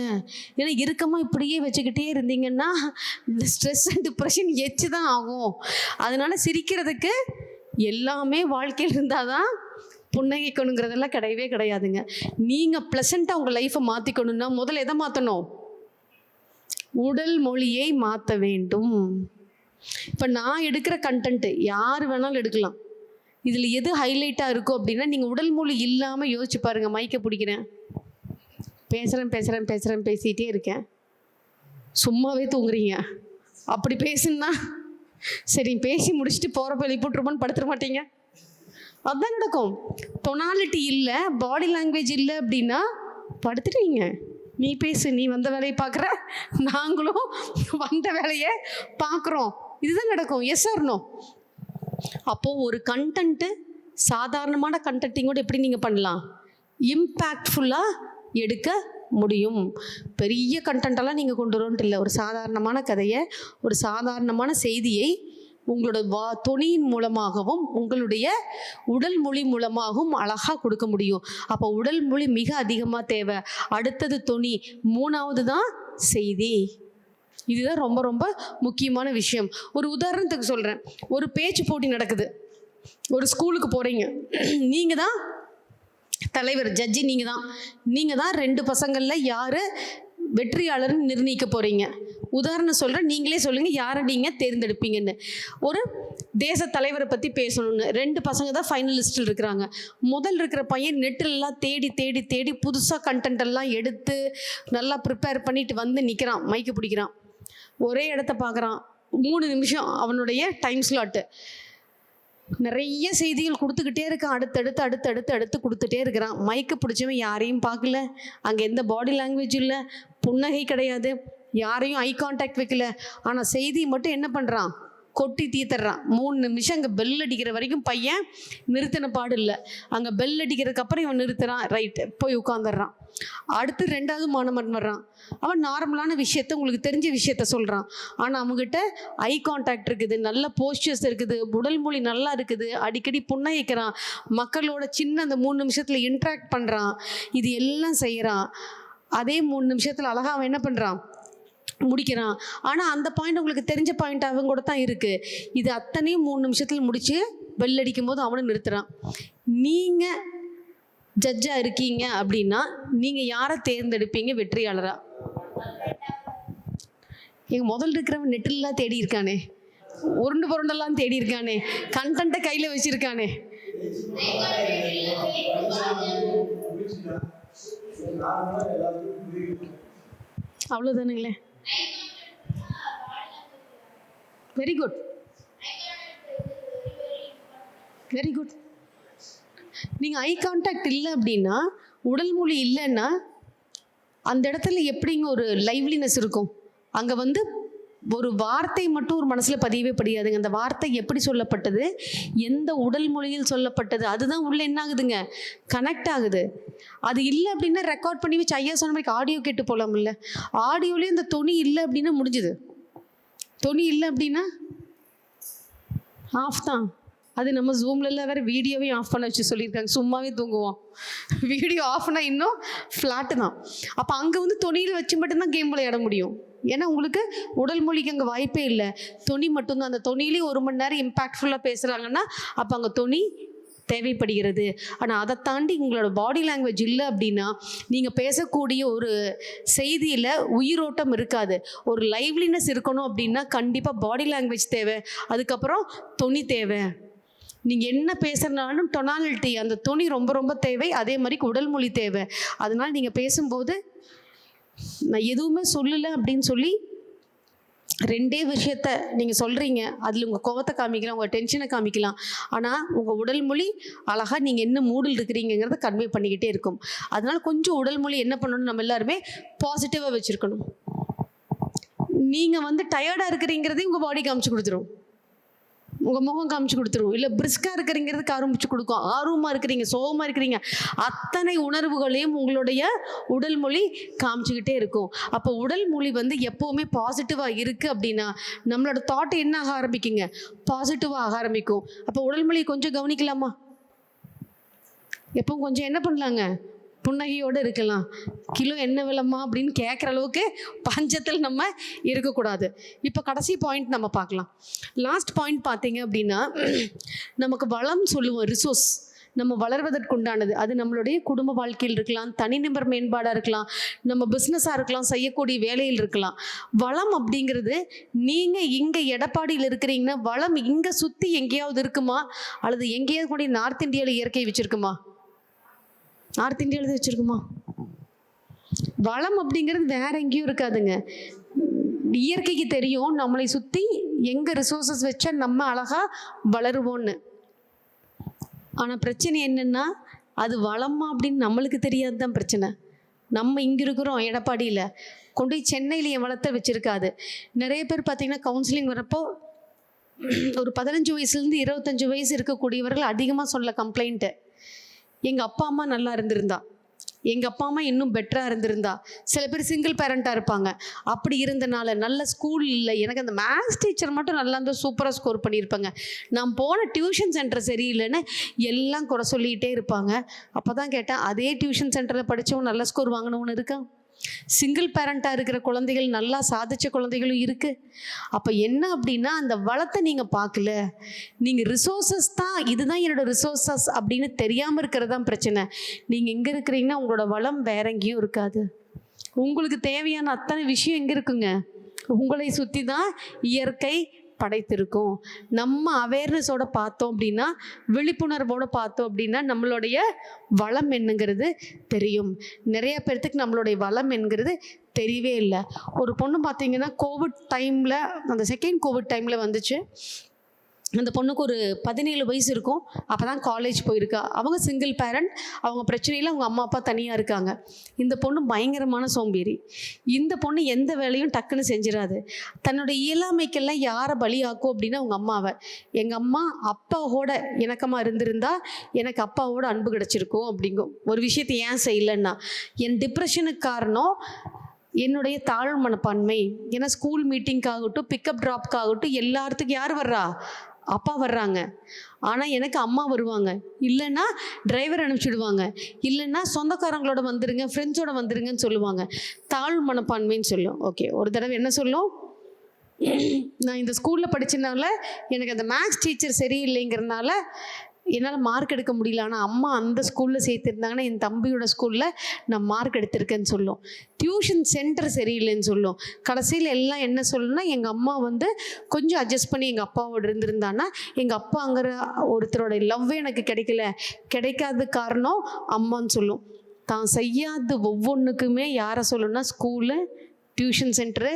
ஏன்னா இறுக்கமாக இப்படியே வச்சுக்கிட்டே இருந்தீங்கன்னா இந்த ஸ்ட்ரெஸ் அண்ட் டிப்ரெஷன் எச்சு தான் ஆகும். அதனால சிரிக்கிறதுக்கு எல்லாமே வாழ்க்கையில் இருந்தால் தான் புன்னகைக்கணுங்கிறதெல்லாம் கிடையவே கிடையாதுங்க. நீங்கள் ப்ளசண்ட்டாக உங்கள் லைஃப்பை மாற்றிக்கணுன்னா முதல்ல எதை மாற்றணும்? உடல் மொழியை மாற்ற வேண்டும். இப்போ நான் எடுக்கிற கண்டென்ட்டு யார் வேணாலும் எடுக்கலாம். இதில் எது ஹைலைட்டாக இருக்கும் அப்படின்னா நீங்கள் உடல் மொழி இல்லாமல் யோசிச்சு பாருங்கள். மைக்கை பிடிக்கிறேன், பேசிகிட்டே இருக்கேன், சும்மாவே தூங்குறீங்க. அப்படி பேசுன்னா சரி பேசி முடிச்சுட்டு போகிறப்ப எழுப்பிட்டுருமான்னு படுத்துட மாட்டீங்க? அதுதான் நடக்கும். டொனாலிட்டி இல்லை, பாடி லாங்குவேஜ் இல்லை அப்படின்னா படுத்துட்டீங்க. நீ பேசு, நீ வந்த வேலையை பார்க்குற, நாங்களும் வந்த வேலையை பார்க்குறோம். இதுதான் நடக்கும். Yes or no? அப்போது ஒரு கண்டென்ட்டு சாதாரணமான கண்டென்ட்டிங்கோடு எப்படி நீங்கள் பண்ணலாம், இம்பேக்ட்ஃபுல்லாக எடுக்க முடியும். பெரிய கண்டென்ட்டெல்லாம் நீங்கள் கொண்டு வரணுன்ட்டு இல்லை. ஒரு சாதாரணமான கதையை, ஒரு சாதாரணமான செய்தியை உங்களோட தொனியின் மூலமாகவும் உங்களுடைய உடல் மொழி மூலமாகவும் அழகாக கொடுக்க முடியும். அப்போ உடல் மொழி மிக அதிகமாக தேவை. அடுத்தது தொனி, 3வது தான் செய்தி. இதுதான் ரொம்ப ரொம்ப முக்கியமான விஷயம். ஒரு உதாரணத்துக்கு சொல்கிறேன். ஒரு பேச்சு போட்டி நடக்குது. ஒரு ஸ்கூலுக்கு போகிறீங்க. நீங்கள் தான் தலைவர், ஜட்ஜி நீங்கள் தான் 2 பசங்களில் யார் வெற்றியாளர்னு நிர்ணயிக்க போகிறீங்க. உதாரணம் சொல்கிறேன், நீங்களே சொல்லுங்கள் யாரை நீங்கள் தேர்ந்தெடுப்பீங்கன்னு. ஒரு தேச தலைவரை பற்றி பேசணுன்னு 2 பசங்க தான் ஃபைனலிஸ்டில் இருக்கிறாங்க. முதல் இருக்கிற பையன் நெட்டிலெல்லாம் தேடி புதுசாக கண்டென்ட்டெல்லாம் எடுத்து நல்லா ப்ரிப்பேர் பண்ணிட்டு வந்து நிற்கிறான், மைக்கு பிடிக்கிறான். ஒரே இடத்த பார்க்குறான். 3 நிமிஷம் அவனுடைய டைம் ஸ்லாட்டு. நிறைய செய்திகள் கொடுத்துக்கிட்டே இருக்கான். அடுத்தடுத்து கொடுத்துட்டே இருக்கிறான். மைக்கு பிடிச்சவன் யாரையும் பார்க்கல, அங்கே எந்த பாடி லாங்குவேஜ் இல்லை, புன்னகை கிடையாது, யாரையும் ஐ கான்டாக்ட் வைக்கல. ஆனால் செய்தி மட்டும் என்ன பண்ணுறான், கொட்டி தீத்துறான். 3 நிமிஷம் அங்கே பெல் அடிக்கிற வரைக்கும் பையன் நிறுத்தின பாடு இல்லை. அங்கே பெல் அடிக்கிறதுக்கு அப்புறம் இவன் நிறுத்துறான், ரைட்டு போய் உட்காந்துடுறான். அடுத்து 2வது மாணவன் வர்றான். அவன் நார்மலான விஷயத்த, உங்களுக்கு தெரிஞ்ச விஷயத்த சொல்கிறான். ஆனால் அவங்ககிட்ட ஐ கான்டாக்ட் இருக்குது, நல்ல போஸ்டர்ஸ் இருக்குது, உடல் மொழி நல்லா இருக்குது, அடிக்கடி புன்னகைக்கிறான், மக்களோட சின்ன அந்த 3 நிமிஷத்தில் இன்ட்ராக்ட் பண்ணுறான், இது எல்லாம் செய்கிறான். அதே 3 நிமிஷத்தில் அழகாக அவன் என்ன பண்ணுறான், முடிக்கிறான். ஆனால் அந்த பாயிண்ட் உங்களுக்கு தெரிஞ்ச பாயிண்ட் அவங்க கூட தான் இருக்குது. இது அத்தனையும் 3 நிமிஷத்தில் முடித்து பெல் அடிக்கும் போது அவனும் நிறுத்துகிறான். நீங்கள் ஜட்ஜாக இருக்கீங்க அப்படின்னா நீங்கள் யாரை தேர்ந்தெடுப்பீங்க வெற்றியாளராக? எங்கள் முதல்ல இருக்கிறவன் நெட்டிலாம் தேடி இருக்கானே, உருண்டு புரண்டெல்லாம் தேடி இருக்கானே, கண்டென்ட்டை கையில் வச்சிருக்கானே. அவ்வளோதானுங்களே. Very good, very good. நீங்கள் ஐ கான்டாக்ட் இல்லை அப்படின்னா, உடல் மொழி இல்லைன்னா அந்த இடத்துல எப்படிங்க ஒரு லைவ்லினஸ் இருக்கும்? அங்கே வந்து ஒரு வார்த்தை மட்டும் ஒரு மனசில் பதியவே படியாதுங்க. அந்த வார்த்தை எப்படி சொல்லப்பட்டது, எந்த உடல் மொழியில் சொல்லப்பட்டது, அதுதான் உள்ளே என்ன ஆகுதுங்க, கனெக்ட் ஆகுது. அது இல்லை அப்படின்னா ரெக்கார்ட் பண்ணி வச்சு ஐயா சொன்ன மாதிரி ஆடியோ கேட்டு போகலாம்ல. ஆடியோலேயும் இந்த தொனி இல்லை அப்படின்னா முடிஞ்சுது. தொனி இல்லை அப்படின்னா ஆஃப் தான். அது நம்ம ஜூம்லலாம் வேறு வீடியோவையும் ஆஃப் பண்ண வச்சு சொல்லியிருக்காங்க, சும்மாவே தூங்குவோம். வீடியோ ஆஃப்னா இன்னும் ஃப்ளாட்டு தான். அப்போ அங்கே வந்து தொனியில் வச்சு மட்டும்தான் கேம் விளையாட முடியும். ஏன்னா உங்களுக்கு உடல் மொழிக்கு அங்கே வாய்ப்பே இல்லை, தொனி மட்டும்தான். அந்த தொனிலேயே 1 மணி நேரம் இம்பேக்ட்ஃபுல்லாக பேசுகிறாங்கன்னா அப்போ அங்கே தொனி தேவைப்படுகிறது. ஆனால் அதை தாண்டி உங்களோட பாடி லாங்குவேஜ் இல்லை அப்படின்னா நீங்கள் பேசக்கூடிய ஒரு செய்தியில் உயிரோட்டம் இருக்காது. ஒரு லைவ்லினஸ் இருக்கணும் அப்படின்னா கண்டிப்பாக பாடி லாங்குவேஜ் தேவை, அதுக்கப்புறம் தொனி தேவை. நீங்கள் என்ன பேசுகிறனாலும் டொனாலிட்டி, அந்த தொனி ரொம்ப ரொம்ப தேவை. அதே மாதிரி உடல் மொழி தேவை. அதனால் நீங்கள் பேசும்போது நான் எதுவுமே சொல்லலை அப்படின்னு சொல்லி 2 விஷயத்த நீங்கள் சொல்கிறீங்க, அதில் உங்கள் கோபத்தை காமிக்கலாம், உங்கள் டென்ஷனை காமிக்கலாம். ஆனால் உங்கள் உடல் மொழி அழகாக நீங்கள் என்ன மூடில் இருக்கிறீங்கிறத கன்வே பண்ணிக்கிட்டே இருக்கும். அதனால் கொஞ்சம் உடல் மொழி என்ன பண்ணணும், நம்ம எல்லாருமே பாசிட்டிவாக வச்சுருக்கணும். நீங்கள் வந்து டயர்டாக இருக்கிறீங்கிறதையும் உங்கள் பாடி காமிச்சு கொடுத்துரும், உங்கள் முகம் காமிச்சு கொடுத்துரும். இல்லை பிரிஸ்காக இருக்கிறீங்கிறது ஆரம்பிச்சு கொடுக்கும். ஆர்வமாக இருக்கிறீங்க, சோகமாக இருக்கிறீங்க, அத்தனை உணர்வுகளையும் உங்களுடைய உடல் மொழி காமிச்சுக்கிட்டே இருக்கும். அப்போ உடல் மொழி வந்து எப்போவுமே பாசிட்டிவாக இருக்குது அப்படின்னா நம்மளோட தாட் என்ன ஆக ஆரம்பிக்குங்க, பாசிட்டிவாக ஆக ஆரம்பிக்கும். அப்போ உடல் மொழி கொஞ்சம் கவனிக்கலாமா? எப்போ கொஞ்சம் என்ன பண்ணலாங்க, புன்னகையோடு இருக்கலாம். கிலோ என்ன விலைமா அப்படின்னு கேட்குற அளவுக்கு பஞ்சத்தில் நம்ம இருக்கக்கூடாது. இப்போ கடைசி பாயிண்ட் நம்ம பார்க்கலாம். லாஸ்ட் பாயிண்ட் பார்த்தீங்க அப்படின்னா, நமக்கு வளம் சொல்லுவோம், ரிசோர்ஸ் நம்ம வளர்வதற்குண்டானது. அது நம்மளுடைய குடும்ப வாழ்க்கையில் இருக்கலாம், தனிநபர் மேம்பாடாக இருக்கலாம், நம்ம பிஸ்னஸாக இருக்கலாம், செய்யக்கூடிய வேலையில் இருக்கலாம். வளம் அப்படிங்கிறது நீங்கள் இங்கே எடப்பாடியில் இருக்கிறீங்கன்னா வளம் இங்கே சுற்றி எங்கேயாவது இருக்குமா, அல்லது எங்கேயாவது கூட நார்த் இந்தியாவில் இயற்கை வச்சுருக்குமா? நார்த் இந்தியாவில் வச்சுருக்குமா? வளம் அப்படிங்கிறது வேற எங்கேயும் இருக்காதுங்க. இயற்கைக்கு தெரியும் நம்மளை சுற்றி எங்கே ரிசோர்ஸஸ் வச்சா நம்ம அழகாக வளருவோன்னு. ஆனால் பிரச்சனை என்னென்னா, அது வளமா அப்படின்னு நம்மளுக்கு தெரியாது தான் பிரச்சனை. நம்ம இங்கே இருக்கிறோம் எடப்பாடியில், கொண்டு போய் சென்னையில் என் வளத்தை வச்சுருக்காது. நிறைய பேர் பார்த்திங்கன்னா கவுன்சிலிங் வரப்போ ஒரு 15 வயசுலேருந்து 25 வயசு இருக்கக்கூடியவர்கள் அதிகமாக சொல்ல கம்ப்ளைண்ட்டு, எங்கள் அப்பா அம்மா நல்லா இருந்திருந்தா, எங்கள் அப்பா அம்மா இன்னும் பெட்டராக இருந்திருந்தா. சில பேர் சிங்கிள் பேரண்ட்டாக இருப்பாங்க, அப்படி இருந்தனால நல்ல ஸ்கூல் இல்லை, எனக்கு அந்த மேத்ஸ் டீச்சர் மட்டும் நல்லா இருந்தால் சூப்பராக ஸ்கோர் பண்ணியிருப்பாங்க, நான் போன டியூஷன் சென்டர் சரியில்லைன்னு எல்லாம் குறை சொல்லிகிட்டே இருப்பாங்க. அப்போ தான் கேட்டேன், அதே டியூஷன் சென்டரில் படித்தவங்க நல்ல ஸ்கோர் வாங்கினவனு இருக்கா? சிங்கிள் பேரண்ட்டாக இருக்கிற குழந்தைகள், நல்லா சாதித்த குழந்தைகளும் இருக்குது. அப்போ என்ன அப்படின்னா, அந்த வளத்தை நீங்கள் பார்க்கல, நீங்கள் ரிசோர்ஸஸ் தான், இதுதான் என்னோடய ரிசோர்ஸஸ் அப்படின்னு தெரியாமல் இருக்கிறது தான் பிரச்சனை. நீங்கள் எங்கே இருக்கிறீங்கன்னா உங்களோட வளம் வேற எங்கேயும் இருக்காது. உங்களுக்கு தேவையான அத்தனை விஷயம் எங்கே இருக்குங்க, உங்களை சுற்றி தான் இயற்கை படைத்திருக்கும். நம்ம அவேர்னஸோட பார்த்தோம் அப்படின்னா, விழிப்புணர்வோடு பார்த்தோம் அப்படின்னா நம்மளுடைய வளம் என்னங்கிறது தெரியும். நிறைய பேர்த்துக்கு நம்மளுடைய வளம் என்கிறது தெரியவே இல்லை. ஒரு பொண்ணு பார்த்தீங்கன்னா கோவிட் டைமில், அந்த செகண்ட் கோவிட் டைமில் வந்துச்சு. அந்த பொண்ணுக்கு ஒரு 17 வயசு இருக்கும். அப்போ தான் காலேஜ் போயிருக்கா. அவங்க சிங்கிள் பேரண்ட், அவங்க பிரச்சனையில் அவங்க அம்மா அப்பா தனியாக இருக்காங்க. இந்த பொண்ணு பயங்கரமான சோம்பேறி. இந்த பொண்ணு எந்த வேலையும் டக்குன்னு செஞ்சிடாது. தன்னோட இயலாமைக்கெல்லாம் யாரை பலியாக்கும் அப்படின்னா அவங்க அம்மாவை. எங்கள் அம்மா அப்பாவோட இணக்கமாக இருந்திருந்தா எனக்கு அப்பாவோட அன்பு கிடச்சிருக்கும் அப்படிங்கும். ஒரு விஷயத்தை ஏன் செய்யலைன்னா, என் டிப்ரெஷனுக்கு காரணம் என்னுடைய தாழ்வு மனப்பான்மை. ஏன்னா ஸ்கூல் மீட்டிங்காகட்டும், பிக்கப் ட்ராப்காகட்டும் எல்லாத்துக்கும் யார் வர்றா, அப்பா வர்றாங்க. ஆனால் எனக்கு அம்மா வருவாங்க, இல்லைன்னா டிரைவர் அனுப்பிச்சிடுவாங்க, இல்லைன்னா சொந்தக்காரங்களோட வந்துடுங்க, ஃப்ரெண்ட்ஸோட வந்துடுங்கன்னு சொல்லுவாங்க. தாழ்வு மனப்பான்மைன்னு சொல்லும். ஓகே, ஒரு தடவை என்ன சொல்லும், நான் இந்த ஸ்கூலில் படித்தனால எனக்கு அந்த மேக்ஸ் டீச்சர் சரியில்லைங்கிறதுனால என்னால் மார்க் எடுக்க முடியல, ஆனால் அம்மா அந்த ஸ்கூலில் சேர்த்துருந்தாங்கன்னா என் தம்பியோட ஸ்கூலில் நான் மார்க் எடுத்திருக்கேன்னு சொல்லும். டியூஷன் சென்டர் சரியில்லைன்னு சொல்லும். கடைசியில் எல்லாம் என்ன சொல்லணும்னா, எங்கள் அம்மா வந்து கொஞ்சம் அட்ஜஸ்ட் பண்ணி எங்கள் அப்பாவோட இருந்திருந்தான்னா எங்கள் அப்பாங்கிற ஒருத்தரோட லவ்வே எனக்கு கிடைக்காத காரணம் அம்மான்னு சொல்லும். தான் செய்யாத ஒவ்வொன்றுக்குமே யாரை சொல்லணும்னா, ஸ்கூலு, டியூஷன் சென்டரு,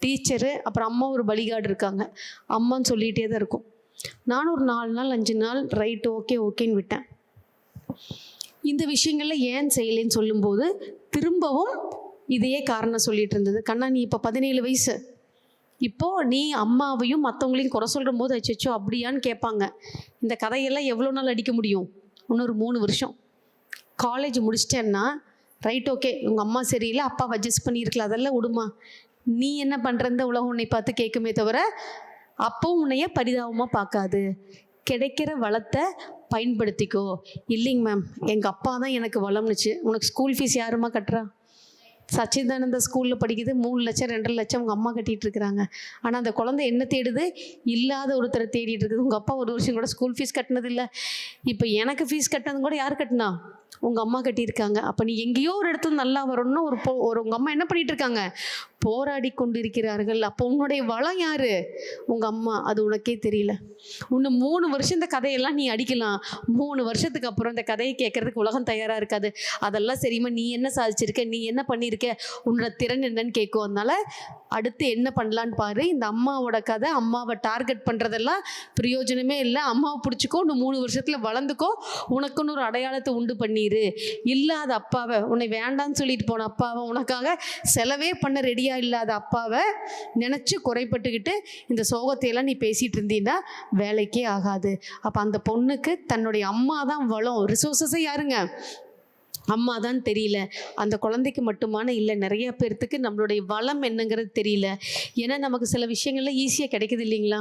டீச்சரு, அப்புறம் அம்மா ஒரு பலிகார்டு இருக்காங்க, அம்மான்னு சொல்லிகிட்டே தான் இருக்கும். நானும் ஒரு 4 நாள் 5 நாள் ரைட்டு ஓகேன்னு விட்டேன். இந்த விஷயங்கள்ல ஏன் செய்யலைன்னு சொல்லும்போது திரும்பவும் இதையே காரணம் சொல்லிட்டு இருந்தது. கண்ணா, நீ இப்போ 17 வயசு, இப்போது நீ அம்மாவையும் மற்றவங்களையும் குறை சொல்கிற போது அச்சோ அப்படியான்னு கேட்பாங்க. இந்த கதையெல்லாம் எவ்வளோ நாள் அடிக்க முடியும்? இன்னொரு 3 வருஷம். காலேஜ் முடிச்சிட்டேன்னா ரைட் ஓகே, உங்கள் அம்மா சரியில்லை, அப்பா அட்ஜஸ்ட் பண்ணியிருக்கலாம், அதெல்லாம் விடுமா. நீ என்ன பண்ணுறந்த உலகம் உன்னை பார்த்து கேட்குமே தவிர அப்பவும் உன்னைய பரிதாபமாக பார்க்காது. கிடைக்கிற வளத்தை பயன்படுத்திக்கோ. இல்லைங்க மேம், எங்கள் அப்பா தான் எனக்கு வளம்னுச்சு. உனக்கு ஸ்கூல் ஃபீஸ் யாருமா கட்டுறா? சச்சிதானந்த ஸ்கூலில் படிக்குது, 3 லட்சம் 2.5 லட்சம் உங்கள் அம்மா கட்டிகிட்டு இருக்கிறாங்க. ஆனால் அந்த குழந்தை என்ன தேடுது? இல்லாத ஒருத்தரை தேடிட்டு இருக்குது. உங்கள் அப்பா ஒரு வருஷம் கூட ஸ்கூல் ஃபீஸ் கட்டினது இல்லை. இப்போ எனக்கு ஃபீஸ் கட்டினது கூட யார் கட்டினா? உங்கள் அம்மா கட்டியிருக்காங்க. அப்போ நீ எங்கேயோ ஒரு இடத்துல நல்லா வரணும்னு ஒரு உங்கள் அம்மா என்ன பண்ணிகிட்டு இருக்காங்க? போராடி கொண்டு இருக்கிறார்கள். அப்போ உன்னுடைய வளம் யார்? உங்கள் அம்மா. அது உனக்கே தெரியல. இன்னும் 3 வருஷம் இந்த கதையெல்லாம் நீ அடிக்கலாம். 3 வருஷத்துக்கு அப்புறம் இந்த கதையை கேட்கறதுக்கு உலகம் தயாராக இருக்காது. அதெல்லாம் சரிம்மா, நீ என்ன சாதிச்சிருக்க, நீ என்ன பண்ணியிருக்க, உன்னோட திறன் என்னன்னு கேட்கும். அதனால அடுத்து என்ன பண்ணலான்னு பாரு. இந்த அம்மாவோட கதை, அம்மாவை டார்கெட் பண்ணுறதெல்லாம் பிரயோஜனமே இல்லை. அம்மாவை பிடிச்சிக்கோ, இன்னும் 3 வருஷத்தில் வளர்ந்துக்கோ, உனக்குன்னு ஒரு அடையாளத்தை உண்டு பண்ணிடு. இல்லாத அப்பாவை, உன்னை வேண்டான்னு சொல்லிட்டு போன அப்பாவை, உனக்காக செலவே பண்ண ரெடியாக இல்லாத அப்பாவை நினச்சி குறைப்பட்டுக்கிட்டு இந்த சோகத்தையெல்லாம் நீ பேசிகிட்டு இருந்தீங்கன்னா வேலைக்கே ஆகாது. அப்போ அந்த பொண்ணுக்கு தன்னுடைய அம்மா தான் வளம். ரிசோர்ஸஸை யாருங்க? அம்மா தான் தெரியல. அந்த குழந்தைக்கு மட்டுமான இல்லை, நிறைய பேர்த்துக்கு நம்மளுடைய வளம் என்னங்கிறது தெரியல. ஏன்னா நமக்கு சில விஷயங்கள்ல ஈஸியாக கிடைக்குது இல்லைங்களா?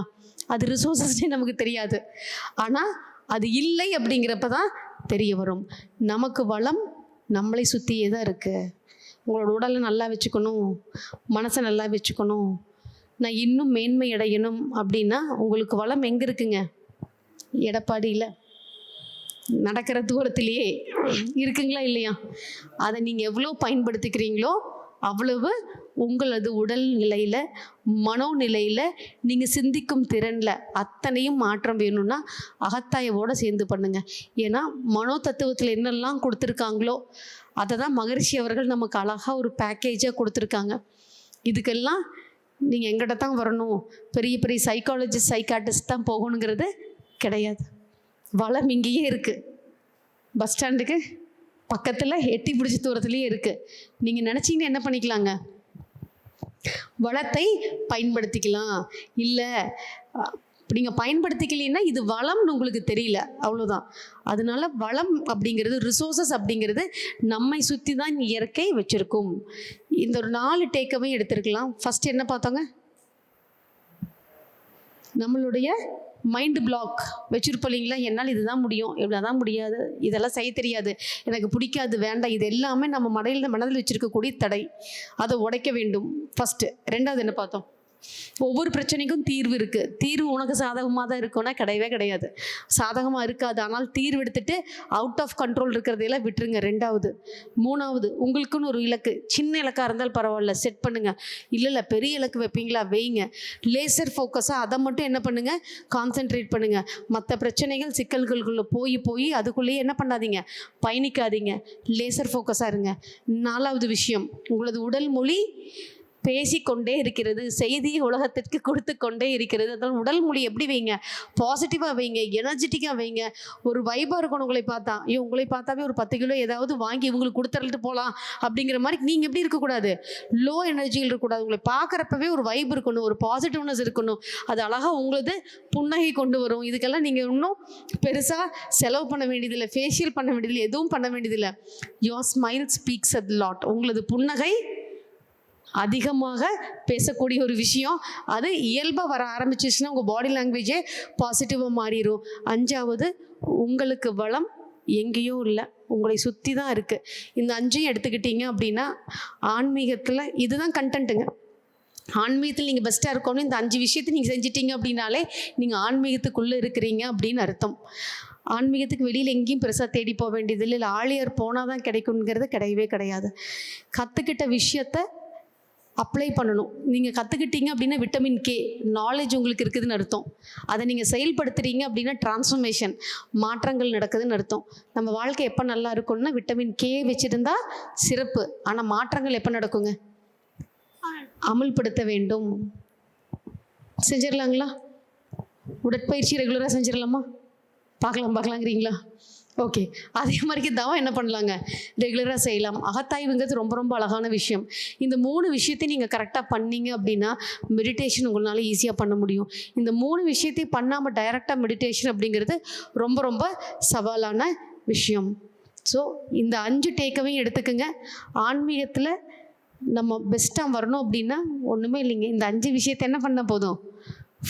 அது ரிசோர்ஸஸ்னே நமக்கு தெரியாது. ஆனால் அது இல்லை அப்படிங்கிறப்ப தான் தெரிய வரும். நமக்கு வளம் நம்மளை சுற்றியே தான் இருக்குது. உங்களோட உடலை நல்லா வச்சுக்கணும், மனசை நல்லா வச்சுக்கணும், நான் இன்னும் மேன்மை அடையணும் அப்படின்னா உங்களுக்கு வளம் எங்கே இருக்குங்க? எடப்பாடியில் நடக்கிற தூரத்திலேயே இருக்குங்களா இல்லையா? அதை நீங்கள் எவ்வளோ பயன்படுத்திக்கிறீங்களோ அவ்வளவு உங்களது உடல் நிலையில், மனோநிலையில், நீங்கள் சிந்திக்கும் திறனில் அத்தனையும் மாற்றம் வேணும்னா அகத்தாய்வோடு சேர்ந்து பண்ணுங்கள். ஏன்னா மனோ தத்துவத்தில் என்னெல்லாம் கொடுத்துருக்காங்களோ அதை தான் மகரிஷி அவர்கள் நமக்கு அழகாக ஒரு பேக்கேஜாக கொடுத்துருக்காங்க. இதுக்கெல்லாம் நீங்கள் எங்கிட்ட தான் வரணும், பெரிய பெரிய சைக்காலஜிஸ்ட் சைக்காட்டிஸ்ட் தான் போகணுங்கிறது கிடையாது. வளம் இங்கேயே இருக்குது. பஸ் ஸ்டாண்டுக்கு பக்கத்தில் எட்டி பிடிச்ச தூரத்துலேயே இருக்குது. நீங்கள் நினச்சிங்கன்னா என்ன பண்ணிக்கலாங்க? வளத்தை பயன்படுத்திக்கலாம். இல்லை நீங்கள் பயன்படுத்திக்கலைன்னா இது வளம்னு உங்களுக்கு தெரியல, அவ்வளோதான். அதனால வளம் அப்படிங்கிறது, ரிசோர்ஸஸ் அப்படிங்கிறது நம்மை சுற்றி தான் இயற்கை வச்சுருக்கும். இந்த ஒரு 4 டேக்கவே எடுத்துருக்கலாம். ஃபஸ்ட்டு என்ன பார்த்தோங்க? நம்மளுடைய மைண்டு பிளாக் வச்சுருப்போம் இல்லைங்களா? என்னால் இதுதான் முடியும், இவ்வளோ தான் முடியாது, இதெல்லாம் செய்ய தெரியாது, எனக்கு பிடிக்காது, வேண்டாம், இது எல்லாமே நம்ம மனதில் வச்சுருக்கக்கூடிய தடை. அதை உடைக்க வேண்டும் ஃபஸ்ட்டு. 2வது என்ன பார்த்தோம்? ஒவ்வொரு பிரச்சனைக்கும் தீர்வு இருக்குது. தீர்வு உனக்கு சாதகமாக தான் இருக்கும்னா கிடையவே கிடையாது, சாதகமாக இருக்காது. ஆனால் தீர்வு எடுத்துகிட்டு அவுட் ஆஃப் கண்ட்ரோல் இருக்கிறதையெல்லாம் விட்டுருங்க. 2வது. 3வது, உங்களுக்குன்னு ஒரு இலக்கு, சின்ன இலக்காக இருந்தாலும் பரவாயில்ல, செட் பண்ணுங்கள். இல்லை பெரிய இலக்கு வைப்பீங்களா, வைங்க. லேசர் ஃபோக்கஸாக அதை மட்டும் என்ன பண்ணுங்கள், கான்சென்ட்ரேட் பண்ணுங்கள். மற்ற பிரச்சனைகள் சிக்கல்களுக்குள்ளே போய் அதுக்குள்ளேயே என்ன பண்ணாதீங்க, பயணிக்காதீங்க. லேசர் ஃபோக்கஸாக இருங்க. 4வது விஷயம், உங்களது உடல் மொழி பேசிக்கொண்டே இருக்கிறது, செய்தியை உலகத்திற்கு கொடுத்து கொண்டே இருக்கிறது. அதனால் உடல் மொழி எப்படி வைங்க? பாசிட்டிவாக வைங்க, எனர்ஜெட்டிக்காக வைங்க. ஒரு வைபாக இருக்கணும். உங்களை பார்த்தாவே ஒரு 10 கிலோ ஏதாவது வாங்கி இவங்களுக்கு கொடுத்துட்டு போகலாம் அப்படிங்கிற மாதிரி நீங்கள் எப்படி இருக்கக்கூடாது? லோ எனர்ஜியில் இருக்கக்கூடாது. உங்களை பார்க்குறப்பவே ஒரு வைப் இருக்கணும், ஒரு பாசிட்டிவ்னஸ் இருக்கணும். அது அழகாக உங்களது புன்னகை கொண்டு வரும். இதுக்கெல்லாம் நீங்கள் இன்னும் பெருசாக செலவு பண்ண வேண்டியதில்லை, ஃபேஷியல் பண்ண வேண்டியதில்லை, எதுவும் பண்ண வேண்டியதில்லை. Your smile speaks a lot. உங்களது புன்னகை அதிகமாக பேசக்கூடிய ஒரு விஷயம். அது இயல்பாக வர ஆரம்பிச்சிச்சுன்னா உங்கள் பாடி லாங்குவேஜே பாசிட்டிவாக மாறிடும். 5வது, உங்களுக்கு வளம் எங்கேயோ இல்லை, உங்களை சுற்றி தான் இருக்குது. இந்த 5ஐயும் எடுத்துக்கிட்டீங்க அப்படின்னா ஆன்மீகத்தில் இதுதான் கண்டென்ட்டுங்க. ஆன்மீகத்தில் நீங்கள் பெஸ்ட்டாக இருக்கணும். இந்த 5 விஷயத்தை நீங்கள் செஞ்சிட்டீங்க அப்படின்னாலே நீங்கள் ஆன்மீகத்துக்குள்ளே இருக்கிறீங்க அப்படின்னு அர்த்தம். ஆன்மீகத்துக்கு வெளியில் எங்கேயும் பெருசாக தேடி போக வேண்டியதில்லை, இல்லை ஆழியார் போனால் தான் கிடைக்குங்கிறது கிடையவே கிடையாது. கற்றுக்கிட்ட விஷயத்த அப்ளை பண்ணணும். நீங்கள் கற்றுக்கிட்டீங்க அப்படின்னா விட்டமின் கே நாலேஜ் உங்களுக்கு இருக்குதுன்னு அர்த்தம். அதை நீங்கள் செயல்படுத்துகிறீங்க அப்படின்னா டிரான்ஸ்ஃபர்மேஷன் மாற்றங்கள் நடக்குதுன்னு அர்த்தம். நம்ம வாழ்க்கை எப்போ நல்லா இருக்கும்னா விட்டமின் கே வச்சுருந்தா சிறப்பு. ஆனால் மாற்றங்கள் எப்போ நடக்குங்க? அமுல்படுத்த வேண்டும். செஞ்சிடலாங்களா? உடற்பயிற்சி ரெகுலராக செஞ்சிடலாமா? பார்க்கலாங்கிறீங்களா? ஓகே. அதே மாதிரிக்கு தவம் என்ன பண்ணலாங்க? ரெகுலராக செய்யலாம். அகத்தாய்வுங்கிறது ரொம்ப ரொம்ப அழகான விஷயம். இந்த 3 விஷயத்தையும் நீங்கள் கரெக்டாக பண்ணீங்க அப்படின்னா மெடிடேஷன் உங்களால் ஈஸியாக பண்ண முடியும். இந்த 3 விஷயத்தையும் பண்ணாமல் டைரெக்டாக மெடிடேஷன் அப்படிங்கிறது ரொம்ப ரொம்ப சவாலான விஷயம். ஸோ இந்த 5 டேக்கையும் எடுத்துக்கோங்க. ஆன்மீகத்தில் நம்ம பெஸ்ட்டாக வரணும் அப்படின்னா ஒன்றுமே இல்லைங்க, இந்த 5 விஷயத்தை என்ன பண்ணால் போதும்?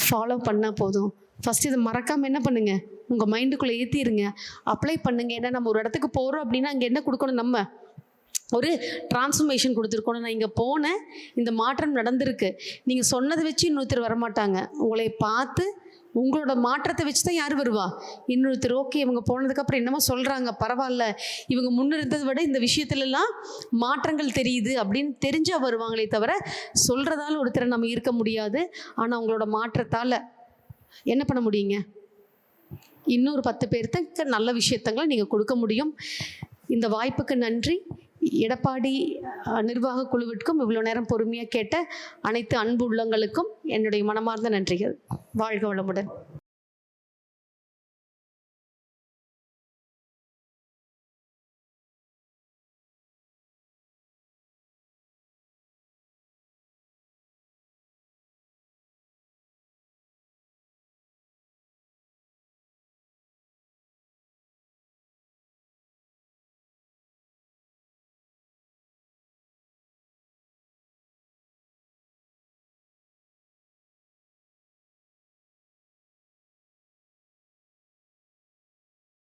ஃபாலோ பண்ணால் போதும். ஃபஸ்ட்டு இதை மறக்காமல் என்ன பண்ணுங்கள், உங்கள் மைண்டுக்குள்ளே ஏற்றிடுங்க, அப்ளை பண்ணுங்கள். ஏன்னா நம்ம ஒரு இடத்துக்கு போகிறோம் அப்படின்னா அங்கே என்ன கொடுக்கணும்? நம்ம ஒரு டிரான்ஸ்ஃபர்மேஷன் கொடுத்துருக்கணும். நான் இங்கே போனேன், இந்த மாற்றம் நடந்திருக்கு. நீங்கள் சொன்னதை வச்சு இன்னொருத்தர் வரமாட்டாங்க. உங்களை பார்த்து உங்களோட மாற்றத்தை வச்சு தான் யார் வருவா? இன்னொருத்தர். ஓகே, இவங்க போனதுக்கப்புறம் என்னமோ சொல்கிறாங்க, பரவாயில்ல, இவங்க முன்னிருந்ததை விட இந்த விஷயத்துலலாம் மாற்றங்கள் தெரியுது அப்படின்னு தெரிஞ்சால் வருவாங்களே தவிர சொல்கிறதால ஒருத்தரை நம்ம இருக்க முடியாது. ஆனால் உங்களோட மாற்றத்தால் என்ன பண்ண முடியுங்க? இன்னொரு 10 பேர்த்துக்கு நல்ல விஷயத்தங்களை நீங்கள் கொடுக்க முடியும். இந்த வாய்ப்புக்கு நன்றி. எடப்பாடி நிர்வாக குழுவிற்கும் இவ்வளோ நேரம் பொறுமையாக கேட்ட அனைத்து அன்பு உள்ளங்களுக்கும் என்னுடைய மனமார்ந்த நன்றிகள். வாழ்க வளமுடன்.